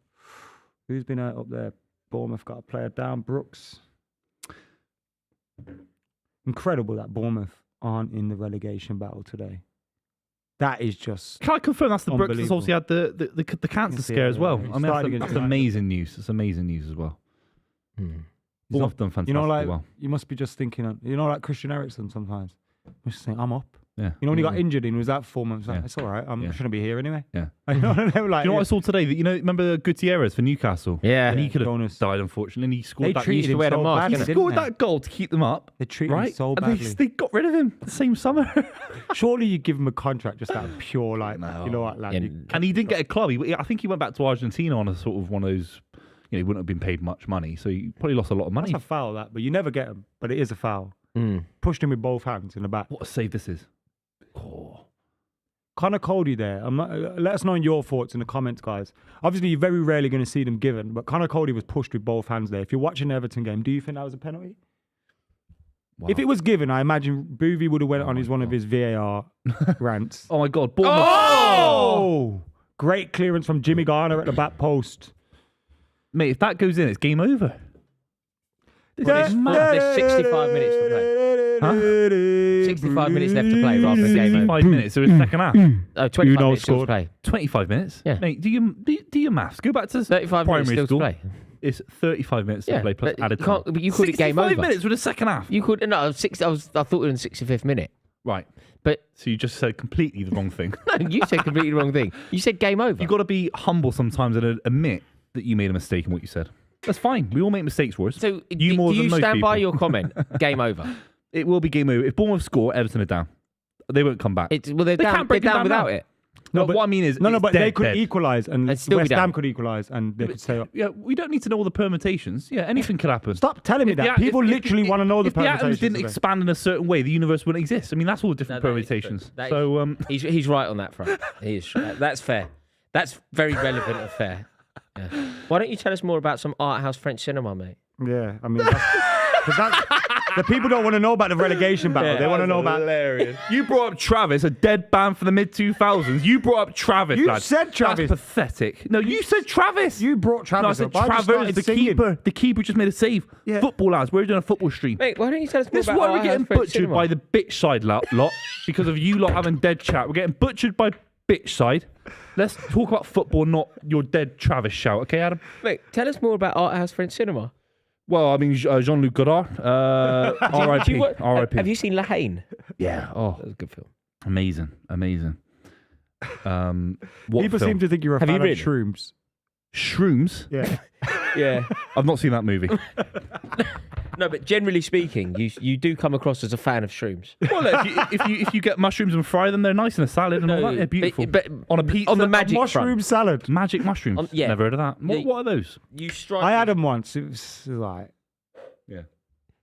Who's been up there? Bournemouth got a player down. Brooks. Incredible that Bournemouth aren't in the relegation battle today. That is just... Can I confirm that's the Brooks that's obviously had the cancer Yeah, scare as well? yeah. I mean, Started that's against United. amazing news. It's amazing news as well. Bournemouth done fantastically You know, like, well. you must be just thinking, you know, like Christian Eriksen sometimes. You must think, I'm up. Yeah. You know, when he got injured and he was out for 4 months, like, Yeah. it's all right. I Yeah. shouldn't be here anyway. Yeah. You know, like, Do you know what I saw today? That remember Gutierrez for Newcastle? Yeah. And he could have Jonas. died, unfortunately, and he scored They that. treated used to him wear the so mask, badly, didn't He didn't scored they? that goal to keep them up. They treated him right? so And badly. they got rid of him the same summer. Surely you give him a contract just out of pure, like, No. you know what, lad? Yeah. And he didn't get a club. I think he went back to Argentina on a sort of one of those. He wouldn't have been paid much money, so he probably lost a lot of money. That's a foul, that, but you never get him. But it is a foul. Mm. Pushed him with both hands in the back. What a save this is! Oh. Connor Cody there. Let us know your thoughts in the comments, guys. Obviously, you're very rarely going to see them given, but Connor Cody was pushed with both hands there. If you're watching the Everton game, do you think that was a penalty? Wow. If it was given, I imagine Buvey would have went on my one of God. his VAR rants. Oh my God! Bournemouth. Oh! Great clearance from Jimmy Garner at the back post. Mate, if that goes in, it's game over. There's 65 minutes to play. 65 minutes left to play rather than game over. 5 minutes, so it's second half. 25 You know minutes still to scored. play. 25 minutes? Yeah. Mate, do your maths. Go back to 35 primary minutes still school. to play. It's 35 minutes to Yeah, play plus but added you time. can't- but you called it game 65 over. minutes with a second half. You could no, I thought it was in the 65th minute. Right. But So you just said completely the wrong thing. no, you said completely the wrong thing. You said game over. You've got to be humble sometimes and admit that you made a mistake in what you said. That's fine. We all make mistakes, Royce. So you more do than you most stand by people. your comment? Game over. It will be game over. If Bournemouth score, Everton are down. They won't come back. Well, they're They down. can't break They're it down down without now. it. No, what I mean is, no, it's but dead, they could dead. equalise, and They'd still be West Ham down. could equalise, and they could stay up. Yeah, we don't need to know all the permutations. Yeah, anything could happen. Stop telling me that. People literally want to know the If the atoms permutations. didn't of it. expand in a certain way, the universe wouldn't exist. I mean, that's all the different No, that is true. permutations. That is- So, He's right on that front. He is. That's fair. That's very relevant and fair. Yeah. Why don't you tell us more about some art house French cinema, mate? Yeah, I mean, the people don't want to know about the relegation battle. Yeah, they want to know about. hilarious. You brought up Travis, a dead band for the mid 2000s. You brought up Travis. You lad. said Travis. That's pathetic. No, you said Travis. You brought No, I Travis said up. I just Travers, started the singing. keeper. The keeper just made a save. Yeah. Football lads, we're doing a football stream. Mate, why don't you tell us more This is about why art we're getting house French butchered cinema? by the bitch side lot because of you lot having dead chat. We're getting butchered by bitch side. Let's talk about football, not your dead Travis shout. Okay, Adam? Mate, tell us more about art house French cinema. Well, I mean, Jean-Luc Godard. Do R.I.P. you wa- R.I.P. Have you seen La Haine? Yeah. Oh, That was a good film. amazing. What People film? seem to think you're a Have fan you of really? shrooms. Shrooms? Yeah. Yeah. I've not seen that movie. No, but generally speaking, you do come across as a fan of shrooms. Well, look, if you get mushrooms and fry them, they're nice in a salad and all that. They're beautiful. But on a pizza, on the magic Mushroom front, salad. magic mushrooms. Yeah. Never heard of that. The- What are those? you strike. I had them once. It was like, Yeah.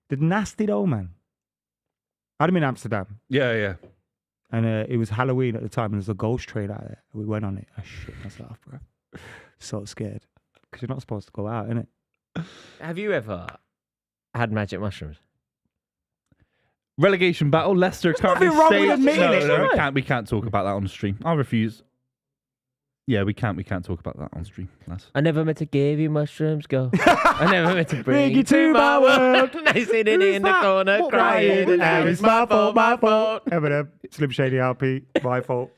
the nasty though, man. I had them in Amsterdam, Yeah. and it was Halloween at the time, and there's a ghost train out there. We went on it. I shit myself, bro. So scared because you're not supposed to go out, innit? Have you ever had magic mushrooms? Relegation battle. Leicester currently nothing wrong with stay- admitting no, it, no, right? we can't talk about that on the stream. I refuse. Yeah, we can't talk about that on stream. Lads. I never meant to give you mushrooms, go. I never meant to bring you to my world. They sitting in the that? corner What crying, and now it's my fault, my fault. Eminem, Slim Shady LP, my fault.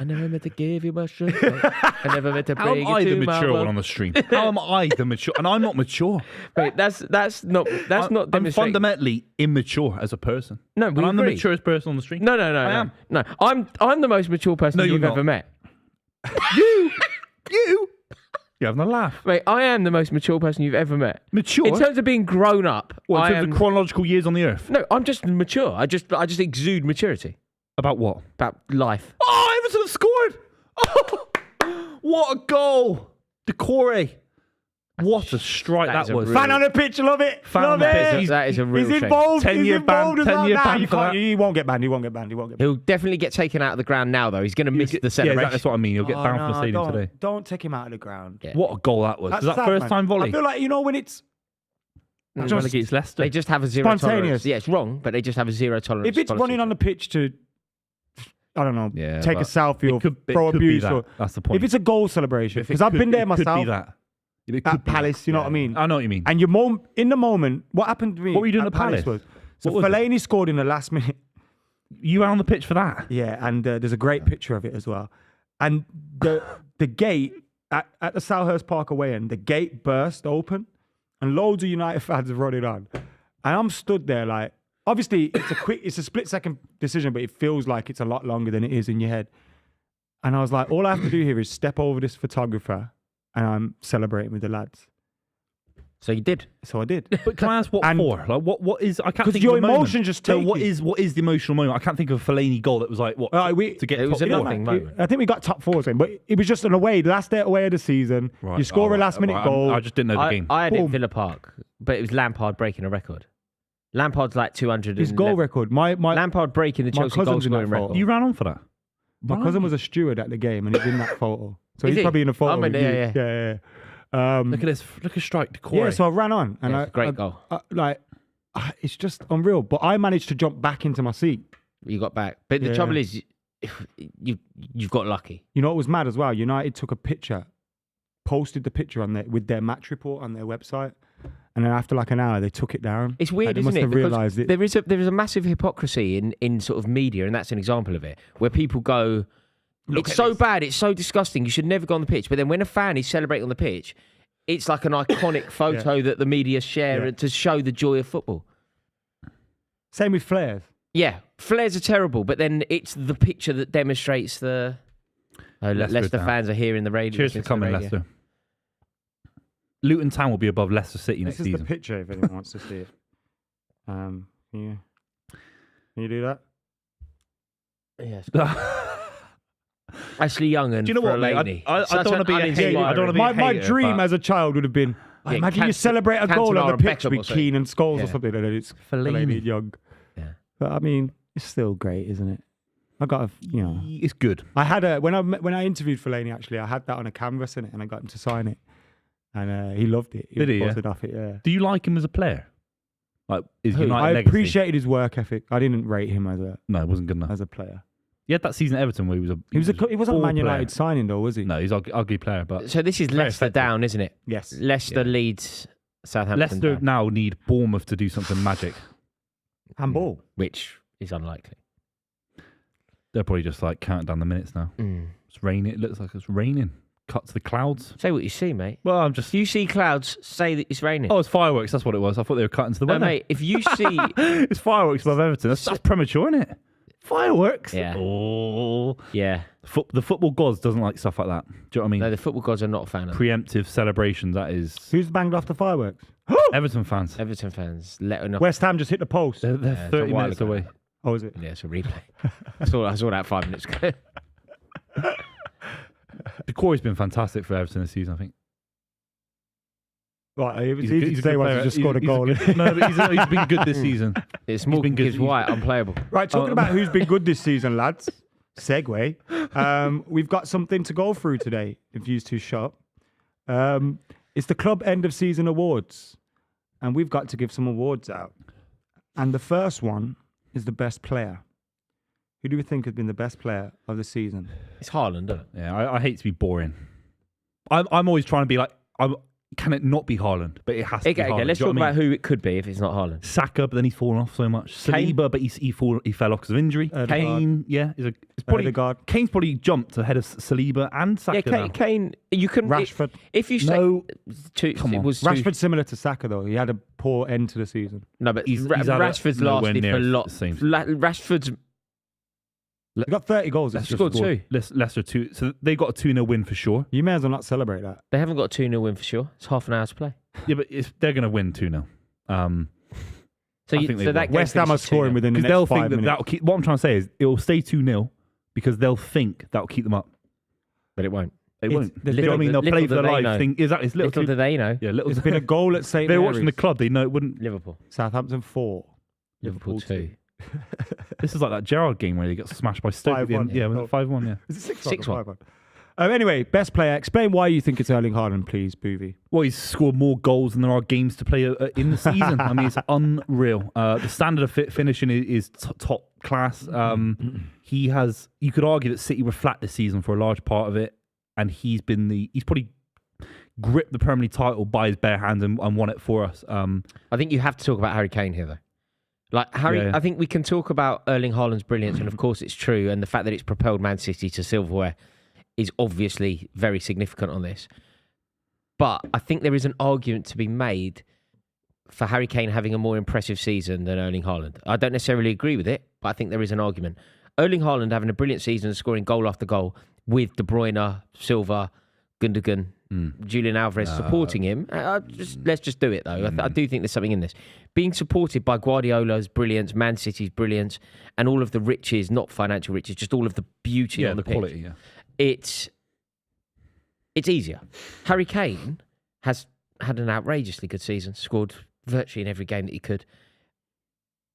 I never meant to give you mushrooms. Go. I never meant to How bring am I you the to my mature world. one on the stream? How am I the mature? And I'm not mature. Wait, that's not I'm demonstrating. fundamentally immature as a person. No, And we I'm the agree. maturest person on the stream. No, I am. no. I'm the most mature person No, you've you're ever not. met. You. You're having a laugh. Mate, I am the most mature person you've ever met. Mature. In terms of being grown up, What, I in terms am. of chronological years on the earth? No, I'm just mature. I just exude maturity About what? about life. Oh, Everton have scored! Oh, what a goal! Decore. What a strike That that, is a was. real- Fan on the pitch, love it. Fan on love the it. pitch. That is a real He's shame. involved. 10 He's year ban- involved as 10 well. year Nah, ban you for can't. that. He won't get banned. He won't get banned. He won't get banned. He'll definitely get taken out of the ground now, though. He's going to miss the Yeah, celebration. that's what I mean. He'll get Oh, banned from the no, stadium don't, today. Don't take him out of the ground. Yeah. What a goal that was. That's Was that sad, first man. time volley? I feel like, when it's It just- relegates Leicester. They just have a zero Spontaneous. tolerance. Yeah, it's wrong, but they just have a zero tolerance. if it's policy. running on the pitch to, I don't know, Yeah, take a but selfie or it could be throw abuse, that. or That's the point. if it's a goal celebration, because I've been there It could myself be that. It at could be Palace. that. You know what I mean? I know what you mean. And in the moment, what happened to me? What were you doing at at Palace? Was so What was it? Fellaini scored in the last minute. You were on the pitch for that. Yeah, and there's a great picture of it as well. And the gate at the Selhurst Park away end, the gate burst open, and loads of United fans are running on. And I'm stood there like, obviously it's a split second decision, but it feels like it's a lot longer than it is in your head. And I was like, all I have to do here is step over this photographer, and I'm celebrating with the lads. So you did. So I did. But can I ask what And- for? Like what is? I can't 'Cause think your of a moment. emotion just No, take what you. is the emotional moment? I can't think of a Fellaini goal that was like what to get It was top a four. nothing moment. I think we got top four, but it was just an away, last day away of the season. Right, You score oh, a last minute right, goal. I just didn't know the game. I had it Boom. at Villa Park, but it was Lampard breaking a record. Lampard's like 200. His goal record. My Lampard breaking the my Chelsea goal cousin's in that scoring photo. record. You ran on for that. My cousin was a steward at the game, and he's in that photo. So Is he's he? probably in the photo. I mean, with you. yeah. yeah. Look at this. Look at strike Decore. Yeah, so I ran on, and Yeah, it's a great goal. It's just unreal. But I managed to jump back into my seat. You got back, but the Yeah. trouble is, you've got lucky. You know what was mad as well? United took a picture, posted the picture with their match report on their website, and then after like an hour, they took it down. It's weird, Like, they isn't must it? have Because realised it. there is a massive hypocrisy in sort of media, and that's an example of it, where people go, "It's so bad, it's so disgusting. You should never go on the pitch." But then when a fan is celebrating on the pitch, it's like an iconic photo that the media share to show the joy of football. Same with flares. Yeah, flares are terrible, but then it's the picture that demonstrates the. Oh, Leicester's Leicester down. fans are here in the radio. Cheers for listening to the coming, radio. Leicester. Luton Town will be above Leicester City This next is season. the picture if anyone wants to see it. Can you do that? Yes. Ashley Young and Do you know what, mate? Fellaini. I Such don't wanna an be a hater. uninspiring- I don't wanna be a My hater, dream but- as a child would have been, Yeah, imagine you Cantona- celebrate a goal on Cantona the and pitch Beckham or with something. Keane and Scholes or Yeah. something, and it's Fellaini. Fellaini and Young. Yeah. But I mean, it's still great, isn't it? I got It's good. I had when I interviewed Fellaini, actually, I had that on a canvas in it, and I got him to sign it, and he loved it. Did he, was yeah? buzzing off it, yeah. Do you like him as a player? Like, is Who? United I legacy? appreciated his work ethic. I didn't rate him No, it wasn't good enough. as a player. He had that season at Everton where he was a. He wasn't a Man player. United signing though, was he? No, he's an ugly player, but So this is Very Leicester effective. down, isn't it? Yes. Leicester Yeah. leads Southampton Leicester down, now need Bournemouth to do something magic. Handball. which is unlikely. They're probably just like counting down the minutes now. It's raining. It looks like it's raining. Cut to the clouds. Say what you see, mate. Well, I'm just. If you see clouds, say that it's raining. Oh, it's fireworks. That's what it was. I thought they were cutting to the no, weather. mate. If you see, It's fireworks above Everton. That's premature, isn't it? Fireworks. Yeah. Oh. yeah, The football gods doesn't like stuff like that. Do you know what I mean? no, the football gods are not a fan of Preemptive celebrations. That is Who's banged off the fireworks? Everton fans. Everton fans. Letting off. West Ham just hit the post. They're Yeah, it's a 30 while minutes ago. away. Oh, is it? Yeah, it's a replay. I saw that 5 minutes ago. Decore's been fantastic for Everton this season, I think. Right, it was He's a easy good- to he's a say good once you player. just scored a He's goal. No, but he's been good this season. It's been Morgan good. Gibbs White, unplayable. Right, talking about who's been good this season, lads. Segue. We've got something to go through today, if you's too sharp. It's the club end of season awards. And we've got to give some awards out. And the first one is the best player. Who do we think has been the best player of the season? It's Haaland, isn't it? Yeah, I hate to be boring. I'm always trying to be like, can it not be Haaland? But it has to be Okay, Haaland. let's Do you talk know what I about mean? who it could be if it's not Haaland. Saka, but then he's fallen off so much. Kane? Saliba, but he fell off because of injury. Odegaard. Kane, yeah, it's probably Odegaard. Kane's probably jumped ahead of Saliba and Saka. Yeah, now. Kane. You can Rashford. if you say No, two, come it on. was Rashford's similar to Saka, though. He had a poor end to the season. no, but he's had a Rashford's nowhere lasted near for a lot. the same. Rashford's He got 30 goals. That's this scored season. two. Leicester 2. So they got a 2-0 win for sure. You may as well not celebrate that. They haven't got a 2-0 win for sure. It's half an hour to play. Yeah, but they're going to win 2-0. So, I think they will. that game West Ham are finishes scoring 2-0. within the Because next they'll 5 think that minutes. that'll keep. What I'm trying to say is it will stay 2-0 because they'll think that'll keep them up. but it won't. It It's- won't. there's Do you know what I been mean? a- They'll play little for their do they life. know. Think, exactly. It's Little do they know. yeah, little. There's been a goal at St. They're Mary's. watching the club. They know it wouldn't. Liverpool. Southampton 4. Liverpool 2. This is like that Gerrard game where they got smashed by Stoke. At the 5-1. end. Yeah, Oh. was it 5-1. Yeah. Is it 6-1? 6-1. 5-1? Anyway, best player. Explain why you think it's Erling Haaland, please, Buvey. Well, he's scored more goals than there are games to play in the season. I mean, it's unreal. The standard of finishing is top class. He has. You could argue that City were flat this season for a large part of it, and he's probably gripped the Premier League title by his bare hands and won it for us. I think you have to talk about Harry Kane here, though. Like Harry, Yeah. I think we can talk about Erling Haaland's brilliance, and of course it's true, and the fact that it's propelled Man City to silverware is obviously very significant on this. But I think there is an argument to be made for Harry Kane having a more impressive season than Erling Haaland. I don't necessarily agree with it, but I think there is an argument. Erling Haaland having a brilliant season, scoring goal after goal with De Bruyne, Silva, Gundogan, Julian Alvarez supporting him. Let's just do it, though. I do think there's something in this. Being supported by Guardiola's brilliance, Man City's brilliance, and all of the riches, not financial riches, just all of the beauty on the pitch. quality. Yeah. It's easier. Harry Kane has had an outrageously good season, scored virtually in every game that he could.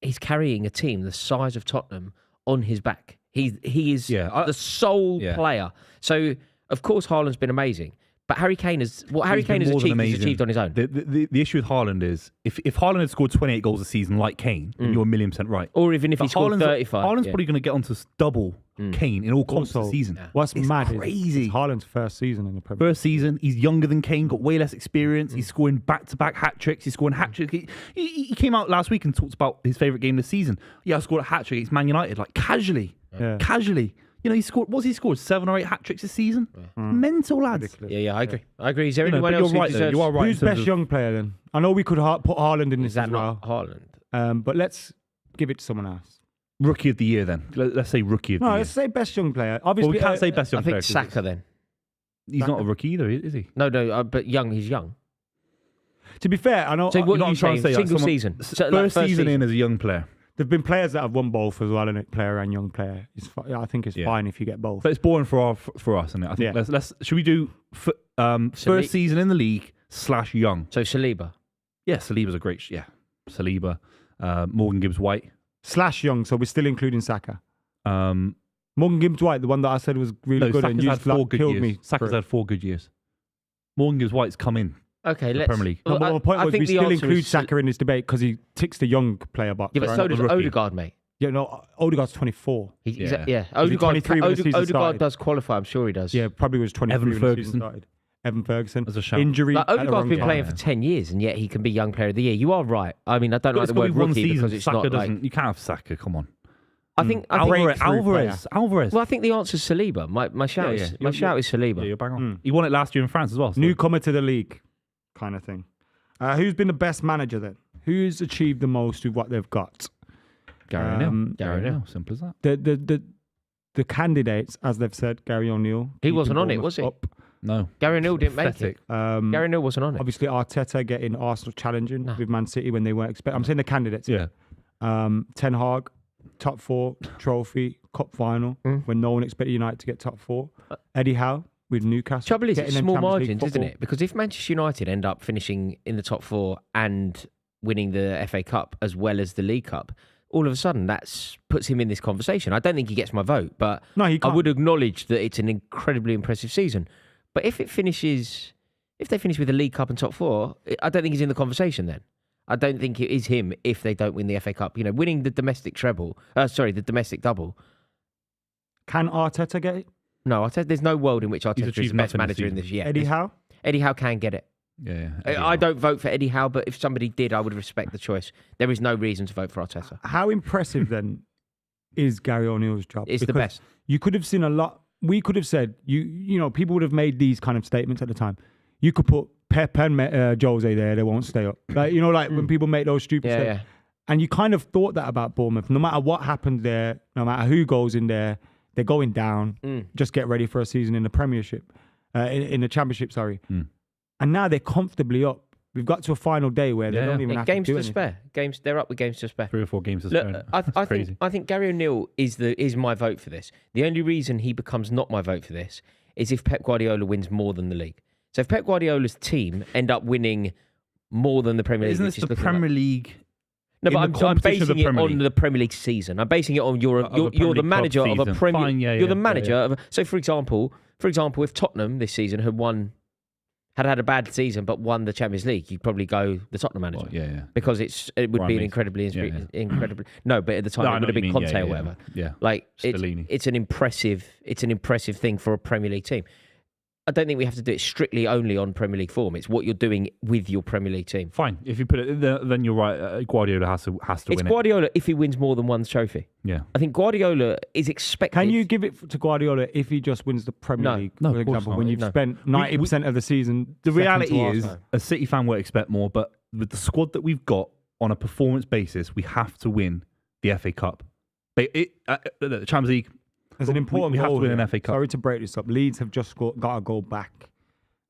He's carrying a team the size of Tottenham on his back. He is the sole player. So, of course, Haaland's been amazing. But Harry Kane has achieved, he's achieved on his own. The issue with Haaland is if Haaland had scored 28 goals a season like Kane, you're 1,000,000% right. Or even if he scored 35. Haaland's probably going to get onto double Kane in all comps this season. What's It's mad crazy. is it's Haaland's first season in the Premier League. First season, he's younger than Kane, got way less experience. He's scoring back-to-back hat-tricks. He's scoring hat-tricks. He came out last week and talked about his favourite game this season. Yeah, I scored a hat-trick against Man United, like casually. Yeah. Casually. You know, he scored 7 or 8 hat-tricks this season? Mental, lads. Ridiculous. Yeah, I agree. Is there anyone but else you're who right, though. deserves... You are right. Who's in terms best of- young player then? I know we could put Haaland in Is this as that well, not Haaland? but let's give it to someone else. Rookie of the year, then. Let's say rookie of the No, year. let's say best young player. Well, Obviously, we can't say best young I player. think 'cause Saka then. He's not a rookie either, is he? No, but young. He's young. To be fair, I know. So what You know are you I'm trying saying? to say, like, Single someone- season. First season in as a young player. There've been players that have won both as well, and player and young player. I think it's fine if you get both. But it's boring for us, isn't it? I think let's should we do first season in the league / young? So Saliba. Yeah, Saliba's a great. Saliba, Morgan Gibbs-White / young. So we're still including Saka. Um, Morgan Gibbs-White, the one that I said was really good, and you had 4 good killed years. me. Saka's had 4 good years. Morgan Gibbs-White's come in. Okay, let's. Premier League. No, but my point was we still include Saka in this debate because he ticks the young player box. Yeah, but right? so does Rookie. Odegaard, mate. Yeah, no, Odegaard's 24. Odegaard, 23 when the season Odegaard started? does qualify. I'm sure he does. Yeah, probably was 23 Evan when the Ferguson. season started. Evan Ferguson. As a shout. Injury. Like, at the Odegaard's wrong been time. playing for 10 years, and yet he can be Young Player of the Year. You are right. I mean, I don't like It's the got word to be one rookie season. because it's Saka not doesn't. like. You can't have Saka. Come on. I think. Alvarez. Well, I think the answer is Saliba. My shout is Saliba. Yeah, you're bang on. He won it last year in France as well. So. Newcomer to the league, kind of thing. Who's been the best manager then? Who's achieved the most with what they've got? Gary O'Neill. Gary O'Neill. Simple as that. The candidates, as they've said, Gary O'Neill. He wasn't on it, Bournemouth was he? up. No. Gary O'Neill didn't make it. Pathetic. Gary O'Neill wasn't on it. Obviously, Arteta getting Arsenal challenging No. with Man City when they weren't expecting. I'm saying the candidates. Yeah. Ten Hag, top 4, trophy, cup final, when no one expected United to get top 4. Eddie Howe with Newcastle. Trouble is, getting it's them small Champions League margins, isn't football. it? Because if Manchester United end up finishing in the top 4 and winning the FA Cup as well as the League Cup, all of a sudden that puts him in this conversation. I don't think he gets my vote, but No, he I can't. would acknowledge that it's an incredibly impressive season. But if they finish with the League Cup and top 4, I don't think he's in the conversation then. I don't think it is him if they don't win the FA Cup. You know, winning the domestic the domestic double. Can Arteta get it? No, there's no world in which Arteta is the achieved best nothing this manager in season. this year. Eddie Howe? Eddie Howe can get it. Yeah. I don't vote for Eddie Howe, but if somebody did, I would respect the choice. There is no reason to vote for Arteta. How impressive then is Gary O'Neill's job? It's the Because best. You could have seen a lot. We could have said, you know, people would have made these kind of statements at the time. You could put Pep and Jose there, they won't stay up. Like, you know, like when people make those stupid statements. Yeah. And you kind of thought that about Bournemouth. No matter what happens there, no matter who goes in there, they're going down. Just get ready for a season in the Premiership, in the Championship, sorry. And now they're comfortably up. We've got to a final day where they don't even have Games to do to anything. spare. They're up with games to spare. 3 or 4 games to Look, spare. I think Gary O'Neill is my vote for this. The only reason he becomes not my vote for this is if Pep Guardiola wins more than the league. So if Pep Guardiola's team end up winning more than the Premier League, Isn't this the Premier League? No, but in I'm the competition of basing the it Premier on League? the Premier League season. I'm basing it on you're Premier the League manager club of a season. Premier. Fine, yeah, you're the yeah, manager yeah. of. So for example, if Tottenham this season had a bad season but won the Champions League, you'd probably go the Tottenham manager. Well, yeah. Because it would Ryan be an Mason. incredibly no, but at the time No, I it know would have what been you mean. Conte or whatever. Yeah. Like Stellini. it's an impressive thing for a Premier League team. I don't think we have to do it strictly only on Premier League form. It's what you're doing with your Premier League team. Fine. If you put it, then you're right. Guardiola has to It's win Guardiola if he wins more than one trophy. it. Yeah. I think Guardiola is expected. Can you give it to Guardiola if he just wins the Premier No. League, No, for of course example, not. when you've No. spent 90% of the season? The second to reality is, Arsenal? a City fan would expect more, but with the squad that we've got on a performance basis, we have to win the FA Cup. The Champions League. There's an important we have goal to win an here. FA Cup. Sorry to break this up. Leeds have just got a goal back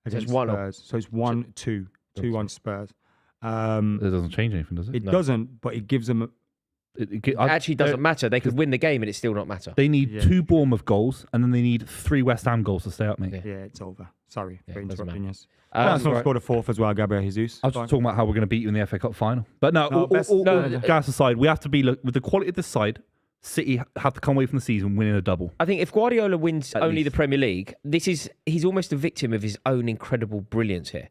against it's 1-0. Spurs. So it's 1-2. 2-1 Spurs. It doesn't change anything, does it? It doesn't, but it gives them... It actually doesn't matter. They could win the game and it still not matter. They need Yeah. 2 Bournemouth goals, and then they need 3 West Ham goals to stay up, mate. Yeah. Yeah, it's over. Sorry Yeah, for it doesn't interrupting matter. us. That's Arsenal scored a 4th as well, Gabriel Jesus. I was just talking about how we're going to beat you in the FA Cup final. But no, No, best- gas aside, we have to be, with the quality of this side, City have to come away from the season winning a double. I think if Guardiola wins At only least. the Premier League, he's almost a victim of his own incredible brilliance here.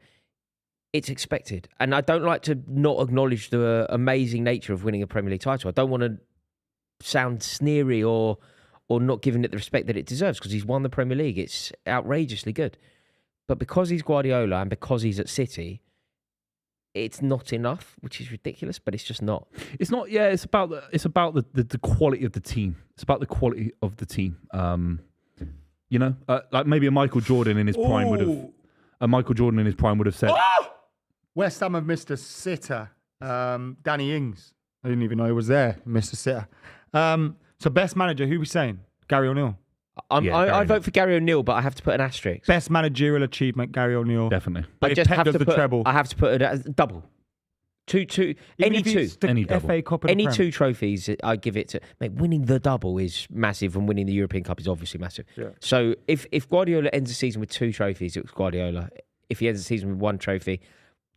It's expected. And I don't like to not acknowledge the amazing nature of winning a Premier League title. I don't want to sound sneery or not giving it the respect that it deserves because he's won the Premier League. It's outrageously good. But because he's Guardiola and because he's at City, it's not enough, which is ridiculous, but it's just not. It's not. Yeah, it's about the quality of the team. It's about the quality of the team. You know, like maybe a Michael Jordan in his prime would have. A Michael Jordan in his prime would have said. West Ham have missed a sitter. Danny Ings. I didn't even know he was there. Missed a sitter. So best manager, who are we saying? Gary O'Neill. Gary I O'Neill. vote for Gary O'Neill, but I have to put an asterisk. Best managerial achievement, Gary O'Neill. Definitely. But I if just Pep have does to the put. treble, I have to put it as double. Two, Even any if it's two. the Any double. FA Cup and Any the Prem. two trophies, I give it to. Mate, winning the double is massive, and winning the European Cup is obviously massive. Yeah. So if Guardiola ends the season with 2 trophies, it was Guardiola. If he ends the season with 1 trophy,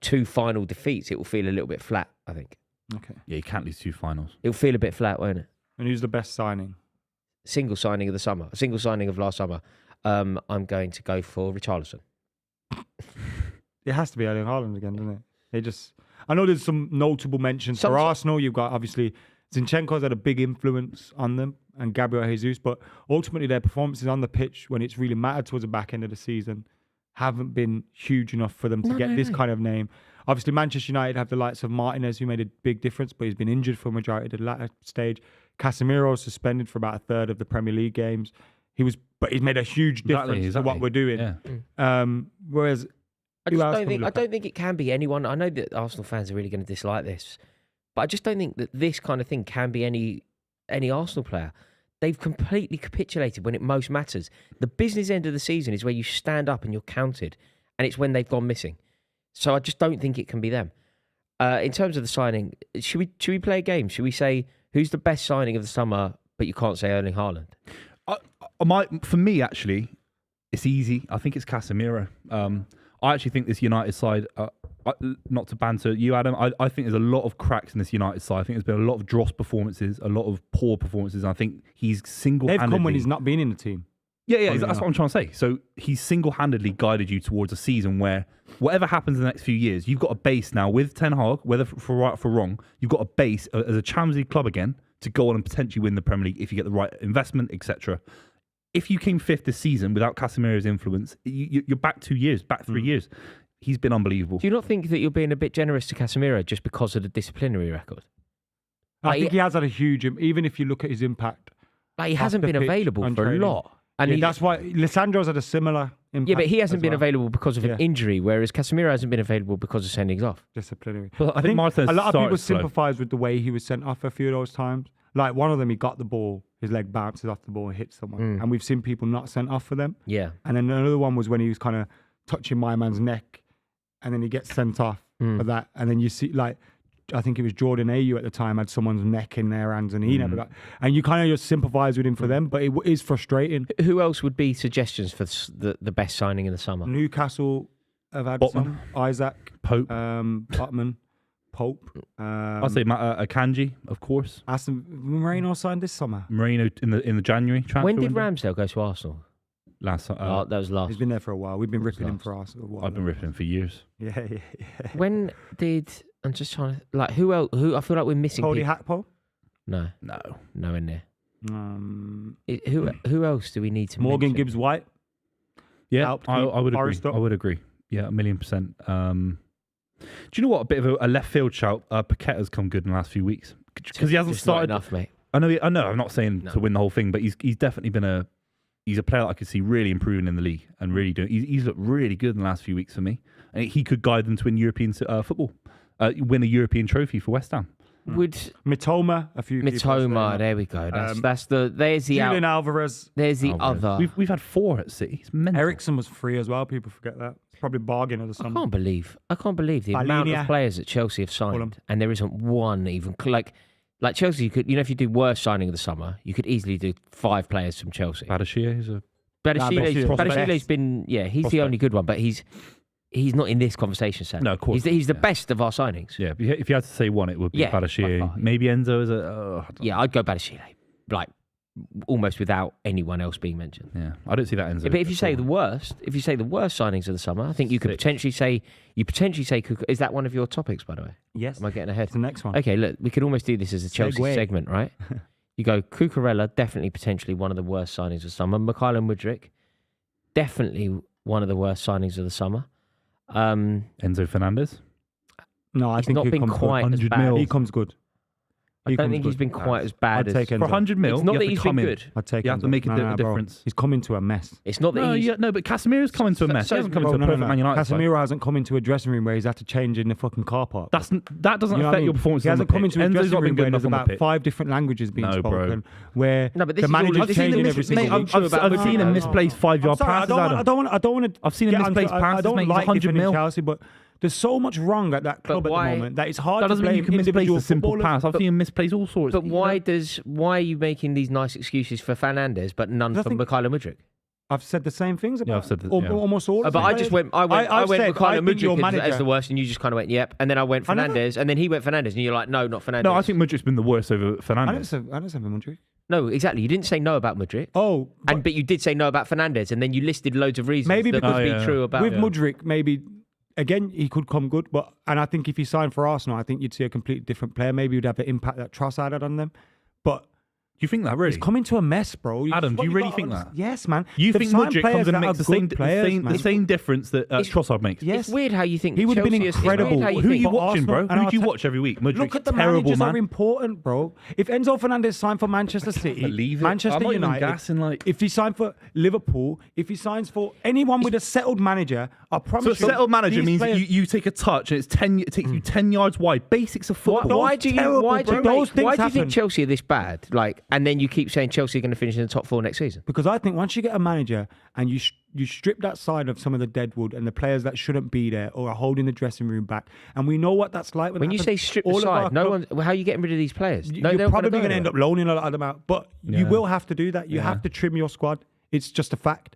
2 final defeats, it will feel a little bit flat, I think. Okay. Yeah, you can't lose 2 finals. It'll feel a bit flat, won't it? And who's the best signing? Single signing of the summer. Single signing of last summer. I'm going to go for Richarlison. It has to be Erling Haaland again, doesn't it? It just. I know there's some notable mentions for Some- Arsenal. You've got obviously Zinchenko's had a big influence on them, and Gabriel Jesus, but ultimately their performances on the pitch when it's really mattered towards the back end of the season haven't been huge enough for them to get this kind of name. Obviously, Manchester United have the likes of Martinez, who made a big difference, but he's been injured for a majority of the latter stage. Casemiro suspended for about a third of the Premier League games. But he's made a huge difference to what we're doing. Yeah. Whereas I who just else don't can we think. I look don't at? think it can be anyone. I know that Arsenal fans are really going to dislike this, but I just don't think that this kind of thing can be any Arsenal player. They've completely capitulated when it most matters. The business end of the season is where you stand up and you're counted, and it's when they've gone missing. So I just don't think it can be them. In terms of the signing, should we play a game? Should we say who's the best signing of the summer, but you can't say Erling Haaland? For me, actually, it's easy. I think it's Casemiro. I actually think this United side, not to banter you, Adam, I think there's a lot of cracks in this United side. I think there's been a lot of dross performances, a lot of poor performances. And I think he's single-handedly... They've come when he's not been in the team. Yeah, that's what I'm trying to say. So he's single-handedly guided you towards a season where whatever happens in the next few years, you've got a base now with Ten Hag, whether for right or for wrong, you've got a base as a Champions League club again to go on and potentially win the Premier League if you get the right investment, etc. If you came 5th this season without Casemiro's influence, you're back 2 years, back 3 years. He's been unbelievable. Do you not think that you're being a bit generous to Casemiro just because of the disciplinary record? I think he has had a huge... Even if you look at his impact... Like, he off hasn't the been pitch available on for training. a lot. And Yeah, that's why Lissandro's had a similar impact. yeah, but he hasn't as been well. available because of an Yeah. injury, whereas Casemiro hasn't been available because of sendings off. Disciplinary. Well, I think a Martinez lot of people started slow. sympathise with the way he was sent off a few of those times. Like one of them, he got the ball, his leg bounces off the ball and hits someone. And we've seen people not sent off for them. Yeah. And then another one was when he was kind of touching my man's neck and then he gets sent off for that. And then you see, like, I think it was Jordan Ayew at the time had someone's neck in their hands and he never got... And you kind of just sympathise with him for them, but it is frustrating. Who else would be suggestions for the best signing in the summer? Newcastle have had Botman. some. Isaac, Pope. Botman, Pope. I'll say Akanji, of course. Aston Moreno signed this summer. Moreno in the January transfer When did window. Ramsdale go to Arsenal? Last That was last. He's been there for a while. We've been ripping him last? for Arsenal. a while I've been now. ripping him for years. Yeah. When did... I'm just trying to... Like, who else? I feel like we're missing Cody people. Hakpo. No, No. nowhere near. Um, Who else do we need to Morgan mention? Gibbs White. Yeah, Helped I keep would agree. Forrest up. I would agree. Yeah, 1,000,000%. Do you know what? A bit of a left field shout. Paqueta's come good in the last few weeks because he hasn't Just not started. enough, mate. I know. I'm not saying No. to win the whole thing, but he's definitely been he's a player that I could see really improving in the league and really doing. He's looked really good in the last few weeks for me, and he could guide them to win European football, win a European trophy for West Ham. Would Mitoma. A few. people Mitoma? saying There we go. Um, There's the Julian Alvarez. There's the Alvarez. other. We've had 4 at City. It's mental. Ericsson was free as well. People forget that. It's probably bargain of the I summer. can't believe the amount Balinia. of players that Chelsea have signed, Fulham. and there isn't one even like Chelsea. You could, if you do worst signing of the summer, you could easily do 5 players from Chelsea. Badashir is a Badashile's been he's the Prospect. only good one, but he's not in this conversation, Sam. No, of course he's the not, best of our signings. yeah. If you had to say one, it would be Yeah, by Badashir. far. Maybe Enzo is a. Yeah, I'd go Badashile, like almost without anyone else being mentioned. Yeah, I don't see that Enzo. Yeah, but if you say the worst signings of the summer, I think you could Six. potentially say Kuka. Is that one of your topics, by the way? Yes. Am I getting ahead? It's the next one. Okay, look, we could almost do this as a Chelsea Segue. segment, right? You go Cucurella, definitely potentially one of the worst signings of the summer. McKola Mudryk, definitely one of the worst signings of the summer. Enzo Fernandez. No, I He's think not he been comes quite as 100 bad. mil. good. He comes good. I don't think he's been quite as bad I'd as... take For Enzo. 100 mil, It's not you that have he's to been come in. good. I'd take You have to Enzo. make a bro. difference. He's come into a mess. It's not that No, he's... but Casemiro's come into a mess. so- he hasn't come Bro, into a perfect Man United side. Casemiro hasn't come into a dressing room where he's had to change in the fucking car park. That doesn't You know affect what I mean? your performance. He on the hasn't come pitch. into a Enzo's dressing not been room good where enough there's on the about pitch. 5 different languages being No, bro. spoken. Where No, but this the is all manager's just- this is changing the every mis- single mate, week. true about I've seen him misplace 5-yard I'm sorry, passes. Adam. I don't want to. I've seen him get onto- misplace passes, I don't mate. He's like 100 defending mil. Chelsea, but There's so much wrong at that club at why- the moment that it's hard That to doesn't mean blame you can misplace individual a simple footballers. pass. I've seen him misplace all sorts. But you why know? are you making these nice excuses for Fernandes but none I for think- McKola Mudryk? I've said the same things about I've said that, almost all. of But the I just players. went. I went I've said, I McKola think your Mudryk as manager- the worst, and you just kind of went, "Yep." And then I went I never- Fernandes, and then he went Fernandes, and you're like, "No, not Fernandes." No, I think Mudryk's been the worst over I didn't Fernandes. say Mudryk. no, exactly. You didn't say no about Mudryk, Oh, but you did say no about Fernandes, and then you listed loads of reasons Maybe that because- would be Oh, yeah. true about. with Mudryk, maybe again he could come good, and I think if he signed for Arsenal, I think you'd see a completely different player. Maybe he'd have the impact that Trossard had on them, but. Do you think that really? It's coming to a mess, bro. Adam, What do you really gotta think that? understand- Yes, man. You They've think signed Mudryk players comes and that makes are the same, good players, man. the same difference that Trossard makes? Yes. It's weird how you think He would have been Chelsea is- it's weird incredible. how you Who are think- you for watching, bro? Arsenal and Who do you Arteta. watch every week? Mudryk's Look at the terrible, managers man. are important, bro. If Enzo Fernandez signed for Manchester City, believe it. Manchester I'm not even United, gassing, like- if he signed for Liverpool, if he signs for anyone with a settled manager, I So promise a you, settled manager these means players- you take a touch and it takes you 10 yards wide. Basics of football. Why do you terrible, why do bro. you, Those make, things why do you happen. think Chelsea are this bad? Like, and then you keep saying Chelsea are going to finish in the top 4 next season. Because I think once you get a manager and you strip that side of some of the deadwood and the players that shouldn't be there or are holding the dressing room back, and we know what that's like. When you say strip the side, no one. How are you getting rid of these players? No, You're they're not probably gonna going to end up loaning a lot of them out, but you Yeah. will have to do that. You Yeah. have to trim your squad. It's just a fact.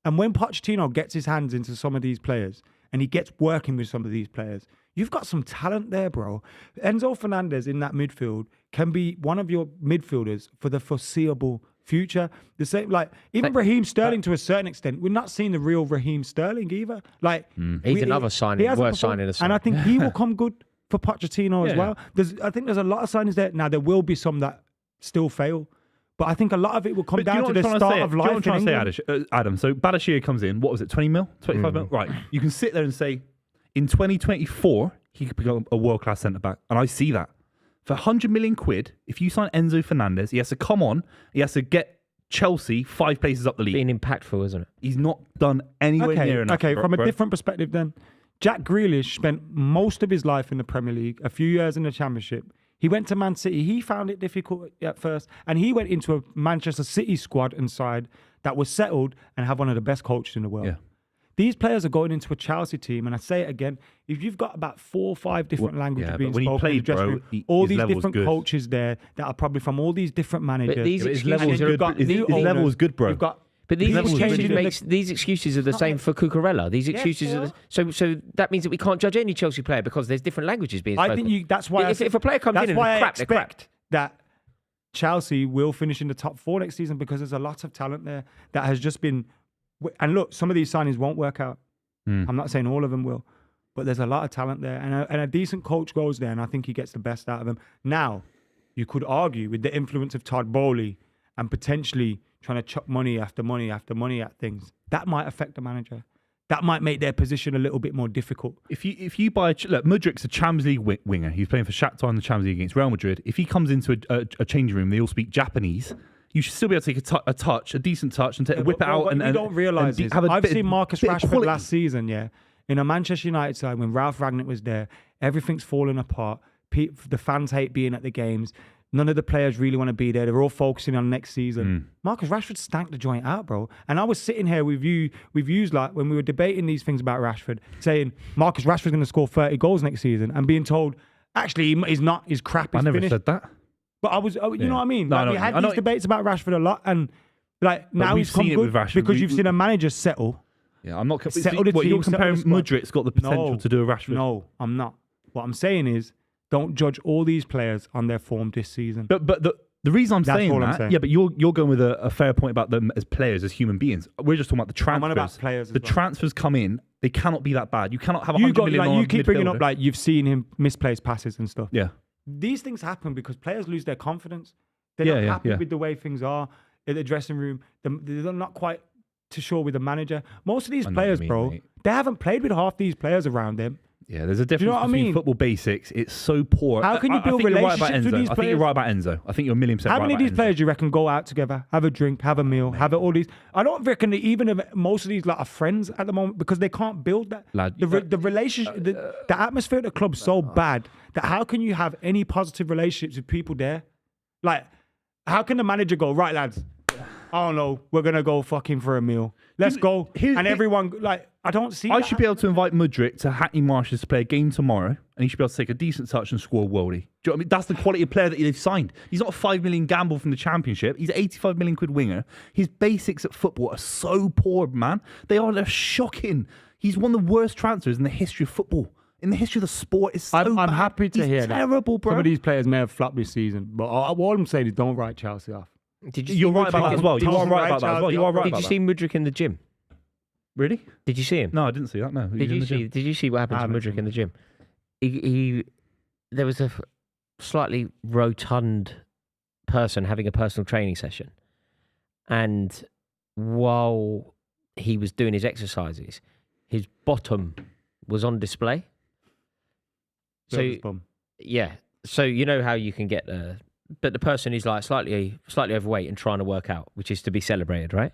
And when Pochettino gets his hands into some of these players and he gets working with some of these players, you've got some talent there, bro. Enzo Fernandez in that midfield can be one of your midfielders for the foreseeable future. The same, like even Raheem Sterling to a certain extent. We're not seeing the real Raheem Sterling either. Like He's another signing, he hasn't worth performed, signing. and I think he will come good for Pochettino as Yeah. well. I think there's a lot of signings there. Now there will be some that still fail, but I think a lot of it will come But do you down know to what the I'm trying start to say? of Do you know life what I'm in trying to say, England. Adam? So Badashir comes in. What was it? 20 mil, 25 mil. Right. You can sit there and say, in 2024 he could become a world class centre back, and I see that. For 100 million quid, if you sign Enzo Fernandez, he has to come on. He has to get Chelsea 5 places up the league. being impactful, isn't it? He's not done anywhere near enough. Okay, from a bro. different perspective then. Jack Grealish spent most of his life in the Premier League, a few years in the Championship. He went to Man City. He found it difficult at first, and he went into a Manchester City squad and side that was settled and have one of the best coaches in the world. Yeah. These players are going into a Chelsea team, and I say it again, if you've got about 4 or 5 different languages yeah, being but when he spoken in the played, dressing bro, room, all his these level was different good. coaches there that are probably from all these different managers. But these His excuses level was are good. got His level was good, bro. You've got But these Levels excuses, changing makes, these excuses are the same for Cucurella. These excuses they are so that means that we can't judge any Chelsea player because there's different languages being spoken. I think that's why if a player comes that's in and why they're I crap, they're crap. expect that Chelsea will finish in the top 4 next season because there's a lot of talent there that has just been. And look, some of these signings won't work out. I'm not saying all of them will, but there's a lot of talent there, and a decent coach goes there, and I think he gets the best out of them. Now, you could argue with the influence of Todd Bowley and potentially trying to chuck money after money after money at things. That might affect the manager. That might make their position a little bit more difficult. If you buy look, Mudryk's a Champions League winger. He's playing for Shakhtar in the Champions League against Real Madrid. If he comes into a changing room, they all speak Japanese. You should still be able to take a decent touch, and whip it out. What And you don't realise is, I've seen Marcus Rashford last season, in a Manchester United side when Ralph Rangnick was there. Everything's falling apart. The fans hate being at the games. None of the players really want to be there. They're all focusing on next season. Marcus Rashford stank the joint out, bro. And I was sitting here with you, like when we were debating these things about Rashford, saying Marcus Rashford's going to score 30 goals next season, and being told, actually, he's not. He's crap. I He's never finished. said that. But I was, you know what I mean? No, Like, I know we what you had mean. I know these what- debates about Rashford a lot, and like now we've he's come seen it good with Rashford. because you've seen a manager settle. Yeah, I'm not. Settle the What, you're team, settle comparing the squad. Mudryk's got the potential to do a Rashford. No, I'm not. What I'm saying is, don't judge all these players on their form this season. But the reason I'm That's saying all I'm that, saying. yeah, but you're going with a fair point about them as players, as human beings. We're just talking about the I'm transfers. on about players. The as well. transfers come in; they cannot be that bad. You cannot have You 100 million on you keep bringing up midfielder. like you've seen him misplace passes and stuff. Yeah, These things happen because players lose their confidence. They're Yeah, not yeah, happy yeah. with the way things are in the dressing room. They're not quite too sure with the manager. Most of these I know what you players, mean, bro, mate. they haven't played with half these players around them. yeah. There's a difference know what I between mean? football basics. It's so poor. How can you I build think you're right about relationships with Enzo. these I think you're players? right about Enzo. I think you're a million percent How right many of about these Enzo. players do you reckon go out together, have a drink, have a meal, have all these? I don't reckon that even if most of these lot are friends at the moment because they can't build that. Lad, The relationship, the atmosphere at the club's so bad that how can you have any positive relationships with people there? Like, how can the manager go, right, lads? I don't know. We're gonna go fucking for a meal. Let's go. here's And the- everyone like, I don't see. I that should be able to happening. invite Mudryk to Hackney Marshes to play a game tomorrow, and he should be able to take a decent touch and score a worldie. Do you know what I mean? That's the quality of player that they've signed. He's not a 5 million gamble from the Championship. He's an 85 million quid winger. His basics at football are so poor, man. They're shocking. He's one of the worst transfers in the history of football. In the history of the sport, it's so I'm bad. happy to He's hear terrible, that. bro. Some of these players may have flopped this season, but all I'm saying is don't write Chelsea off. Did you You're see right about Mudryk that as in- well. You Don't are right write about that as well. You are right Did about you that. see Mudryk in the gym? Really? Did you see him? No, I didn't see that. No. Did you see what happened I to haven't Mudryk seen in the gym? There was a slightly rotund person having a personal training session, and while he was doing his exercises, his bottom was on display. So Service bum. yeah, so you know how you can get but the person is like slightly overweight and trying to work out, which is to be celebrated, right?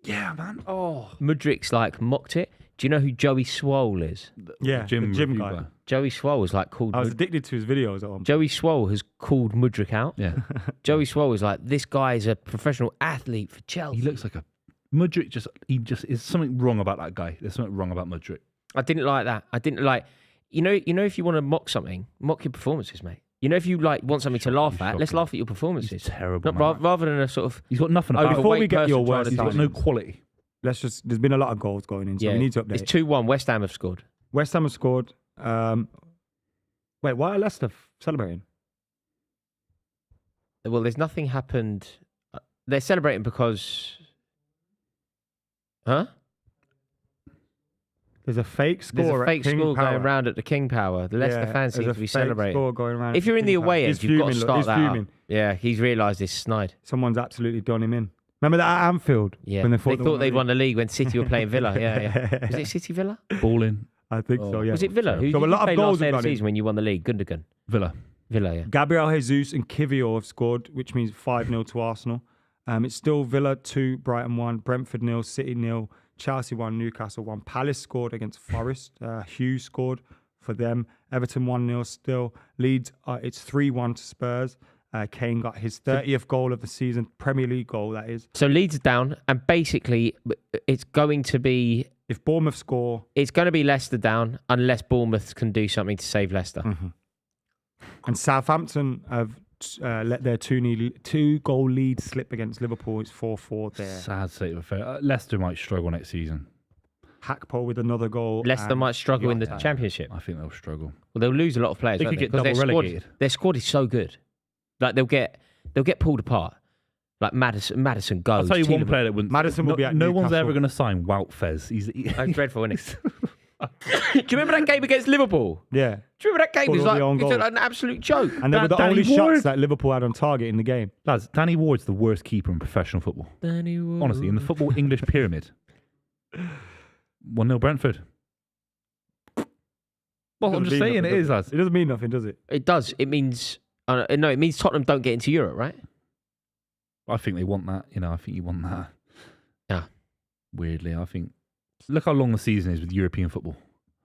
Yeah, man. Oh. Mudryk's like mocked it. Do you know who Joey Swole is? Yeah, Gym the gym review guy. Joey Swole is like called. I was addicted to his videos at one point. Joey Swole has called Mudryk out. Yeah. Joey Swole is like, this guy is a professional athlete for Chelsea. He looks like a Mudryk. He just is something wrong about that guy. There's something wrong about Mudryk. I didn't like that. I didn't like. You know, if you want to mock something, mock your performances, mate. You know, if you like want something to laugh at, let's shocking. laugh at your performances. He's terrible. Not, man. rather than a sort of He's got nothing about overweight him. Before we get your person trying worst to He's got do no something. quality. There's been a lot of goals going in, so Yeah, we need to update. It's 2-1. West Ham have scored. West Ham have scored. Wait, why are Leicester celebrating? Well, there's nothing happened. They're celebrating because, huh? There's a fake score. There's a fake at King score Power. going around at the King Power. The Leicester Yeah, fans seem there's to a be fake celebrating. score going around If at you're in the King Power. away He's end, you've got to fuming, start he's that up. fuming. Yeah, he's realised it's snide. Someone's absolutely done him in. Remember that at Anfield? Yeah, When they thought thought they'd won the league when City were playing Villa. Yeah, yeah. Was it City Villa? Balling. I think so, yeah. Was it Villa? Who So did a you lot play of goals last day have of the gone in. season when you won the league? Gundogan. Villa. Villa, yeah. Gabriel Jesus and Kivio have scored, which means 5-0 to Arsenal. It's still Villa 2, Brighton 1, Brentford 0, City 0, Chelsea 1, Newcastle 1. Palace scored against Forest. Hughes scored for them. Everton 1-0 still. Leeds, it's 3-1 to Spurs. Kane got his 30th goal of the season, Premier League goal, that is. So Leeds are down, and basically it's going to be If Bournemouth score, Leicester down unless Bournemouth can do something to save Leicester. and Southampton have let their 2-goal lead slip against Liverpool. It's 4-4 there. Sad state of affairs. Leicester might struggle next season. Hackpo with another goal. Leicester and might struggle in the Jota. Championship. I think they'll struggle. Well, they'll lose a lot of players. They won't could get 'Cause double relegated. Their squad is so good. Like they'll get pulled apart. Like Madison goes. I'll tell you one Tielemans- player that wouldn't. Madison will be at No one's Newcastle. ever going to sign Wout Fez. He's That's dreadful, isn't it? Do you remember that game against Liverpool? Yeah. Do you remember that game? It Scored was all the own like goals. an absolute joke. And they were the Danny only Ward. shots that Liverpool had on target in the game. lads. Danny Ward's the worst keeper in professional football. Honestly, in the football English pyramid. 1-0 Brentford. Well, I'm Doesn't just mean saying nothing, it does is, lads. It doesn't mean nothing, does it? It does. It means no. It means Tottenham don't get into Europe, right? I think they want that. I think you want that. Yeah. Weirdly, I think. Look how long the season is with European football.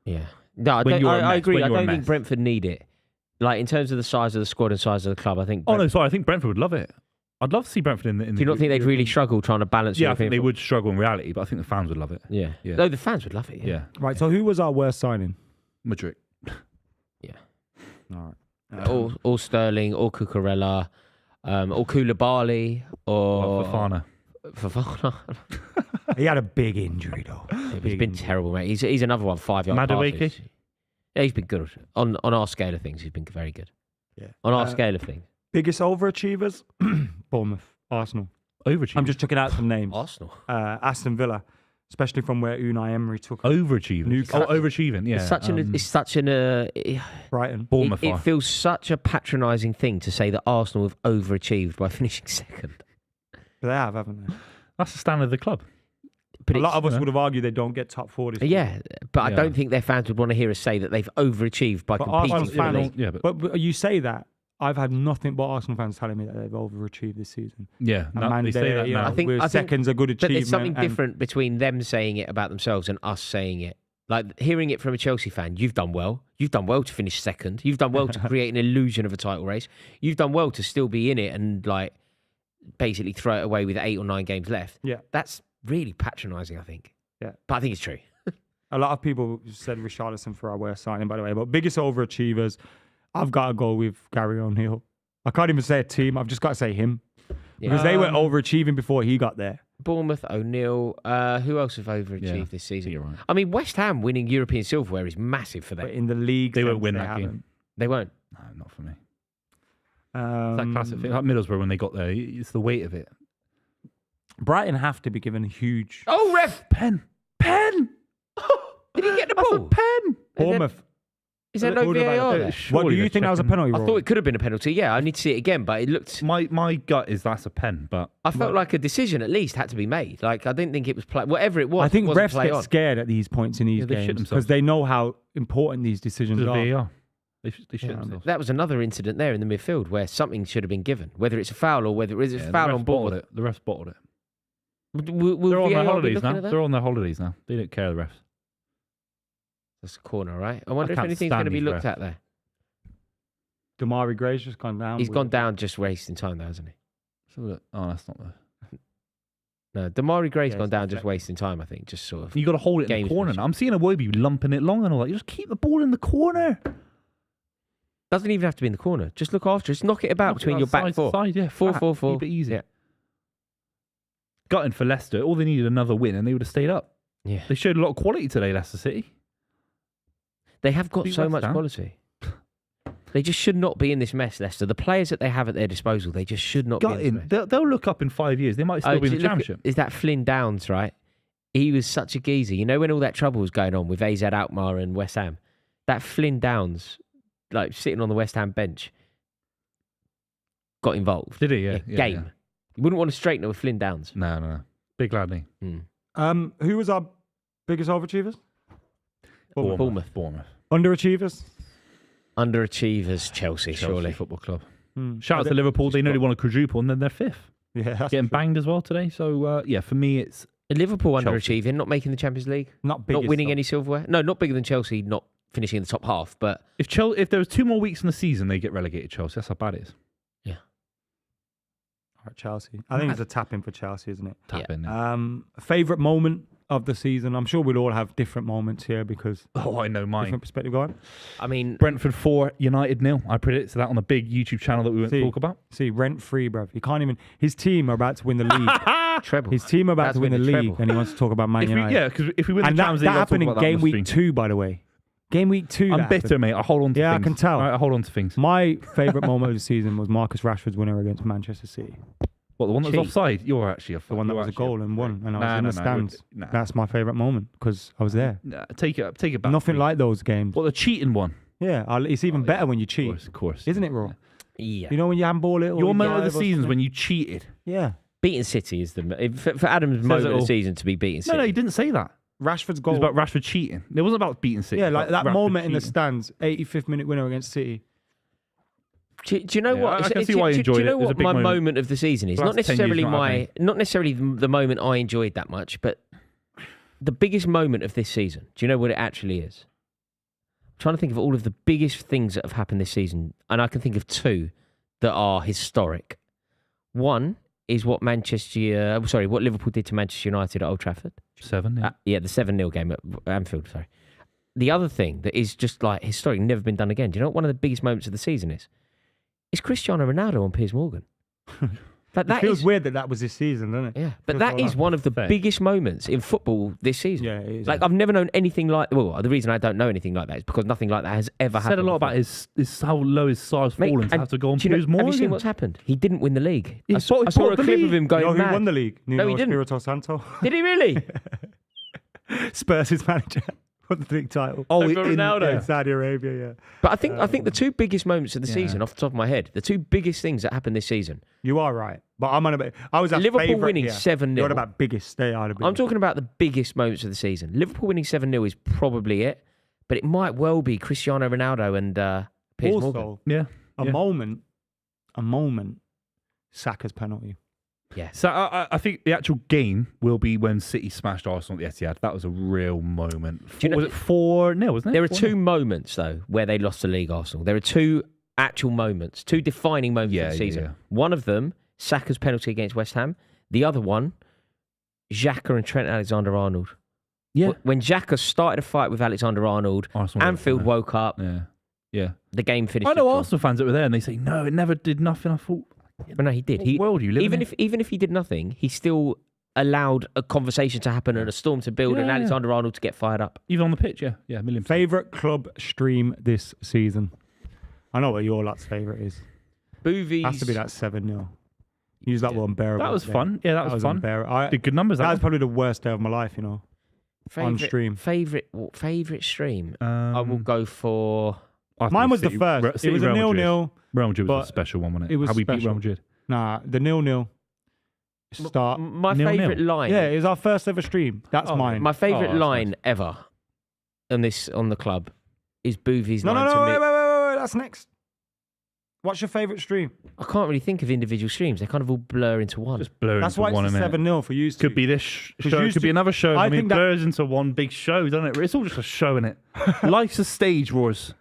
Yeah. No, I, When don't, you're a I mess, agree. when I you're a don't think mess. Brentford need it. Like in terms of the size of the squad and size of the club, I think. Oh no, sorry. I think Brentford would love it. I'd love to see Brentford in the. Do you not think they'd really struggle trying to balance? Yeah, I European think they football? would struggle in reality, but I think the fans would love it. Yeah. Yeah. No, the fans would love it. Yeah, Right, so who was our worst signing? Madrid. All right. Or Sterling, or Cucurella, or Koulibaly, or Fofana. He had a big injury, though. He's been terrible, mate. He's another one 5-yard Madueke? passes. Yeah, he's been good on our scale of things. He's been very good. Yeah. On our scale of things. Biggest overachievers? Bournemouth, Arsenal. Overachieving. I'm just checking out some names. Arsenal. Aston Villa, especially from where Unai Emery took overachieving. Newcastle. Overachieving. Yeah. It's such an Brighton. Bournemouth. it feels such a patronising thing to say that Arsenal have overachieved by finishing second. But they have, haven't they? That's the standard of the club. But A lot it's- of us would have argued they don't get top 4 this season. Yeah, but I Yeah. don't think their fans would want to hear us say that they've overachieved by But competing Arsenal for the fans- league. Yeah, but But you say that. I've had nothing but Arsenal fans telling me that they've overachieved this season. yeah, no, they say that you now. know, I think- with I think- second's a good But achievement. there's something and- different between them saying it about themselves and us saying it. Like hearing it from a Chelsea fan, you've done well. You've done well to finish second. You've done well to create an illusion of a title race. You've done well to still be in it and like basically throw it away with 8 or 9 games left. Yeah. That's really patronising, I think. But I think it's true. A lot of people said Richarlison for our worst signing, by the way. But biggest overachievers, I've got to go with Gary O'Neill. I can't even say a team. I've just got to say him. Because they were overachieving before he got there. Bournemouth, O'Neill. Who else have overachieved this season? You're right. I mean, West Ham winning European silverware is massive for them. But in the league, They won't win that haven't. game. They won't. No, not for me. Um, That classic thing. Like Middlesbrough, when they got there, it's the weight of it. Brighton have to be given a huge. Oh, ref! Pen! Did he get the That's a ball? pen! Bournemouth. Is there no What about VAR that? there? What do Surely you they're think that was a checking. penalty? I Rory? thought it could have been a penalty. Yeah, I need to see it again, but it looked. My gut is that's a pen, but I felt like a decision at least had to be made. Like I didn't think it was play. Whatever it was, I think it wasn't refs play get on. scared at these points in these Yeah, they shit games themselves. because they know how important these decisions the are. VAR. They shit Yeah. themselves. That was another incident there in the midfield where something should have been given, whether it's a foul or whether it's a foul the on refs board. bottled it. The refs bottled it. Will They're on VAR their be holidays looking now. at that? They're on their holidays now. They don't care, the refs. That's a corner, right? I wonder if can't anything's going to stand be these looked refs. at there. Damari Gray's just gone down. He's with gone it. down just wasting time, though, hasn't he? Oh, that's not the. No, Damari Gray's Yeah, gone it's down just deflected. wasting time, I think. Just sort of. You got to hold it in Games the corner. finished. Now. I'm seeing a Wobie lumping it long and all that. You just keep the ball in the corner. Doesn't even have to be in the corner. Just look after it. Just knock it about Knock it between out your back side to four. side, yeah, 4-4-4. flat. Keep it easy. Yeah. Gutting for Leicester. All they needed another win, and they would have stayed up. Yeah. They showed a lot of quality today, Leicester City. They have got Beat so West much Ham. quality. They just should not be in this mess, Leicester. The players that they have at their disposal, they just should not be in Gutting. this mess. They'll look up in 5 years. They might still be in the look at- championship. Is that Flynn Downs, right? He was such a geezer. You know when all that trouble was going on with AZ Alkmaar and West Ham? That Flynn Downs, like sitting on the West Ham bench, got involved. Did he? Yeah. Game. Yeah. You wouldn't want to straighten it with Flynn Downs. No. Big lad, ain't he? Who was our biggest overachievers? Bournemouth. Underachievers? Underachievers, Chelsea, Chelsea surely. Football Club. Hmm. Shout out to Liverpool. They know they want a quadruple, and then they're fifth. Yeah, that's Getting true. banged as well today. So, for me, it's Liverpool Chelsea. underachieving, not making the Champions League, Not biggest, not winning though. any silverware. No, not bigger than Chelsea, not finishing in the top half, but if there was 2 more weeks in the season, they get relegated. Chelsea. That's how bad it is. All right, Chelsea. I think it's a tap in for Chelsea, isn't it? Tap Yeah. in. There. Favorite moment of the season? I'm sure we'll all have different moments here because Oh, I know mine. different perspective. Go on. I mean, Brentford 4, United 0. I predicted that on a big YouTube channel that we won't See. talk about. See, rent free, bruv. He can't even. His team are about to win the league. treble. His team are about That's to win the win the league, treble. and he wants to talk about Man United. Because if we win And the that Champions League, I'll happened talk in about that on game the week stream. 2, by the way. Game week 2. I'm that bitter, happened. mate. I hold on to Yeah, I things. can tell. I hold on to things. My favourite moment of the season was Marcus Rashford's winner against Manchester City. What, the one that was Cheat. offside? You're actually The one that was a goal and won, and I was Nah, in nah, the nah, stands. nah. That's my favourite moment because I was there. Nah, take it back. Nothing please. like those games. What, the cheating one? Yeah, it's even better when you cheat, Of course. isn't it, Raw? Yeah. You know when you handball it. Or Your you moment of the dive or season is something? when you cheated. Yeah, Beating City is for Adam's Says moment it of all. the season to be beating City. No, he didn't say that. Rashford's It goal. was about Rashford cheating. It wasn't about beating City. Yeah, It was like that about Rashford moment in the cheating. stands, 85th minute winner against City. Do you know Yeah, what? I can see why you do enjoyed you know it. It was a what big my moment. moment of the season is? The Not last 10 years necessarily not not necessarily the moment I enjoyed that much, but the biggest moment of this season. Do you know what it actually is? I'm trying to think of all of the biggest things that have happened this season, and I can think of 2 that are historic. One is what what Liverpool did to Manchester United at Old Trafford. 7. Yeah. The 7-0 game at Anfield. Sorry. The other thing that is just like historic, never been done again. Do you know what one of the biggest moments of the season is? It's Cristiano Ronaldo on Piers Morgan. Like, It that feels is weird that was this season, doesn't it? yeah, but Feels that like is that. one of the Fair. biggest moments in football this season. Yeah, it is. Like, I've never known anything like. Well, the reason I don't know anything like that is because nothing like that has ever Said happened. a lot before. about his how low his SARS Mate, fallen to and have to go on do you know- Piers Morgan. Have you seen what's happened? He didn't win the league. He I saw, bought- I saw bought a the clip league. of him You going know who mad. won the league? No, he didn't. Espirito Santo. Did he really? Spurs' manager won the league title. Oh, Over in- Ronaldo. Yeah, Saudi Arabia, yeah. But I think the 2 biggest moments of the Yeah. season, off the top of my head, the 2 biggest things that happened this season. You are right. But I'm on about. I was at Liverpool favourite winning here. 7-0. You're on about biggest day out of I'm talking about the biggest moments of the season. Liverpool winning 7-0 is probably it, but it might well be Cristiano Ronaldo and Piers Morgan. Also, Yeah. a moment, Saka's penalty. Yeah. So I think the actual game will be when City smashed Arsenal at the Etihad. That was a real moment. Do you know- Was it 4-0, wasn't it? There are 4-0? 2 moments, though, where they lost the league, Arsenal. There are 2 actual moments, 2 defining moments Yeah, of the season. yeah. One of them, Saka's penalty against West Ham. The other one, Xhaka and Trent Alexander-Arnold Yeah. When Xhaka started a fight with Alexander Arnold, Arsenal Anfield woke up. Yeah. The game finished. I know a draw. Arsenal fans that were there and they say, no, it never did nothing. I thought, But no, he did. what world are you living in? Even if he did nothing, he still allowed a conversation to happen and a storm to build and Yeah. Alexander Arnold to get fired up. Even on the pitch, yeah. Yeah, 1,000,000%. Favorite club stream this season? I know what your lot's favorite is. Buvey's Has to be that 7-0. Use that one unbearable. That was fun. Yeah, that was fun. Unbearable. Did good numbers. That was That probably the worst day of my life, you know. On stream. Favorite stream. I will go for. Mine was the first. It was a 0-0. Real Madrid was but a special one, wasn't it? it was How we beat special. Real Madrid. Nah, the 0-0 start. My 0-0. favorite line. Yeah, it was our first ever stream. That's mine. My favorite that's line nice. ever on the club is Buvey's No, line to me. wait. That's next. What's your favorite stream? I can't really think of individual streams. They kind of all blur into one. Just blur That's into why one it's a a minute. 7-0 for you. Could be this show. used Could be to- another show. I I mean, think it that- blurs into one big show, doesn't it? It's all just a show, innit? Life's a stage, Roars.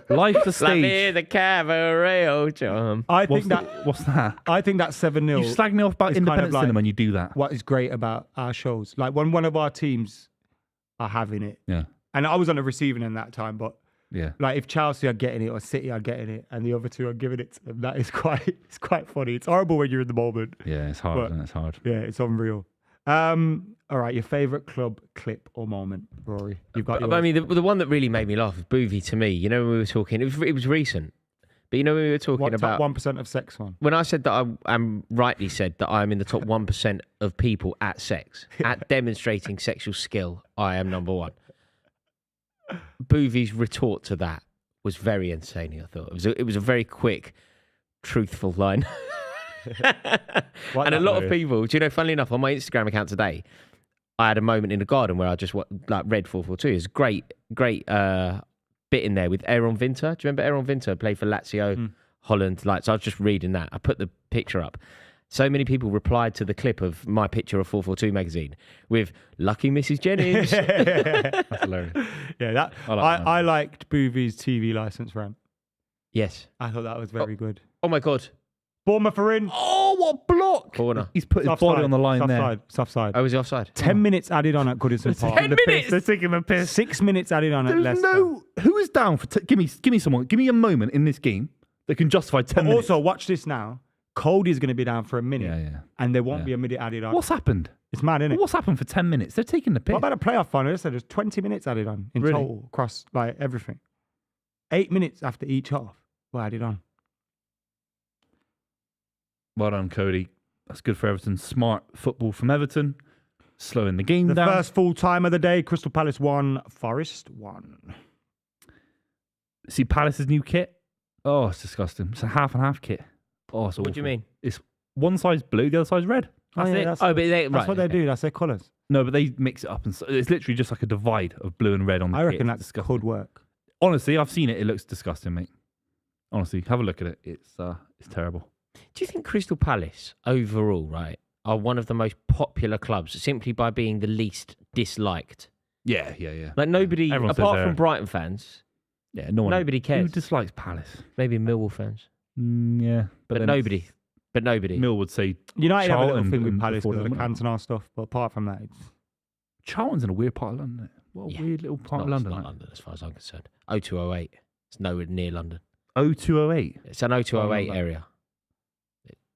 Life's a Like stage. me, the cabaret charm. I What's think that. What's that? I think that 7-0. You slag me off about it's kind of independent like- cinema and you do that. What is great about our shows, like when one of our teams are having it, Yeah. and I was on the receiving end that time, but Yeah. like if Chelsea are getting it or City are getting it, and the other two are giving it to them, that is it's quite funny. It's horrible when you're in the moment. Yeah, it's hard, But- isn't it? It's hard. Yeah, it's unreal. All right, your favorite club clip or moment, Rory? You've got. But I mean, the one that really made me laugh was Buvey to me. You know, when we were talking, it was recent. But you know, when we were talking what about top 1% of sex one? when I said that I'm rightly said that I'm in the top 1% of people at sex, at demonstrating sexual skill, I am number one. Buvey's retort to that was very entertaining, I thought. It was a very quick, truthful line. And a lot of people, do you know, funnily enough, on my Instagram account today, I had a moment in the garden where I just read 442. It's a great bit in there with Aaron Winter. Do you remember Aaron Winter played for Lazio, Holland? So I was just reading that. I put the picture up. So many people replied to the clip of my picture of 442 magazine with "Lucky Mrs. Jennings." That's hilarious. Yeah, that I liked Buvey's TV license rant. Yes. I thought that was very good. Oh my God. Bournemouth are in. Oh, what block! Corner. He's put his body on the line there. Soft side. I was offside. 10 minutes added on at Goodison Park. 10 minutes. They're taking the piss. 6 minutes added on at There's Leicester. no. Who is down for? Give me someone. Give me a moment in this game that can justify 10 But minutes. also, watch this now. Cody's going to be down for a minute. Yeah. And there won't Yeah. be a minute added on. What's happened? It's mad, isn't it? What's happened for 10 minutes? They're taking the piss. What about a playoff final? They said there's 20 minutes added on in Really? total across like everything. 8 minutes after each half were added on. Well done, Cody. That's good for Everton. Smart football from Everton. Slowing the game The down. first full time of the day, Crystal Palace 1, Forest 1. See Palace's new kit? Oh, it's disgusting. It's a half and half kit. Oh, it's awful. What do you mean? It's one side's blue, the other side's red. That's yeah, it. that's- But That's what they do. That's their colours. No, but they mix it up, and it's literally just like a divide of blue and red on the I kit. reckon It's that disgusting. could work. Honestly, I've seen it. It looks disgusting, mate. Honestly, have a look at it. It's terrible. Do you think Crystal Palace overall, right, are one of the most popular clubs simply by being the least disliked? Yeah. Like nobody, Everyone says apart they're- from Brighton fans, Yeah, no one. nobody Who cares. dislikes Palace? Maybe Millwall fans, Yeah, but then nobody. But nobody. Mill would say United have a little Charlton thing with and Palace before because of the them, Cantona stuff, but apart from that, it's Charlton's in a weird part of London. Isn't it? What a Yeah. weird little It's part of not London. London, as far as I'm concerned. 0208. It's nowhere near London. 0208. It's an 0208 number. area.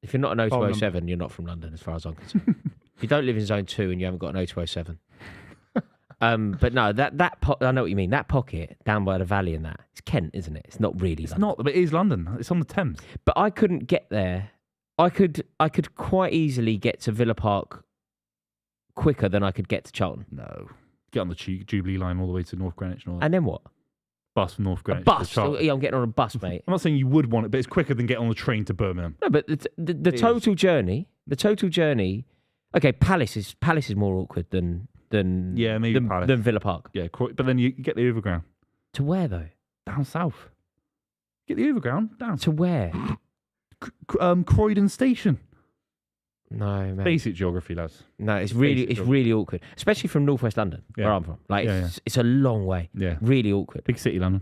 If you're not an 0207, you're not from London, as far as I'm concerned. If you don't live in Zone 2 and you haven't got an 0207. But no, I know what you mean. That pocket down by the valley and that, it's Kent, isn't it? It's not really It's London. not, but it is London. It's on the Thames. But I couldn't get there. I could quite easily get to Villa Park quicker than I could get to Charlton. No. Get on the Jubilee line all the way to North Greenwich and all that. And then what? Bus from North A Greenwich. bus. To Charlton. Yeah, I'm getting on a bus, mate. I'm not saying you would want it, but it's quicker than getting on the train to Birmingham. No, but the total journey. Okay, Palace is more awkward than Yeah, maybe Palace. than Villa Park. Yeah, but then you get the overground. To where though? Down south. Get the overground down. To where? Croydon Station. No, man. Basic geography, lads. No, it's basic really awkward, especially from northwest London, Yeah. where I'm from. Like Yeah, it's a long way. Yeah. Really awkward. Big city, London.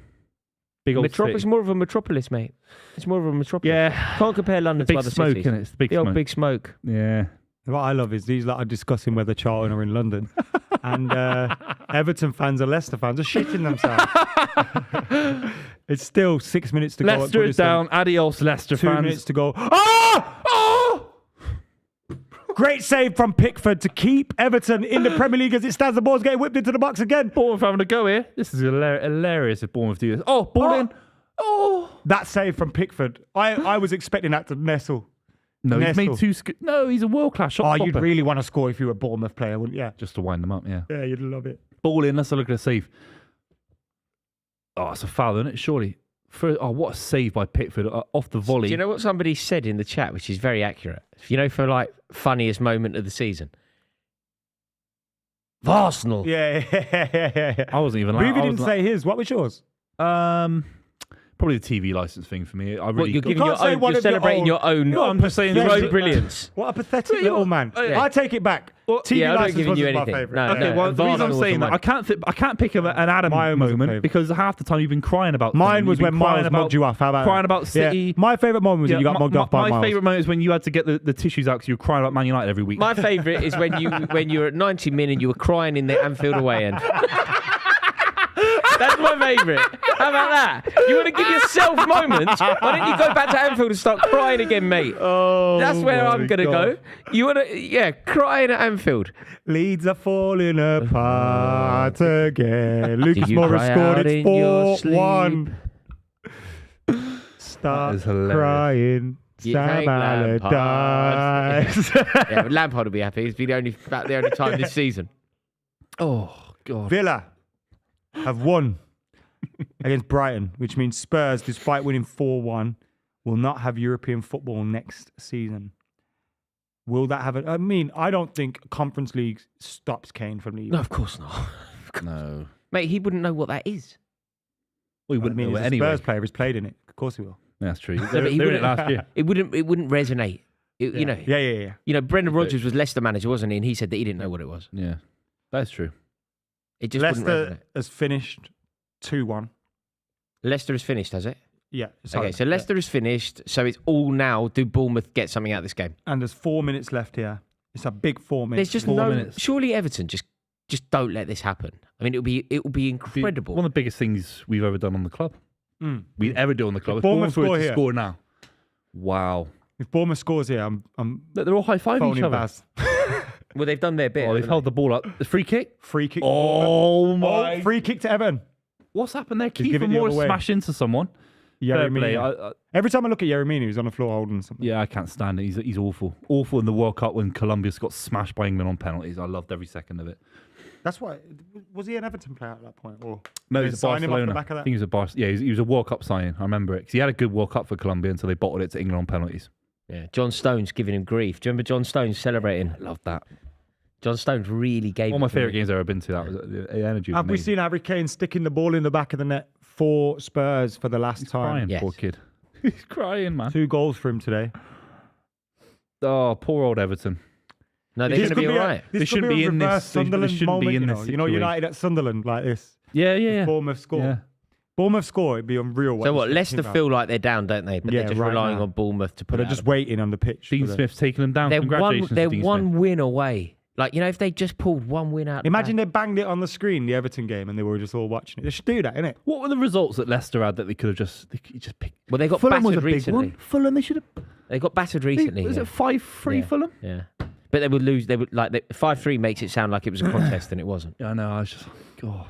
Big old It's city. more of a metropolis, mate. It's more of a metropolis. Yeah. Can't compare London Big to other smoke, cities. innit? It's the big The smoke. old big smoke. Yeah. what I love is these lot are discussing whether Charlton are in London. And Everton fans and Leicester fans are shitting themselves. It's still 6 minutes to go. Leicester is down. Adios, Leicester 2 fans. minutes to go. Oh! Oh! Great save from Pickford to keep Everton in the Premier League as it stands. The ball's getting whipped into the box again. Bournemouth having a go here. This is hilarious if Bournemouth do this. Oh, ball in. Oh. That save from Pickford. I was expecting that to nestle. No, he's Nestle. made two. No, he's a world-class shot You'd stopper. really want to score if you were a Bournemouth player, wouldn't you? Just to wind them up, yeah. Yeah, you'd love it. Ball in. Let's have a look at the save. Oh, it's a foul, isn't it? Surely. What a save by Pickford off the volley. Do you know what somebody said in the chat, which is very accurate? You know, for like funniest moment of the season. Arsenal. Yeah. I wasn't even. Buvey didn't say his. What was yours? Probably the TV license thing for me. What, you're giving can't your say own, one you're of your celebrating own. your own. No, I'm just saying your there's- own brilliance. What a pathetic little man. yeah. I take it back. TV Yeah, I'm not license giving you wasn't my anything. favourite. No, Okay, no. well, the reason I'm Arsenal saying was that, the I can't pick an Adam Mine was a moment favourite. because half the time you've been crying about. Mine something. was You've when been crying Miles about, mugged you off. How about crying that? about City. Yeah. My favourite moment was when you got mugged off by My Miles. favourite moment is when you had to get the tissues out because you were crying about Man United every week. My favourite is when you were at 90 min and you were crying in the Anfield away end. That's my favourite. How about that? You want to give yourself moments? Why don't you go back to Anfield and start crying again, mate? Oh, That's where my I'm going to go. You want to, crying at Anfield. Leeds are falling apart again. Lucas you Moura cry scored. out It's in your 4-1. Start That is hilarious. crying. You Sam hate Lampard. Allardyce. Yeah, but Lampard will be happy. It's been about the only time this season. Oh God. Villa have won against Brighton, which means Spurs, despite winning 4-1, will not have European football next season. Will that have I mean, I don't think Conference League stops Kane from leaving. No, of course not. No. Mate, he wouldn't know what that is. We I wouldn't mean, know he's it a anyway. Spurs player. He's played in it. Of course he will. That's true. but They he were in it wouldn't- last year. It wouldn't resonate. You know. Yeah. You know, Brendan Rodgers was Leicester manager, wasn't he? And he said that he didn't know what it was. Yeah, that's true. It just wouldn't Leicester resonate. has finished 2-1. Leicester is finished, has it? Yeah. sorry. Okay, so Leicester is finished. So it's all now. Do Bournemouth get something out of this game? And there's 4 minutes left here. It's a big 4 minutes. There's just 4 no. minutes. Surely Everton just don't let this happen. I mean, it will be incredible. One of the biggest things we've ever done on the club. Mm. We'd ever do on the club. If If Bournemouth Bournemouth were score to here- score now. Wow. If Bournemouth scores here, I'm Look, they're all high-fiving phoning each other. Baz. Well, they've done their bit. Oh, they've haven't held the ball up. The free kick. Free kick. Oh my! Free kick to Everton. What's happened there? give Kiefer it the Moore other way. smashed into someone. Fair play. Yeremina. Every time I look at Yeremina, he's on the floor holding something. Yeah, I can't stand it. He's awful. Awful in the World Cup when Colombia got smashed by England on penalties. I loved every second of it. That's why. Was he an Everton player at that point? Or No, they he's a signed him off the Barcelona. back of I that? think he was a Barcelona. Yeah, he was a World Cup signing. I remember it. 'Cause he had a good World Cup for Colombia until they bottled it to England on penalties. Yeah, John Stones giving him grief. Do you remember John Stones celebrating? I loved that. John Stones really gave One of my it to favourite him. games I've ever been to. That was the energy. Was Have we amazing. seen Harry Kane sticking the ball in the back of the net for Spurs for the last He's time? crying, Yes. poor kid. He's crying, man. 2 goals for him today. Oh, poor old Everton. No, they're This going to be could all right. This They could shouldn't be be a in this- reverse they Sunderland shouldn't be moment, in you know. this You know, situation. United at Sunderland like this. Yeah. Bournemouth score. Yeah. Bournemouth score, it'd be unreal. So you what? should Leicester think about. feel like they're down, don't they? But Yeah, they're just right relying now. on Bournemouth to put But they're it just out. waiting on the pitch. Dean for the- Smith's taking them down. They're Congratulations, they're Dean one Smith. win away. Like, you know, if they just pulled one win out. Imagine they banged it on the screen, the Everton game, and they were just all watching it. They should do that, innit? What were the results that Leicester had that they could have just picked? Well, they got Fulham was a battered big recently. one. Fulham, they should have. They got battered recently. Was yeah. it 5-3 Yeah. Fulham? Yeah. But they would lose. They would 5-3 makes it sound like it was a contest, and it wasn't. Yeah, I know. I was just God.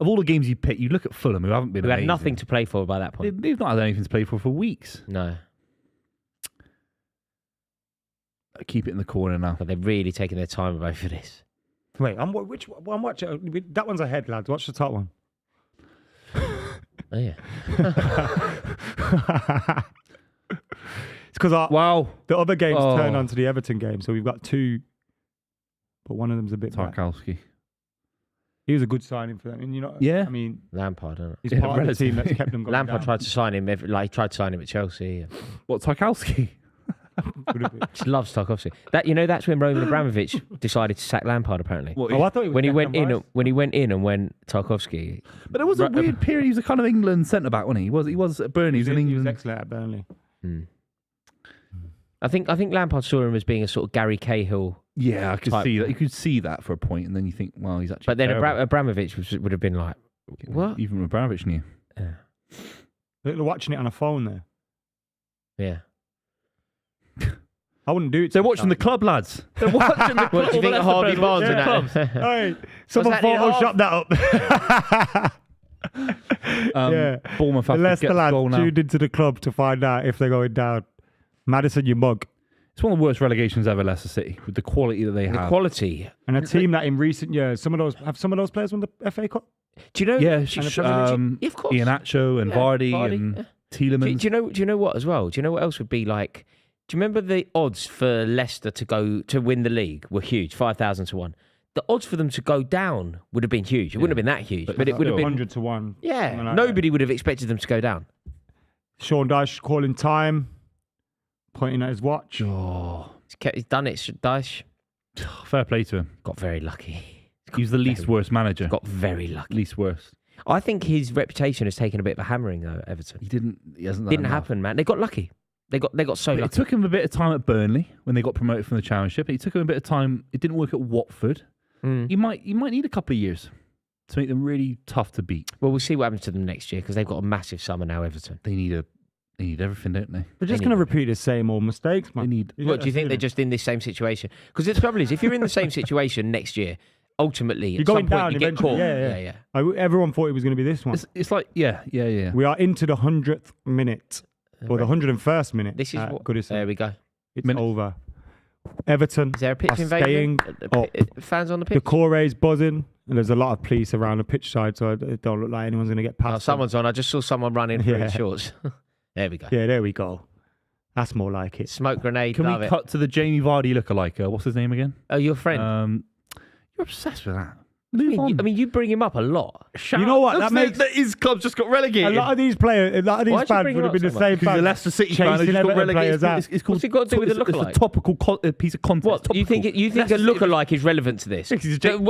Of all the games you pick, you look at Fulham, who haven't been. We had amazing. nothing to play for by that point. They've not had anything to play for weeks. No, Keep it in the corner now. but they're really taking their time away for this. Wait, I'm watching. That one's ahead, lads. Watch the top one. Oh yeah. It's because Wow. the other games Oh. turn onto the Everton game, so we've got 2, but one of them's a bit back. Tarkowski. He was a good signing for them, and you know, Yeah. I mean, Lampard. Isn't it? he's Yeah, part of the relatively. team that's kept them going Lampard down. tried to sign him. He tried to sign him at Chelsea. What, Tarkowski? Would it be? Just loves Tarkovsky. That's when Roman Abramovich decided to sack Lampard. Apparently, What, Oh, I thought he was when he went Declan in, Rice. and when Tarkovsky. But there was a weird period. He was a kind of England centre back, wasn't he? He was at Burnley. He was in He was England. excellent at Burnley. Hmm. I think Lampard saw him as being a sort of Gary Cahill. Yeah, I could type. see that. You could see that for a point, and then you think, well, he's actually. But then terrible. Abramovich would have been like, what? Even Abramovich knew. Yeah. They're watching it on a phone there. Yeah. I wouldn't do it. They're watching the club, lads. They're watching the club. What do you think of Harvey Barnes and that? Hey, someone that in photoshopped that up. Yeah. Bournemouth The have to Leicester get the lad goal now. tuned into the club to find out if they're going down. Madison, you mug. It's one of the worst relegations ever, Leicester City, with the quality that they The have. quality. And a team that in recent years, some of those players won the FA Cup? Do you know? Yeah, Yeah, of course. Iheanacho and Yeah, Vardy and yeah. Tielemans. Do you know what as well? Do you know what else would be like? Do you remember the odds for Leicester to win the league were huge, 5,000 to 1. The odds for them to go down would have been huge. It wouldn't have been that huge, but it would have been 100 to 1. Yeah, something like nobody would have expected them to go down. Sean Dyche calling time, pointing at his watch. Oh, He's done it, Dyche. fair play to him. Got very lucky. He's the least worst manager. Got very lucky. Least worst. I think his reputation has taken a bit of a hammering though. Everton He hasn't. Done didn't enough. happen, man. They got lucky. They got so But it lucky. took him a bit of time at Burnley when they got promoted from the Championship. It took him a bit of time. It didn't work at Watford. Mm. You might need a couple of years to make them really tough to beat. Well, we'll see what happens to them next year because they've got a massive summer now. Everton. They need everything, don't they? They're just They going to need- repeat the same old mistakes, man. They need. What do you think? They're just in this same situation? Because the trouble is, if you're in the same situation next year, ultimately, You're at some going point, down you get eventually. caught. Yeah. Everyone thought it was going to be this one. It's like yeah. We are into the 100th minute, or the 101st minute. This is at what. Goodison. There we go. It's Minute. over. Everton Is there a pitch are invasion? staying Fans on the The pitch? Core's buzzing, and there's a lot of police around the pitch side, so it don't look like anyone's going to get Oh, past. them. someone's on. I just saw someone running through Yeah. his shorts. There we go. Yeah, there we go. That's more like it. Smoke grenade. Can love we it. cut to the Jamie Vardy lookalike? What's his name again? Oh, your friend. You're obsessed with that. I Move mean, on. you bring him up a lot. You know what? That makes his club just got A relegated. lot of these players, a lot of these Why'd you fans bring would it have up been the so same much? Because the fans Leicester City fan chasing just got Everton relegated. players out. It's called, What's it got to do with the it's lookalike? a topical piece of content. What you think? You think a lookalike is relevant to this? He's a A Jamie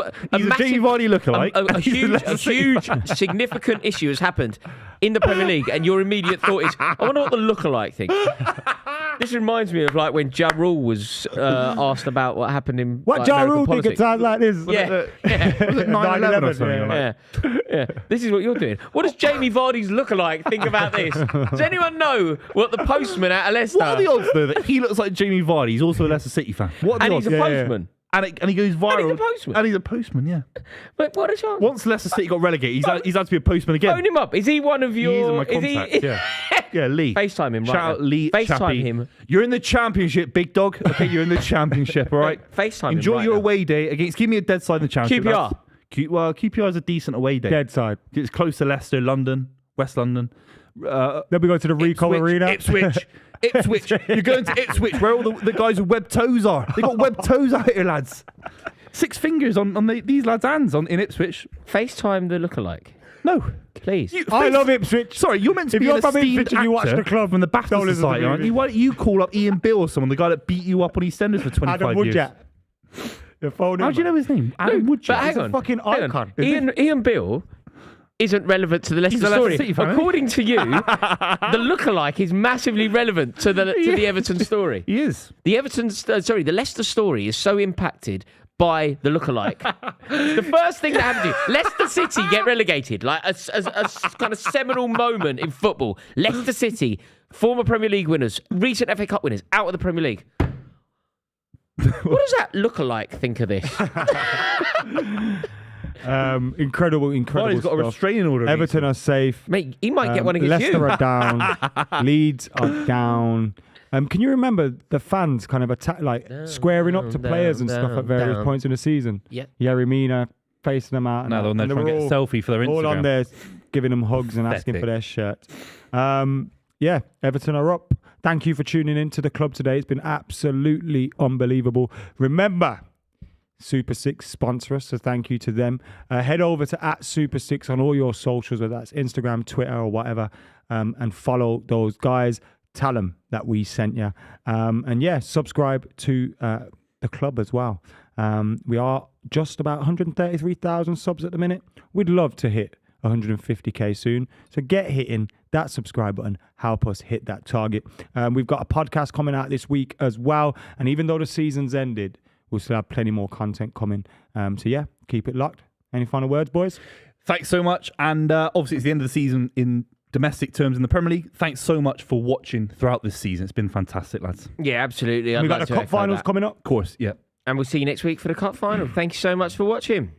massive- Vardy lookalike. A He's huge, Leicester City fan. significant issue has happened in the Premier League, and your immediate thought is, I wonder what the lookalike thinks. This reminds me of like when Ja Rule was asked about what happened in What like, Ja American Rule think politics. it sounds like this? Yeah, Was it 9/11 or something? yeah. Like, yeah. This is what you're doing. What does Jamie Vardy's lookalike think about this? Does anyone know what the postman out of Leicester? What are the odds though that he looks like Jamie Vardy? He's also a Leicester City fan. What are the And odds? he's a Yeah, yeah. postman. And he goes viral. postman? And he's a postman, yeah. But what a chance. Once Leicester City got relegated, he's had to be a postman again. Phone him up. Is he one of He's your? in my is he? contacts, yeah. Yeah, Lee. FaceTime him right Shout out now. Lee. FaceTime Chappie. him. You're in the championship, big dog. Okay, you're in the championship, all right? FaceTime Enjoy him right your now. away day against. Give me a dead side in the championship. QPR. Well, QPR is a decent away day. Dead side. It's close to Leicester, London, West London. Then we go to the Ricoh Arena. Ipswich. You're going to Ipswich, where all the guys with webbed toes are. They got webbed toes out here, lads. 6 fingers on these lads' hands in Ipswich. FaceTime the lookalike, No. please. I love Ipswich. Sorry, you're meant to If be you're an from esteemed Ipswich and you watch actor the club, from the BAFTA don't listen to Society, me. aren't you? Why don't you call up Ian Bill or someone, the guy that beat you up on EastEnders for 25 Adam years? Woodjack. The phone How do you know his name? Adam But Woodjack. hang He's a on, fucking hang on. icon. Ian Bill isn't relevant to the Leicester He's a Leicester story. City fan, isn't he? According to you, the lookalike is massively relevant to the Everton story. He is. The Leicester story is so impacted by the lookalike. The first thing that happened to you, Leicester City get relegated, like a kind of seminal moment in football. Leicester City, former Premier League winners, recent FA Cup winners, out of the Premier League. What does that lookalike think of this? Incredible Vardy's got a stuff. restraining order. Everton are safe. Mate, he might get one against Leicester you. are down. Leeds are down. Can you remember the fans kind of squaring up to down, players and stuff down, at various down. points in the season? Yeah. Yerry Mina facing them out. No, they're and trying to get a selfie for their all on Instagram. there giving them hugs and asking for their shirt. Yeah, Everton are up. Thank you for tuning in to the club today. It's been absolutely unbelievable. Remember, Super Six sponsor us, so thank you to them. Head over to @Super6 on all your socials, whether that's Instagram, Twitter, or whatever, and follow those guys. Tell them that we sent you. And yeah, subscribe to the club as well. We are just about 133,000 subs at the minute. We'd love to hit 150k soon. So get hitting that subscribe button. Help us hit that target. We've got a podcast coming out this week as well. And even though the season's ended, we'll still have plenty more content coming. So yeah, keep it locked. Any final words, boys? Thanks so much. And obviously, it's the end of the season in domestic terms in the Premier League. Thanks so much for watching throughout this season. It's been fantastic, lads. Yeah, absolutely. We've got the cup finals coming up. Of course, yeah. And we'll see you next week for the cup final. Thank you so much for watching.